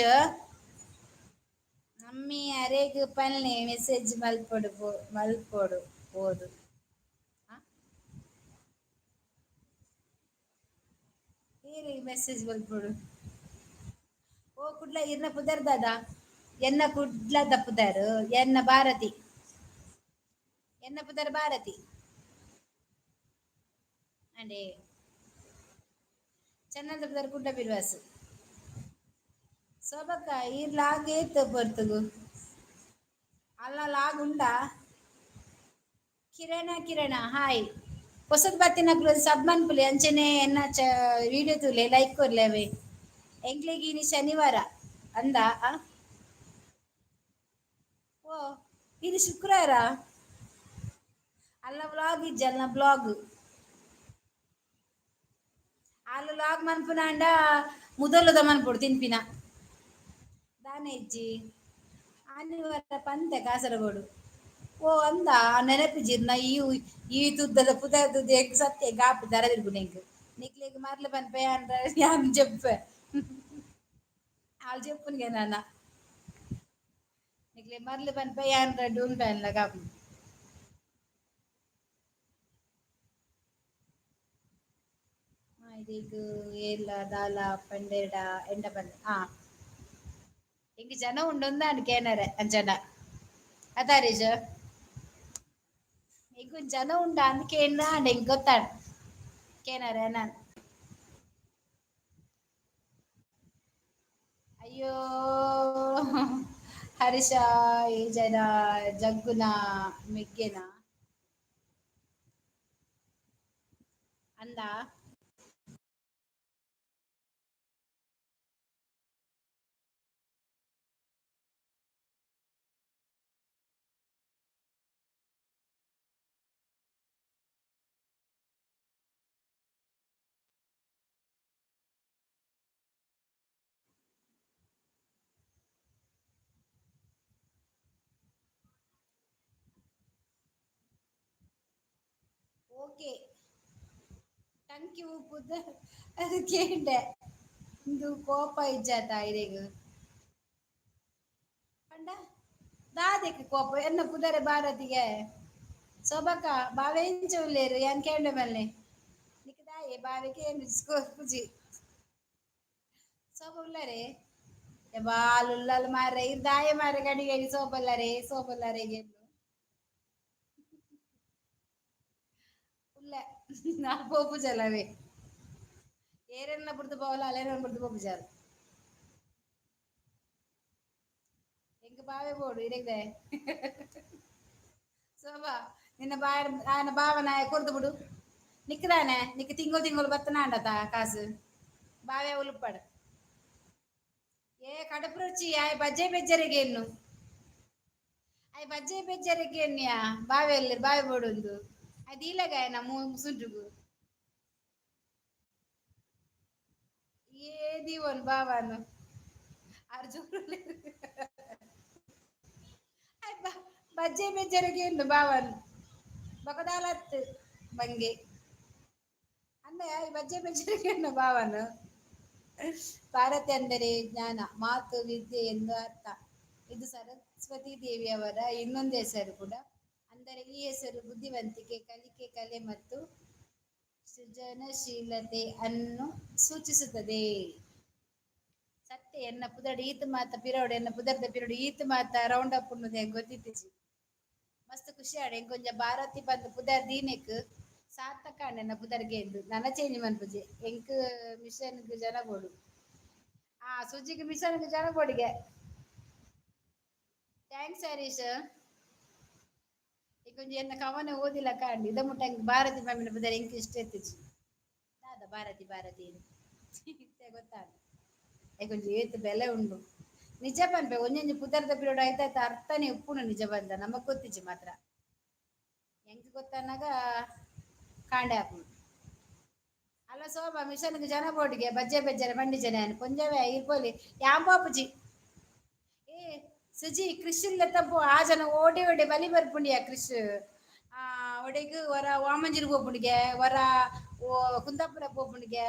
ಮಮ್ಮಿ ಅರೆಗ್ ಪನ್ನೆ ಮೆಸೇಜ್ ಮಲ್ಪೊಡು ಮಲ್ಪೊಡು ಓದು. ಏರಿ ಮೆಸೇಜ್ ಮಲ್ಪೊಡು. ಓ ಕುಡ್ಲ ಇರ್ನ ಪುದರ್ ದಾದ ಎನ್ನ ಕುಡ್ಲದ ಪುದರ್ ಎನ್ನ ಭಾರತಿ. ಎನ್ನ ಪುದರ್ ಭಾರತಿ ಅಂಡೆ ಚೆನ್ನಂದ ಪುದರ್ ಕುಡ್ಲ ಬಿರ್ವಾಸ್. ಸೊಬಕ ಈರ್ ಲಾಗ್ ಏತ್ ಬರ್ತಗು ಅಲ್ಲ ಲಾಗ್ ಉಂಡಾ. ಕಿರಣ ಕಿರಣ ಹಾಯ್. ಹೊಸದ್ ಬತ್ತಿನಕ್ಲು ಸಬ್ ಮನ್ಪುಲಿ ಅಂಚನೆ ಎನ್ನ ವಿಡಿಯೋ ತುಲೆ ಲೈಕ್ ಕೊರ್ಲೆ ಅವೆ ಎಂಕ್ಲೆಗಿನಿ ಶನಿವಾರ ಅಂದ. ಓ ಇದು ಶುಕ್ರವಾರ ಅಲ್ಲ ವ್ಲಾಗ್ ಇಜ್ಜಲ್ನ ಬ್ಲಾಗ್. ಅಲ್ಲ ಲಾಗ್ ಮನ್ಪುನ ಅಂಡ ಮುದಲುದ ಮನ್ಪೊಡು ತಿನ್ಪಿನ. ಆನೆಜ್ಜಿ ಆನಿವಾರ ಪಂತೆ ಕಾಸರಗೋಡು ಓ ಅಂದ ನೆನಪಿಜಿರ್ನ ಈ ತುದ್ದದ ಪುದರ್ದು ಎಗ್ ಸತ್ಯ ಗಾಪು ದರದಿರ್ಗು ನಿಕ್ಲೆಗ್ ಮರ್ಲ ಪನ್ಪೆ ಅಂದ್ರ ಯಾನ್ ಜೆಪ್ಪೆ ಆಳ್ ಜೆಪ್ಪುನ್ಗೆ ನಾನ ನಿಕ್ಲೆ ಮರ್ಲ ಪನ್ಪೆ ಯಾನ್ ಡೂನ್ ಪ್ಯಾನ್ಲ ಗಾಪು ಇದೀಗ ಏಲ ದಾಲ ಪಂಡೇಡ ಎಂಡ ಪಂಡ ಎಂಕ್ ಜನ ಉಂಡೊಂದಾಂಡ್ ಕೇನರೆ ಅಂಜನ ಅದ ಹರೀಶ್ ಎಂಕ್ ಜನ ಉಂಡ ಅಂದ್ ಕೇಂದ್ರ ಎಂಕ್ ಗೊತ್ತಾಂಡ್ ಕೇನರೆ ನಾನ್ ಅಯ್ಯೋ ಹರ್ಷ ಈ ಜನ ಜಗ್ಗುನ ಮೆಗ್ಗೆನ ಅಂದ ಓಕೆ ಥ್ಯಾಂಕ್ ಯು ಪುದ ಅದು ಕೇಂಡೆ ಇಂದು ಕೋಪ ಇಜ್ಜಾತ ಇರೆಗ್ ಪಂಡ ದಾದೆಗ್ ಕೋಪ ಎನ್ನ ಪುದರೆ ಭಾರತಿಗೆ ಸೊಬಕ ಬಾವೆ ಇಂಚ ಉಲ್ಲೇರು ಯಾನ್ ಕೇಂಡೆ ಮಲ್ಲೆ ನಿಕ್ ದಾಯೆ ಬಾವೆಗೆ ಪುಜಿ ಸೋಪ ಉಳ್ಳರೆ ಬಾಲ್ ಉಳ್ಳಲ್ ಮಾರೆ ಇರ್ ದಾಯೆ ಮಾರೆ ಗಡಿಗಡಿ ಸೋಪಲ್ಲರೆ ಉಳ್ಳೆ ನಾ ಪೋಪು ಜಲವೇ ಏರೆಲ್ಲ ಬಿಡ್ದು போகல அலையறவன் ಬಿಡ್ದು போகுಜಾರ್ ಎಂಕ್ ಬಾವೆ ಬೋಡು ಇರೆಗ್ದೆ ಸೋಬಾ ನಿನ್ನ ಬಾಯ ಆಯನ ಬಾವನ ಕೊರ್ದು ಬಿಡು ನಿಕ್ದಾನೆ ನಿಕ್ ತಿಂಗಳು ಬತ್ತನಾಂಡತ ಕಾಸು ಬಾವೆ ಉಲುಪಡ್ ಏ ಕಡಪ ರುಚಿ ಆಯ್ ಬಜ್ಜೆ ಬೆಜ್ಜರಿಗೆನ್ನು ಅಯ್ ಬಜ್ಜೆ ಬೆಜ್ಜರಿಗೆನ್ಯ ಬಾವೆ ಎಲ್ಲ ಬಾವೆ ಬೋಡೊಂದು ಅಯ್ ದೀಲಗಾಯ ಸುಂಟ್ರುಗು ಏ ದೀವನ್ ಬಾವನು ಅರ್ಜುನ ಬಜ್ಜೆ ಬೆಜ್ಜರಿಗೆಂಡು ಬಾವನ್ ಬಕದಾಲತ್ ಬಂಗೆ ಅಂದೆ ಬಜ್ಜೆ ಬೆಜ್ಜರಿಗೆಂಡು ಬಾವನು ಭಾರತಿ ಅಂದರೆ ಜ್ಞಾನ ಮಾತು ವಿದ್ಯೆ ಎಂದು ಅರ್ಥ ಇದು ಸರಸ್ವತಿ ದೇವಿಯವರ ಇನ್ನೊಂದು ಹೆಸರು ಕೂಡ ಅಂದರೆ ಈ ಹೆಸರು ಬುದ್ಧಿವಂತಿಕೆ ಕಲಿಕೆ ಕಲೆ ಮತ್ತು ಸೃಜನಶೀಲತೆ ಅನ್ನು ಸೂಚಿಸುತ್ತದೆ ಸತ್ಯ ಎನ್ನ ಪುದರ್ ಈತ್ ಮಾತ ಪಿರವುಡು ಎನ್ನ ಪುದರ್ದ ಪಿರವುಡು ಈತ್ ಮಾತ ರೌಂಡ್ ಅಪ್ ಉಣ್ಣುದು ಗೊತ್ತಿತ್ತಿಜಿ ಮಸ್ತ್ ಖುಷಿ ಆಡೆ ಎಂಕ್ ಭಾರತಿ ಬಂದ್ ಪುದರ್ ದೀನೆಕ್ ಸಾರ್ಥಕ ಆಂಡ್ ಪುದರ್ಗೆ ಎಂದು ನನ ಚೇಂಜ್ ಮನ್ಪುಜಿ ಎಂಕ್ ಮಿಷನ್ಗ್ ಜನ ಬೋಡು ಸುಜ್ಜಿಗ್ ಮಿಷನ್ಗ್ ಜನ ಬೋಡಿಗೆ ಥ್ಯಾಂಕ್ಸ್ ಹರೀಶ್ ಈಗ ಎನ್ನ ಕವನ ಓದಿಲ ಕಾಂಡ್ ಇದ ಮುಟ್ಟ ಭಾರತಿ ಪಂಪಿನ ಪುದರ್ ಎಂಕ್ ಇಷ್ಟ ಇತ್ತಿಜಿ ದಾದ ಭಾರತಿ ಗೊತ್ತಾಗ ಕೊಂಚ ಏತ್ ಬೆಲೆ ಉಂಡು ನಿಜ ಪನ್ಪೆ ಒಂಜೊಂಜಿ ಪುದರ್ದ ಪಿರವುಡು ಐತಾಯ್ತ ಅರ್ಥನೇ ಉಪ್ಪುಂಡು ನಿಜ ಬಂದ ನಮಕ್ ಗೊತ್ತಿಜ್ಜಿ ಮಾತ್ರ ಎಂಕ್ ಗೊತ್ತನ್ನಾಗ ಕಾಂಡೆ ಆಪುಂಡು ಅಲ್ಲ ಸೋಭಾ ಮಿಷನ್ಗ್ ಜನ ಬೋಡಿಗೆ ಬಜ್ಜೆ ಬೆಜ್ಜರೆ ಮಂಡಿ ಜನ ಕೊಂಜವೇ ಇರ್ಬೋಲಿ ಯಾನ್ ಪಾಪುಜಿ ಏ ಸುಜಿ ಕೃಷಿ ಲೆತ್ತಪ್ಪು ಆ ಜನ ಓಡಿ ಓಡಿ ಬಲಿ ಬರ್ಪುಂಡಿಯ ಕೃಷ್ ಒಡೆಗ್ ವರ ವಾಮಂಜೀರ್ ಪೋಪುಂಡಿಗೆ ವರ ಕುಂದಾಪುರ ಪೋಪುಂಡಿಗೆ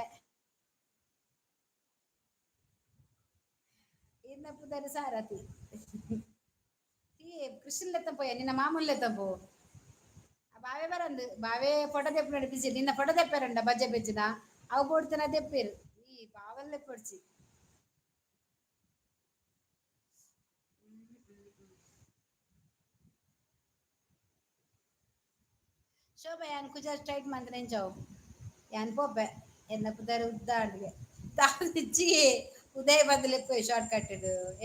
ಇನ್ನ ಪುದರ್ ಸಾರಥಿ ಕೃಷಿನ್ ಲೆತ್ತ ಪೋಯ ನಿನ್ನ ಮಾಮೂಲ್ ಲೆತ್ತ ಪೋ ಬಾವೆ ಬರಂದ್ ಬಾವೆ ಫೋಟೋ ದೆಪ್ಪುನ ಬಿಸಿ ನಿನ್ನ ಫೋಟೋ ದೆಪ್ಪೆರಂಡ ಬಜ್ಜೆ ಬೆಜ್ಜಿನ ಅವು ಬೋಡ್ತನ ದೆಪ್ಪೇರು ಈ ಬಾವಲ್ಲೇ ಪೊಡ್ಚಿ ಶೋಭ ಯಾನ್ ಕುಜ ಸ್ಟ್ರೈಟ್ ಮಂತನೆಂಚವು ಯಾನ್ ಪೋಪೆ ಎನ್ನ ಪುದರ್ ಉದ್ದಾಂಡ್ಗೆ ತಾವ್ದಿಜ್ಜಿ ಉದಯ್ ಬದ್ಲಿಪ್ಪು ಶಾರ್ಟ್ ಕಟ್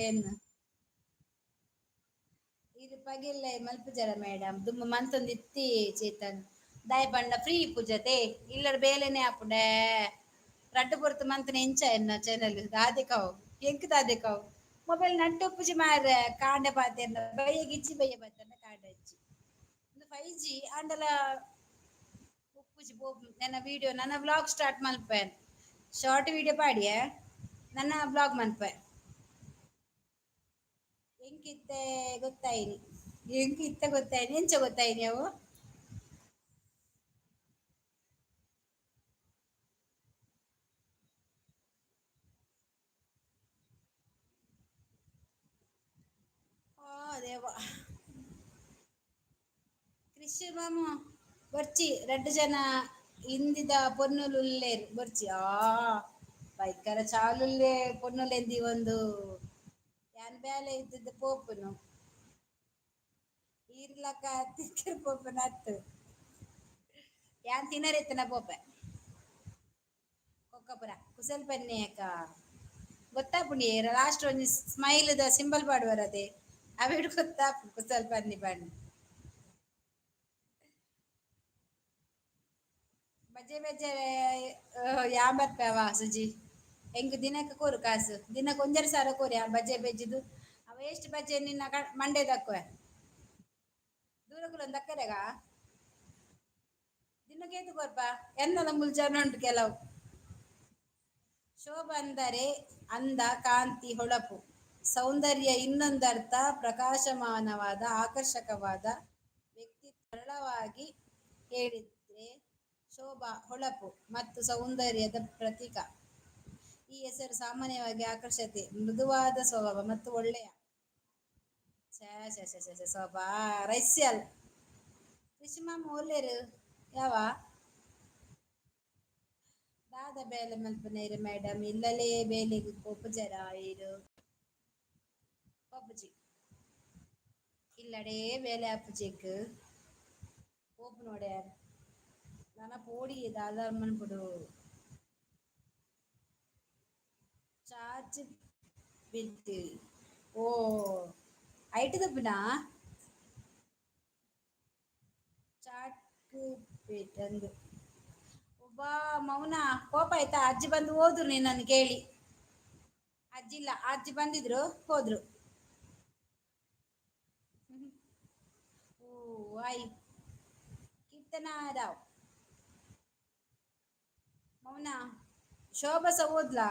ಏನ್ ಇದು ಪಗಿಲ್ಲ ಮಲ್ಪುಜರ ಮೇಡಮ್ ದುಂಬು ಮಂತೊಂದು ಇತ್ತಿ ಚೇತನ್ ದಾಯ್ ಪಂಡ ಫ್ರೀ ಪೂಜತೆ ಇಲ್ಲರ ಬೇಲೆನೆ ಆಪುಂಡೆ ರಡ್ಡು ಪೊರ್ತು ಮಂತನ ಎಂಚ ಎನ್ನ ಚಾನೆಲ್ ದಾದೆಕಾವ್ ಎಂಕ್ ದಾದೆಕಾವ್ ಮೊಬೈಲ್ ನಟ್ಟು ಉಪ್ಪುಜಿ ಮಾರೆ ಕಾಂಡೆ ಪಾತೆರ್ನ ಬಯ್ಯಗಿಚ್ಚಿ ಬಯ್ಯ ಬತ್ತಂಡ ಕಾಂಡೆ ಇಜ್ಜಿ ಒಂದು 5G ಆಂಡಲ ಉಪ್ಪುಜಿ ನನ್ನ ವಿಡಿಯೋ ನನ್ನ ವ್ಲಾಗ್ ಸ್ಟಾರ್ಟ್ ಮಲ್ಪೇನ್ ಶಾರ್ಟ್ ವಿಡಿಯೋ ಪಾಡಿಯೆ ನನ್ನ ಬ್ಲಾಗ್ ಮನ್ಪೆ ಎಂಕಿತ್ತೆ ಗೊತ್ತಾಯಿನಿ. ಎಂಕಿತ್ತ ಗೊತ್ತಾಯಿನಿ ಎಂಚ ಗೊತ್ತಾಯಿನಿ ಅವು. ಆ ದೇವ. ಕೃಷಿ ಮಾಮ ಬರ್ಚಿ 2 ಜನ ಇಂದಿದ ಪೊನ್ನುಲು ಉಲ್ಲೇರ್ ಬರ್ಚಿ ಬೈಕರ ಚಾಲುಲ್ಲೇ ಪೊನ್ನುಲೆಂದಿ ಒಂದು ಯಾನ್ ಬ್ಯಾಲೆ ಇದ್ದದ್ದು ಪೋಪುನು ಈರ್ಲಕ್ಕ ತಿಕ್ಕರ್ ಪೋಪುನ ಅತ್ತು ಯಾನ್ ತಿನರೆತ್ತನ ಪೋಪೆ ಕೊಕ್ಕಪುರ ಕುಸಲ್ ಪನ್ನಿಯಕ್ಕ ಗೊತ್ತಾಪುಂಡಿ ಲಾಸ್ಟ್ ಒಂಜಿ ಸ್ಮೈಲ್ ದ ಸಿಂಬಲ್ ಪಾಡುವರ ಅದೇ ಅವಿಡ್ ಗೊತ್ತಾಪುಂಡು ಕುಸಲ್ ಪನ್ನಿ ಪಂಡ್ ಬಜೆ ಬಜೆ ಯಾನ್ ಬರ್ಪೆವ ಸುಜಿ ಎಂಕ್ ದಿನಕ್ಕೆ ಕೊರು ಕಾಸು ದಿನಕ್ಕೆ 1-2 ಸಾವಿರ ಕೊರಿ ಆ ಬಜೆ ಬೆಜ್ಜಿದು ಅವ ವೇಸ್ಟ್ ಬಜೆ ನಿನ್ನ ಮಂಡೆ ದಕ್ಕುವೆ ದೂರ ಕುಲೊಂದು ದಕ್ಕರೆಗ ದಿನಕ್ಕೆ ಕೊರ್ಪ ಎನ್ನಲ ಮುಲ್ಜಾನ ಉಂಟು ಕೆಲವು ಶೋಭ ಅಂದರೆ ಅಂದ ಕಾಂತಿ ಹೊಳಪು ಸೌಂದರ್ಯ ಇನ್ನೊಂದರ್ಥ ಪ್ರಕಾಶಮಾನವಾದ ಆಕರ್ಷಕವಾದ ವ್ಯಕ್ತಿ ಸರಳವಾಗಿ ಹೇಳಿದ್ರೆ ಶೋಭಾ ಹೊಳಪು ಮತ್ತು ಸೌಂದರ್ಯದ ಪ್ರತೀಕ ಈ ಹೆಸರು ಸಾಮಾನ್ಯವಾಗಿ ಆಕರ್ಷತೆ ಮೃದುವಾದ ಸ್ವಭಾವ ಮತ್ತು ಒಳ್ಳೆಯ ಸ್ವಭಾ ರೈಸ್ಯಲ್ ಕೃಷಿಮಾಮ ಒಲ್ಲೇರು ಯಾವ ದಾದ ಬೇಲೆ ಮಲ್ಪನೇರು ಮೇಡಮ್ ಇಲ್ಲಲೇ ಬೇಲೆಗ್ ಪೋಪು ಜರ ಏರು ಪಪ್ಪುಜಿ ಇಲ್ಲಡೇ ಬೇಲೆ ಅಪ್ಪುಜಿಕ್ ಪೋಪು ನೋಡ್ಯಾರ್ ನನ ಪೋಡಿ ದಾದಾಮನ್ ಬಿಡು ಚಾರ್ಜ್ ಬಿತ್ತು ಓ ಐಟ್ ದಪ್ಪುನಾ ಚಾಟ್ ಪೇಟಂದು ಒಬ್ಬಾ ಮೌನ ಕೋಪ ಆಯ್ತಾ ಅಜ್ಜಿ ಬಂದು ಹೋದ್ರು ನೀ ನನ್ ಕೇಳಿ ಅಜ್ಜಿಲ್ಲ ಅಜ್ಜಿ ಬಂದಿದ್ರು ಹೋದ್ರು ಓ ಆಯ್ ಕೀರ್ತನಾ ರಾವ್ ಮೌನಾ ಶೋಭಸ ಹೋದ್ಲಾ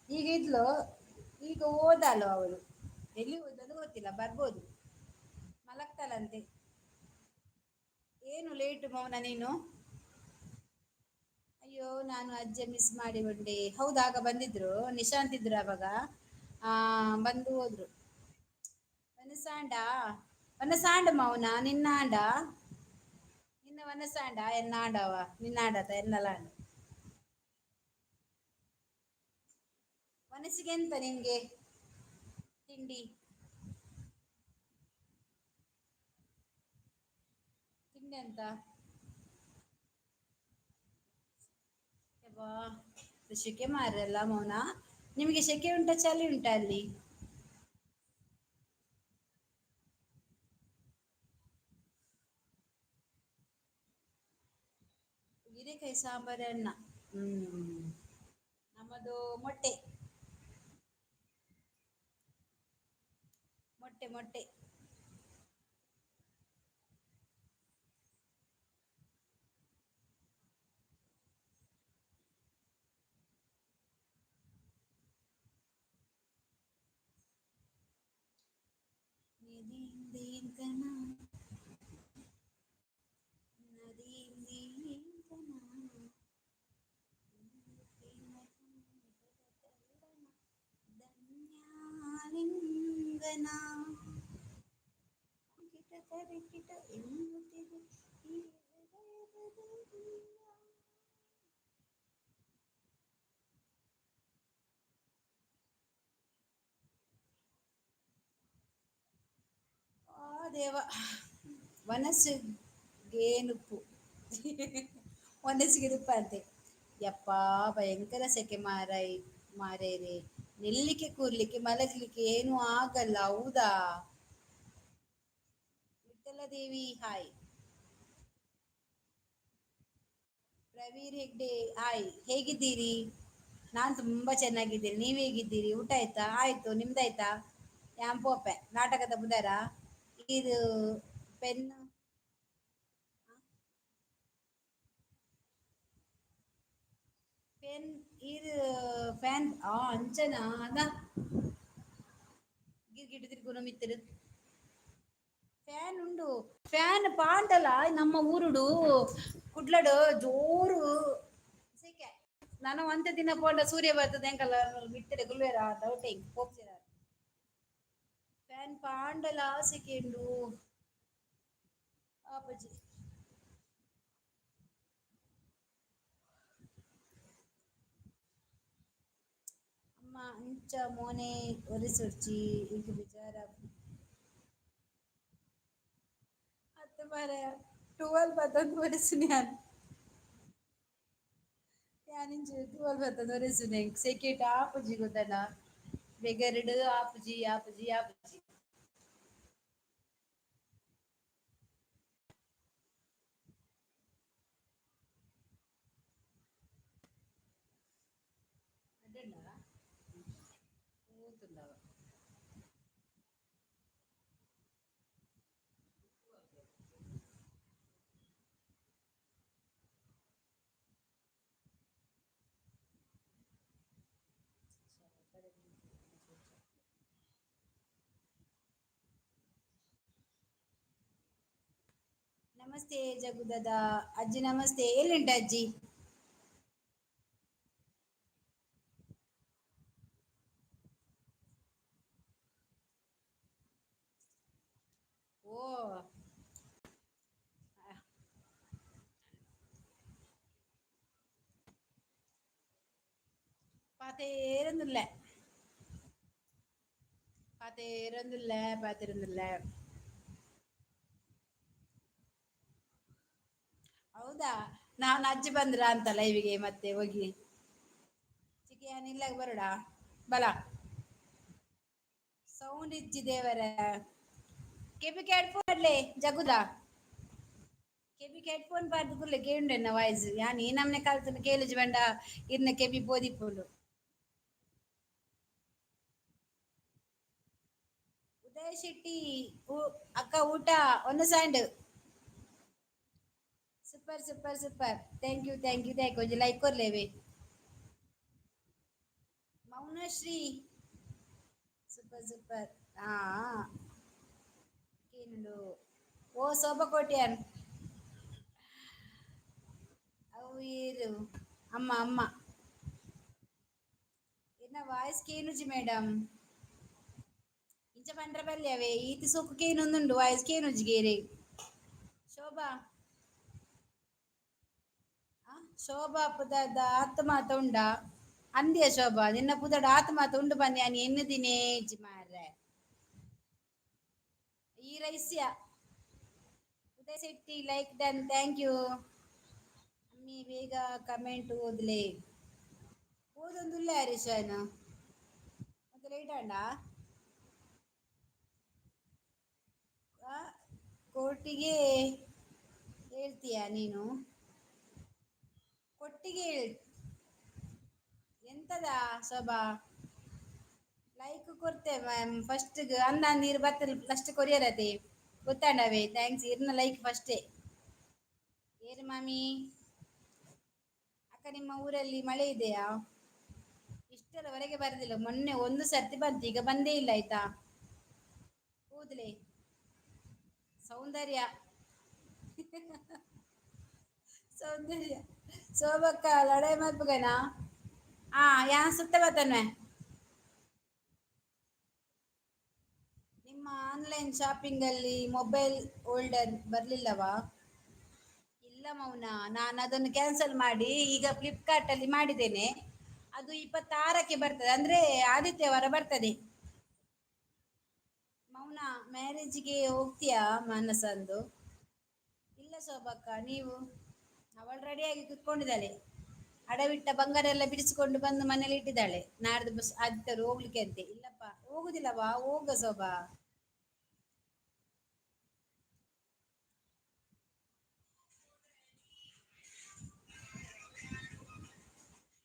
ಈಗ ಇದ್ಲು ಈಗ ಓದಲು ಅವಳು ಎಲ್ಲಿ ಹೋದಲು ಗೊತ್ತಿಲ್ಲ ಬರ್ಬೋದು ಮಲಗ್ತಾಳಂತೆ ಏನು ಲೇಟು ಮೌನ ನೀನು ಅಯ್ಯೋ ನಾನು ಅಜ್ಜೆ ಮಿಸ್ ಮಾಡಿ ಬಂದೆ ಹೌದಾಗ ಬಂದಿದ್ರು ನಿಶಾಂತ್ ಇದ್ರು ಅವಾಗ ಬಂದು ಹೋದ್ರು ಮನಸಾಂಡ ಮನಸಾಂಡ ಮೌನ ನಿನ್ನಾಂಡ ನಿನ್ನ ಮನಸಾಂಡ ಎನ್ನ ಆಂಡವ ನಿನ್ನ ಆಂಡತ ಎನ್ನಲ್ಲ ಮನಸ್ಸಿಗೆ ಎಂತ ನಿನ್ಗೆ ತಿಂಡಿ ತಿಂಡಿ ಅಂತ ವಾ ಶೆಕೆ ಮಾರಲ್ಲ ಮೌನ ನಿಮಗೆ ಶೆಕೆ ಉಂಟಾ ಚಳಿ ಉಂಟಾ ಅಲ್ಲಿ ಹೀರೆಕಾಯಿ ಸಾಂಬಾರ ಅನ್ನ ನಮ್ಮದು ಮೊಟ್ಟೆ ಮೊಟ್ಟೆ ಮೊಟ್ಟೆ ನಿಧಿಯಿಂದೇಂತನ ನದಿಯಿಂದೇಂತನ ಧನ್ಯಾಲಿಂಗನ ಕಿಟ ತರಿಕಿಟ ಎನ್ನುತ್ತಿದೆ ಈ ಹೃದಯದಲ್ಲಿ. ಆ ದೇವ ಮನಸ್ಸಿಗೇನುಪ್ಪು ಮನಸ್ಸಿಗೆ ತುಪ್ಪ ಅಂತೆ ಯಪ್ಪಾ ಭಯಂಕರ ಸೆಕೆ ಮಾರೇರೆ ನಿಲ್ಲಿಕ್ಕೆ ಕೂರ್ಲಿಕ್ಕೆ ಮಲಗ್ಲಿಕ್ಕೆ ಏನು ಆಗಲ್ಲ ಹೌದಾ ವಿಠಲ ದೇವಿ ಹಾಯ್ ಪ್ರವೀರ್ ಹೆಗ್ಡೆ ಹಾಯ್ ಹೇಗಿದ್ದೀರಿ ನಾನ್ ತುಂಬಾ ಚೆನ್ನಾಗಿದ್ದೀನಿ ನೀವ್ ಹೇಗಿದ್ದೀರಿ ಊಟ ಆಯ್ತಾ ಆಯ್ತು ನಿಮ್ದಾಯ್ತಾ ಯಾಂಪೋಪೆ ನಾಟಕದ ಬುಧಾರ ಇದು ಪೆನ್ ಪೆನ್ ಇದು ಫ್ಯಾನ್ ಅಂಚನಾ ಅದ ಸೆಕ್ಯೂರಿಟಿ ತಿರ್ಗುನ ಮಿತ್ತರು ಫ್ಯಾನ್ ಉಂಡು ಫ್ಯಾನ್ ಪಾಂಡಲ ನಮ್ಮ ಊರುಡು ಕುಡ್ಲಡು ಜೋರು ಸೆಕೆ ನಾನು ಒಂತೆ ದಿನ ಪೋಂಡ ಸೂರ್ಯ ಬರ್ತದೆ ಎಂಕಲ್ಲ ಬಿತ್ತರೆ ಗುಲ್ವೇರ ಡೌಟೆ ಹೋಗ್ತೀರ ಫ್ಯಾನ್ ಪಾಂಡಲ ಸೆಕೆ ಉಂಡು ಆಪಜಿ ಅಮ್ಮ ಇಂಚ ಮೋನೆ ಒರೆಸೊಡ್ಚಿ ಈಗ ಬಿಚಾರ ಅತ್ತೆ ಮಾರ 12 ಬರ್ತದ ಒರೆಸುನಿ ಯಾನಿಂಚ 12 ಬರ್ತದ ಒರೆಸುನಿ ಸೆಕೆಟ್ ಆಪುಜಿ ಗೊತ್ತಲ್ಲ ಬೆಗರ್ಡು ಆಪುಜಿ ಆಪುಜಿ ಆಪುಜಿ ಅಡ್ಡಲ್ಲ ಊತುಂಡವ ನಮಸ್ತೆ ಜಗುದದ ಅಜ್ಜಿ ನಮಸ್ತೆ ಎಲ್ಲಿಂಟ ಅಜ್ಜಿ ಓ പാതേരൊന്നുമില്ല പാതേരൊന്നുമില്ല പാതേരൊന്നുമില്ല ಹೌದಾ ನಾನ್ ಅಜ್ಜಿ ಬಂದ್ರ ಅಂತ ಲೈವಿಗೆ ಮತ್ತೆ ಹೋಗಿ ಚಿಕಿಯಾನ ಇಲ್ಲಾಗ ಬರೋಡ ಬಲ ಸೌಂಡ್ ಇಜ್ಜಿ ದೇವರ ಕೆಬಿಕೆ ಹೆಡ್ಫೋನ್ ಅಡ್ಲೆ ಜಗುದಾ ಕೆಬಿಕೆ ಹೆಡ್ಫೋನ್ ಪಾಡ್ದು ಕುರ್ಲೆ ಕೇಳುಂಡೆನ್ನ ವಾಯ್ಸ್ ಯಾನ್ ಈ ನಮ್ನೆ ಕಲ್ತನ ಕೇಳುಜಿ ಬಂಡ ಇರ್ನ ಕೆಬಿ ಪೋದಿಪ್ಪುಂಡು ಉದಯ ಶೆಟ್ಟಿ ಅಕ್ಕ ಊಟ ಒಂದು ಸೈಂಡ್ super super super thank you ಒಂಜಿ ಲೈಕ್ ಕೊರ್ಲೇವೆ ಮೌನಶ್ರೀ ಸೂಪರ್ ಸೂಪರ್ ಹಾ ಕೇನುಂಡು ಓ ಸೋಬಕೋಟಿಯನ್ ಅವು ಏರು ಅಮ್ಮ ಅಮ್ಮ ಎನ್ನ ವಾಯ್ಸ್ ಕೇನುಜಿ ಮೇಡಮ್ ಇಂಚ ಪಂಡ್ರ ಬಲ್ಯವೇ ಈತಿ ಸೊಕ್ಕು ಕೇನೊಂದುಂಡು ವಾಯ್ಸ್ ಕೇನುಜಿ ಗೇರೆ ಶೋಭಾ ಶೋಭಾ ಪುದದ ಆತ್ತು ಮಾತ ಉಂಡ ಅಂದ್ಯ ಶೋಭಾ ನಿನ್ನ ಪುದಡ ಆತ್ತು ಮಾತ ಉಂಡು ಬನ್ನಿ ಅನಿ ಎನ್ನು ದಿನೇಜಿ ಮಾರ್ರೆ ಈ ರೈಸ್ಯ Udaya Shetty like done thank you ಅಮ್ಮಿ ಬೇಗ ಕಮೆಂಟ್ ಓದ್ಲೆ ಓದೊಂದುಲ್ಲ ಹರೀಶನ ಮತ್ತೆ ಲೇಟ್ ಆಂಡ ಕೋರ್ಟಿಗೆ ಹೇಳ್ತೀಯ ನೀನು ಕೊಟ್ಟಿಗೆ ಎಂತದ ಶೋಭಾ ಲೈಕ್ ಕೊರ್ತೆ ಮ್ಯಾಮ್ ಫಸ್ಟ್ ಅಂದ ನೀರು ಬತ್ತಲ್ ಫಸ್ಟ್ ಕೊರಿಯರತೆ ಗೊತ್ತಾಂಡವೇ ಥ್ಯಾಂಕ್ಸ್ ಇರ್ನ ಲೈಕ್ ಫಸ್ಟೇ ಏರು ಮಾಮಿ ಅಕ್ಕ ನಿಮ್ಮ ಊರಲ್ಲಿ ಮಳೆ ಇದೆಯಾ ಇಷ್ಟರವರೆಗೆ ಬರದಿಲ್ಲ ಮೊನ್ನೆ ಒಂದು ಸರ್ತಿ ಬಂತು ಈಗ ಬಂದೇ ಇಲ್ಲ ಆಯ್ತಾ ಕೂದ್ಲೆ ಸೌಂದರ್ಯ ಸೌಂದರ್ಯ ಸೋಬಕ್ಕ ಲಡಾಯಿ ಮಲ್ಪಗನಾ ಯಾನ್ ಸುತ್ತ ಬತ್ತನ್ವೆ ನಿಮ್ಮ ಆನ್ಲೈನ್ ಶಾಪಿಂಗ್ ಅಲ್ಲಿ ಮೊಬೈಲ್ ಹೋಲ್ಡರ್ ಬರ್ಲಿಲ್ಲವಾ ಇಲ್ಲ ಮೌನ ನಾನು ಅದನ್ನು ಕ್ಯಾನ್ಸಲ್ ಮಾಡಿ ಈಗ ಫ್ಲಿಪ್ಕಾರ್ಟ್ ಅಲ್ಲಿ ಮಾಡಿದ್ದೇನೆ ಅದು 26ಕ್ಕೆ ಬರ್ತದೆ ಅಂದ್ರೆ ಆದಿತ್ಯವಾರ ಬರ್ತದೆ ಮೌನ ಮ್ಯಾರೇಜ್ಗೆ ಹೋಗ್ತೀಯಾ ಮನಸಂದು ಇಲ್ಲ ಶೋಭಕ್ಕ ನೀವು ಅವಳು ರೆಡಿಯಾಗಿ ಕುತ್ಕೊಂಡಿದ್ದಾಳೆ ಅಡವಿಟ್ಟ ಬಂಗಾರ ಎಲ್ಲ ಬಿಡಿಸಿಕೊಂಡು ಬಂದು ಮನೇಲಿ ಇಟ್ಟಿದ್ದಾಳೆ ನಾಡ್ದು ಬಸ್ ಆದಿತ್ಯರು ಹೋಗ್ಲಿಕ್ಕೆ ಅಂತೆ ಇಲ್ಲಪ್ಪಾ ಹೋಗುದಿಲ್ಲವಾ ಹೋಗ ಶೋಭಾ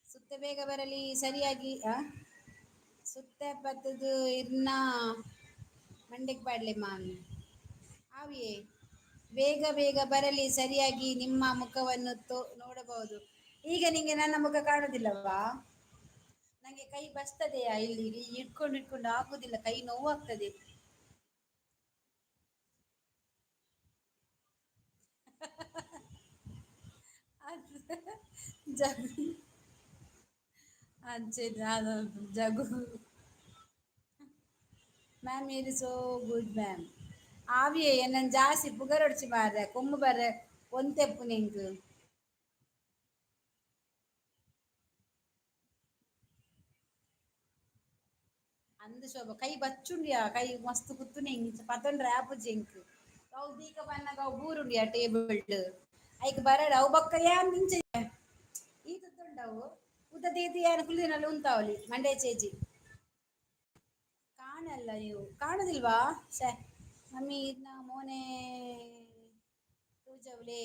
ಸುತ್ತ ಬೇಗ ಬರಲಿ ಸರಿಯಾಗಿ ಸುತ್ತ ಪತ್ತದು ಇರ್ನ ಮಂಡೆಗೆ ಪಾಡ್ಲೆ ಮಾಮಿ ಹಾವಿಯೇ ಬೇಗ ಬೇಗ ಬರಲಿ ಸರಿಯಾಗಿ ನಿಮ್ಮ ಮುಖವನ್ನು ನೋಡಬಹುದು ಈಗ ನಿಂಗೆ ನನ್ನ ಮುಖ ಕಾಣುದಿಲ್ಲವಾ ನಂಗೆ ಕೈ ಬಸ್ತದೆಯಾ ಇಲ್ಲಿ ಇಟ್ಕೊಂಡು ಇಟ್ಕೊಂಡು ಆಗುದಿಲ್ಲ, ಕೈ ನೋವಾಗ್ತದೆ. ಅದು ಜಗು ಅಂಚೆ ನಾನು ಜಗು ಮ್ಯಾಮ್ ಇದು ಸೋ ಗುಡ್ ಮ್ಯಾಮ್. ಆವಿಯೇ ನನ್ ಜಾಸ್ತಿ ಪುಗರೊಡ್ಚಿ ಮಾರ್ರೆ ಕೊಮ್ಮು ಬರ್ರೆ ಒಂತೆಪ್ಪು ನಿಂಕ್. ಅಂದ್ ಶೋಭ ಕೈ ಬಚ್ಚುಂಡಿಯಾ ಕೈ ಮಸ್ತ್ ಕುತ್ತುನೆ ಇಂಚ ಪತೊಂಡ್ರೆ ಆಪುಜಿ ಎಂಕ್. ಅವು ದೀಕ ಬನ್ನಗ ಅವು ಬೂರುಂಡಿಯಾ ಟೇಬಲ್ಡ್ ಐಕ್ ಬರಡ್ ಅವು ಬೊಕ್ಕ ಏನ್ ಇಂಚ ಈತುಂಡವು ಉತ ತೀತಿ ಏನ್ ಕುಲ್ದಿನಲ್ಲ ಉಂತಾವಲಿ ಮಂಡೇಚೇಜಿ. ಕಾಣಲ್ಲ ನೀವು ಕಾಣುದಿಲ್ವಾ ಛೆ ಮಮ್ಮಿ ಇದ್ನ ಮೋನೆ ತೂಜವುಲೆ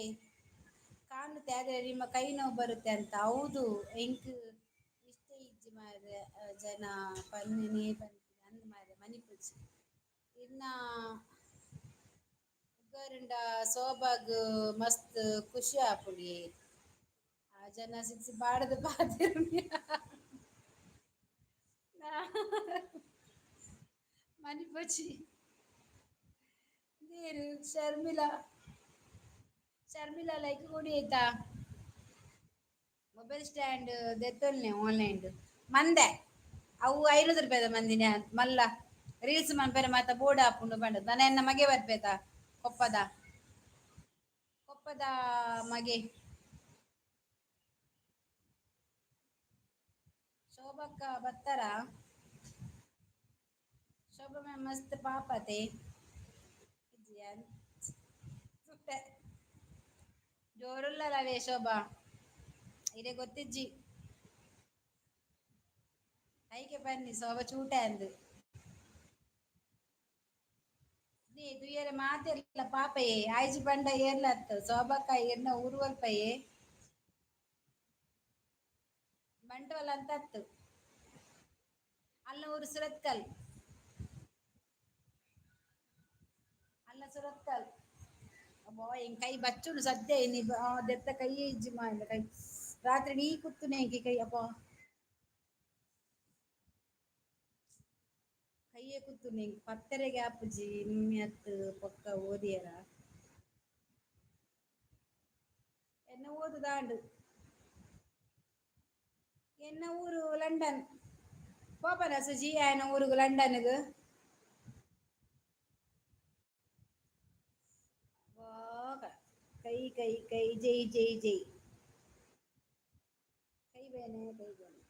ಕಾಣುತ್ತೆ ಆದ್ರೆ ನಿಮ್ಮ ಕೈ ನೋವು ಬರುತ್ತೆ ಅಂತ ಹೌದು ಎಂಕ್ ಇಷ್ಟೇ ಇಜ್ಜಿ ಮಾರ್ರೆ ಜನ ಪನ್ನೀ ಅಂದ್ ಮಾರ್ರೆ ಮನಿಪುಜಿ ಇನ್ನ ಉಗಾರುಂಡ ಸೋಬಾಗ್ ಮಸ್ತ್ ಖುಷಿ ಆಪುಂಡು ಆ ಜನ ಸಿಕ್ಸ್ ಬಾಡ್ದ್ ಪಾತೆರ್ನ್ಯ ಮನಿಪುಜಿ ದೇರು ಶರ್ಮಿಳಾ ಲೈಕ್ ಕೊಡಿ ಆಯ್ತಾ. ಮೊಬೈಲ್ ಸ್ಟ್ಯಾಂಡ್ ದೆತ್ತೊಲ್ನೆ ಆನ್ಲೈನ್ಡ್ ಮಂದೆ ಅವು 500 ರೂಪಾಯಿದ ಮಂದಿನ ಮಲ್ಲ ರೀಲ್ಸ್ ಮನ್ಪೆರೆ ಮಾತ ಬೋರ್ಡ್ ಹಾಪುಂಡು ಪಂಡ್ ನನ ಎನ್ನ ಮಗೆ ಬರ್ಪೇತ ಕೊಪ್ಪದ ಮಗೆ ಶೋಭಕ್ಕ ಬತ್ತಾರ ಶೋಭ ಮ್ಯಾಮ್ ಮಸ್ತ್ ಪಾಪತೆ ಸುಟ್ಟೆ ಜೋರುಳ್ಳಲವೇ ಶೋಭಾ ಇಡೆ ಗೊತ್ತಿಜ್ಜಿ ಐಕೆ ಬನ್ನಿ ಸೋಭ ಚೂಟೆ ಅಂದ್ ನೀ ತೂಯರೆ ಮಾತೆರ್ಲ ಪಾಪೆಯೇ ಆಯ್ಜಿ ಪಂಡ ಏರ್ಲತ್ತು ಸೋಭಕ್ಕಾಯಿ ಎನ್ನ ಊರುವಲ್ಪಯೇ ಬಂಟ್ವಾಳ ಅಂತತ್ತು ಅಲ್ಲ ಊರು ಸುರತ್ಕಲ್ ಅಲ್ಲ ಸುರತ್ಕಲ್ ಅಬ್ಬಾ ಎಂಕ್ ಕೈ ಬಚ್ಚುಂಡು ಸದ್ಯ ಎನ್ನಿ ದೆತ್ತ ಕೈಯೇ ಇಜ್ಜಿ ಕೈ ರಾತ್ರಿ ನೀ ಕುತ್ತುನೆ ಎಂಕ್ ಕೈ ಅಬ್ಬಾ ಕೈಯೇ ಕುತ್ತುಂಡು ಎಂಕ್ ಪತ್ತೆರೆಗೆ ಆಪುಜಿ ನಿಮ್ಮಿ ಅತ್ ಪೊಕ್ಕ ಓದಿಯರ ಎನ್ನ ಓದು ದಾಂಡು ಎನ್ನ ಊರು ಲಂಡನ್ ಪೋಪನ ಸುಜಿ ಆಯನ ಊರುಗ್ ಲಂಡನ್ಗ್ ಕೈ ಕೈ ಕೈ ಜೈ ಜೈ ಜೈ ಕೈ ಬೇನೆ ಕೈ ಬೇನೆ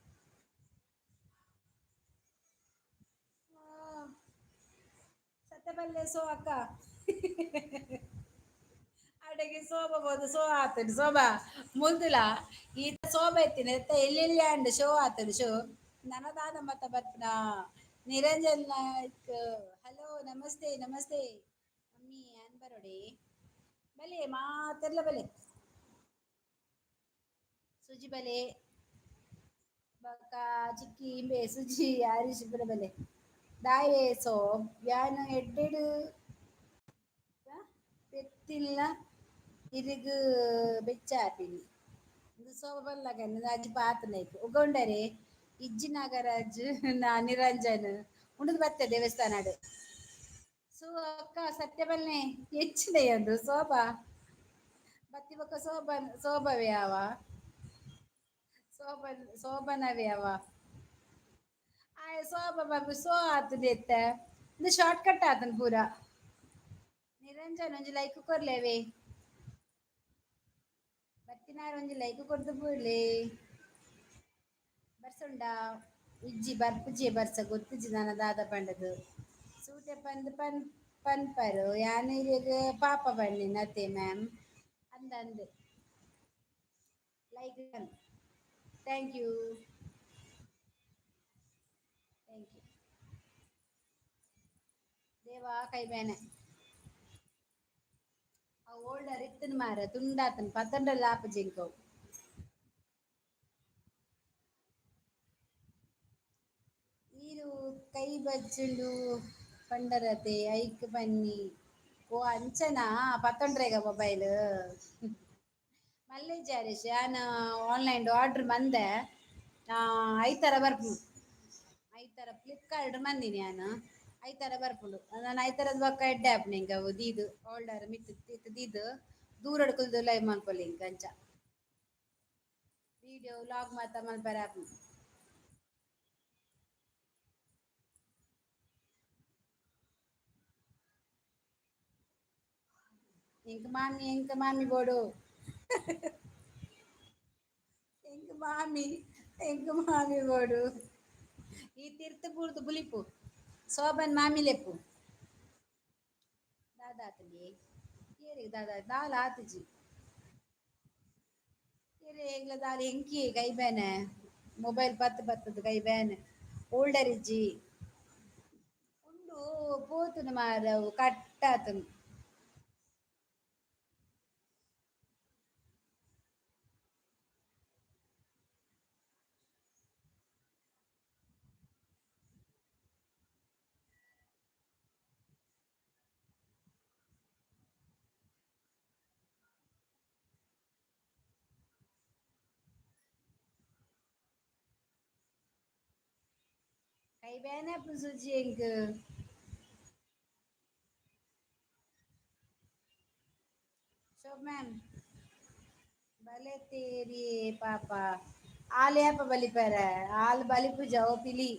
ಸತ್ತೆ ಪಲ್ಲೆ ಸೋ ಅಕ್ಕ ಅಡೆಗೆ ಸೋಭ ಬೋದು ಸೋ ಆತುಂಡು ಶೋಭಾ ಮುಲ್ದುಲ ಈತ ಸೋಭ ಇತ್ತಿನ ಇತ್ತ ಎಲ್ಲೆಲ್ಲ್ಯ ಅಂಡ್ ಶೋ ಆತುಂಡು ಶೋ ನನ ದಾದ ಮತ ಬರ್ಪುನ ನಿರಂಜನ್ ನಾಯ್ಕ್ ಹಲೋ ನಮಸ್ತೆ ನಮಸ್ತೆ ಮಮ್ಮಿ ಆನ್ ಬರೊಡಿ ಬಲೆ ಮಾತೆರ್ಲ ಬಲೆ ಸುಜಿ ಬಲೆ ಬೊಕ್ಕ ಚಿಕ್ಕಿ ಇಂಬೆ ಸುಜಿ ಆರೀಶ್ ಪೂರ ಬಲೆ ದಾಯೆ ಸೋ ಯಾನ್ ಎಡ್ಡೆಡು ಪೆತ್ತಿಲ್ಲ ಇರಿಗ್ ಬೆಚ್ಚ ಆತಿನಿ ಇಂದು ಸೋಭ ಬಲ್ಲಗನೆ ಅಜ್ಜಿ ಪಾತುಂಡತೆ ಒಗೊಂಡರೆ ಇಜ್ಜಿ ನಾಗರಾಜ್ ನಿರಂಜನ್ ಉಂದುದು ಬತ್ತೆ ದೇವಸ್ಥಾನಡ್ ಸೋ ಅಕ್ಕ ಸತ್ಯ ಬಲ್ನೆ ಹೆಚ್ಚಿನ ಸೋಭಾ ಬತ್ತಿ ಬೊಕ್ಕ ಸೋಭವೇ ಅವ ಸೋಬನವೇ ಅವ ಆಯೆ ಸೋಭ ಬರ್ಪು ಸೋ ಆತುಂಡ್ ಎತ್ತ ಇಂದು ಶಾರ್ಟ್ ಕಟ್ ಆತುಂಡ್ ಪೂರ ನಿರಂಜನ್ ಒಂಜಿ ಲೈಕ್ ಕೊರ್ಲೇವೆ ಬತ್ತಿನಾರ್ ಒಂಜಿ ಲೈಕ್ ಕೊರ್ದು ಪೂರ್ಲೇ ಬರ್ಸುಂಡಾ ಇಜ್ಜಿ ಬರ್ಪುಜಿ ಬರ್ಸ ಗೊತ್ತಿಜ್ಜಿ ನನ ದಾದ ಪಂಡದ್ ಸೂಟೆ ಪಂದ್ ಪನ್ಪರು ಯಾನ್ ಇರೆಗ್ ಪಾಪ ಬನ್ನಿನ್ ಅತೆ ಮ್ಯಾಮ್ ಅಂದ್ ಅಂದ್ like thank you thank you ದೇವಾ ಕೈ ಬೇನೆ ಅವು ಓಲ್ಡರ್ ಇತ್ತ್ಂಡ್ ಮಾರೆ ತುಂಡಾತುಂಡ್ ಪತಂಡಲ ಆಪುಜಿ ಎಂಕ್ ಅವು ಈರು ಕೈ ಬಚ್ಚುಂಡು ಪಂಡರತೆ ಐಕ್ ಬನ್ನಿ ಓ ಅಂಚನಾ ಪತೊಂಡ್ರೆಗ ಮೊಬೈಲ್ ಮಲ್ಲೆಜ್ಜಿ ಹರೀಶ್ ಯಾನ್ ಆನ್ಲೈನ್ ಆರ್ಡರ್ ಮಂದೆ ಐತರ ಬರ್ಪುನು ಐತರ ಫ್ಲಿಪ್ಕಾರ್ಟ್ ಮಂದಿನಿ ನಾನು ಐತರ ಬರ್ಪುಂಡು ನಾನು ಐತರದ ಬೊಕ್ಕ ಎಡ್ಡೆ ಆಪುಂಡು ಇಂಕ ಅವು ದೀದು ಆರ್ಡರ್ ಮಿತ್ ದೀದು ದೂರಡ್ ಕುಲ್ದು ಲೈವ್ ಮಲ್ಪೊಲಿ ಇಂಕ ಅಂಚ ವಿಡಿಯೋ ಲಾಗ್ ಮಾತ ಮಲ್ಪರೆ ಆಪುಂಡು. ಎಂಕ ಮಾಮಿ ಬೋಡು ಎಂಕ ಮಾಮಿ ಬೋಡು ಈ ತಿರ್ತ್ ಪೂರ್ತು ಬುಲಿಪು ಸೋಬನ್ ಮಾಮಿ ಲೆಪ್ಪು ದಾದಾ ಆತುಂಡಿ ಏರಿಗ್ ದಾದಾ ದಾಲ ಆತಿಜಿ ಏರೆ ಏಗ್ಲ ದಾಲ ಎಂಕಿ ಕೈ ಬೇನೆ ಮೊಬೈಲ್ ಪತ್ ಬತ್ತದ ಕೈ ಬೇನೆ ಓಲ್ಡರ್ ಇಜ್ಜಿ ಉಂಡು ಪೋತುನು ಮಾರ ಅವು ಕಟ್ಟ್ ಆತುಂಡು. ಕೈ ಬೇನೆ ಆಪುಂಡು ಸುಜಿ ಎಂಕ್ ಶೋಭ ಮ್ಯಾಮ್ ಬಲೆ ತೇರಿ ಪಾಪ ಆಲ್ ಏಪ ಬಲಿಪರೆ ಆಲ್ ಬಲಿಪುಜ ಓ ಪಿಲಿ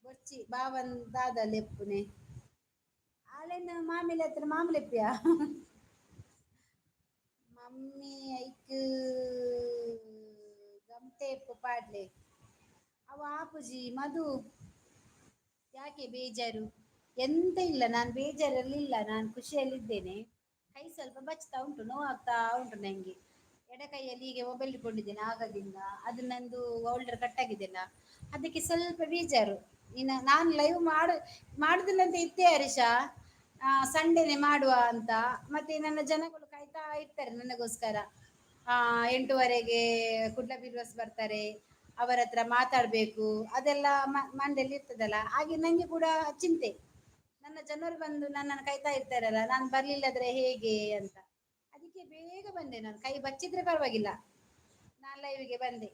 ಬೊಚ್ಚಿ ಬಾವನ್ ದಾದ ಲೆಪ್ಪುನೆ ಆಲೆನ್ ಮಾಮಿ ಲೆತ್ತನೆ ಮಾಮ ಲೆಪ್ಪುಯ ಮಮ್ಮಿ ಐಕ್ ಗಮ್ಟೆ ಇಪ್ಪು ಪಾಡ್ಲೆ ಅವ ಆಪುಜಿ ಮಧು ಯಾಕೆ ಬೇಜಾರು ಎಂತ ಇಲ್ಲ ನಾನು ಬೇಜಾರಲ್ಲಿ ಇಲ್ಲ ನಾನು ಖುಷಿಯಲ್ಲಿದ್ದೇನೆ. ಕೈ ಸ್ವಲ್ಪ ಬಚ್ತಾ ಉಂಟು ನೋವಾಗ್ತಾ ಉಂಟು ನಂಗೆ ಎಡ ಕೈಯಲ್ಲಿ ಹೀಗೆ ಮೊಬೈಲ್ ಇಟ್ಕೊಂಡಿದ್ದೇನೆ ಆಗದಿಂದ ಅದು ನಂದು ಹೋಲ್ಡರ್ ಕಟ್ಟಾಗಿದೆಲ್ಲ ಅದಕ್ಕೆ ಸ್ವಲ್ಪ ಬೇಜಾರು ಇನ್ನು ನಾನು ಲೈವ್ ಮಾಡುದಿಲ್ಲ ಅಂತ ಇತ್ತೇ ಹರೀಷಾ ಸಂಡೇನೆ ಮಾಡುವ ಅಂತ ಮತ್ತೆ ನನ್ನ ಜನಗಳು ಕಾಯ್ತಾ ಇರ್ತಾರೆ ನನಗೋಸ್ಕರ 8:30ಗೆ ಕುಡ್ಲ ಬೀರ್ವಾಸ್ ಬರ್ತಾರೆ ಅವರ ಹತ್ರ ಮಾತಾಡ್ಬೇಕು ಅದೆಲ್ಲ ಮಂಡೇಲಿ ಇರ್ತದಲ್ಲ ಹಾಗೆ ನಂಗೆ ಕೂಡ ಚಿಂತೆ ನನ್ನ ಜನರು ಬಂದು ನನ್ನನ್ನು ಕಾಯ್ತಾ ಇರ್ತಾರಲ್ಲ ನಾನು ಬರ್ಲಿಲ್ಲದ್ರೆ ಹೇಗೆ ಅಂತ ಅದಕ್ಕೆ ಬೇಗ ಬಂದೆ ನಾನು ಕೈ ಬಚ್ಚಿದ್ರೆ ಪರವಾಗಿಲ್ಲ ನಾನು ಲೈವ್ಗೆ ಬಂದೆ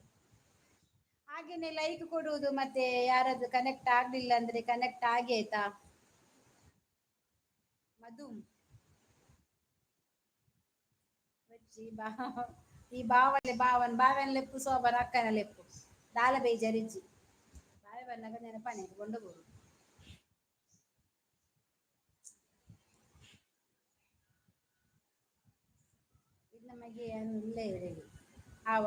ಹಾಗೇನೆ ಲೈಕ್ ಕೊಡುವುದು ಮತ್ತೆ ಯಾರಾದ್ರೂ ಕನೆಕ್ಟ್ ಆಗ್ಲಿಲ್ಲ ಅಂದ್ರೆ ಕನೆಕ್ಟ್ ಆಗಿ ಆಯ್ತಾ ಮಧು ಬಚ್ಚಿ ಬಾ ಈ ಬಾವನ್ ಲೆಪ್ಪು ಸೋಬರ ಅಕ್ಕನ ಲೆಪ್ಪು ದಾಲ ಬೇಜಾರಿಜ್ಜಿ ಬಾವೆ ಬನ್ನಗ ನೆನಪನೆ ಕೊಂಡು ಹೋಗು ಇದು ನಮಗೆ ಇಲ್ಲೇ ಇದೆ ಆವ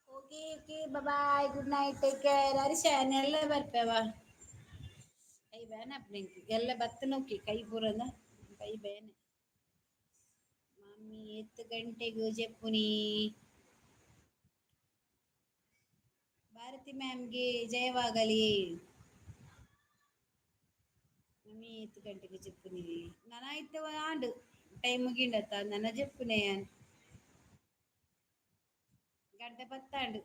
okay okay bye good night take care ಹರೀಶಾ ಎಲ್ಲ ಬರ್ಪೇವಾ ಕೈ ಬೇನೆ ಅಪ್ಪನಿಂಗ್ ಎಲ್ಲ ಬತ್ತ ನೋಕ್ಕಿ ಕೈ ಪೂರದ ಕೈ ಬೇನೆ ಮಮ್ಮಿ 8 ಗಂಟೆಗೂ ಜಪ್ಪುನಿ ಭಾರತಿ ಮ್ಯಾಮ್ಗೆ ಜಯವಾಗಲಿ ಮಮ್ಮಿ 8 ಗಂಟೆಗೆ చెప్పుని ನಾನಾಯ್ತು ಆಂಡು ಟೈಮ್ ಮುಗಿಂಡತ್ತ ನನ್ನ చెప్పుನೆ ಗಂಟೆ 10 ಆಂಡು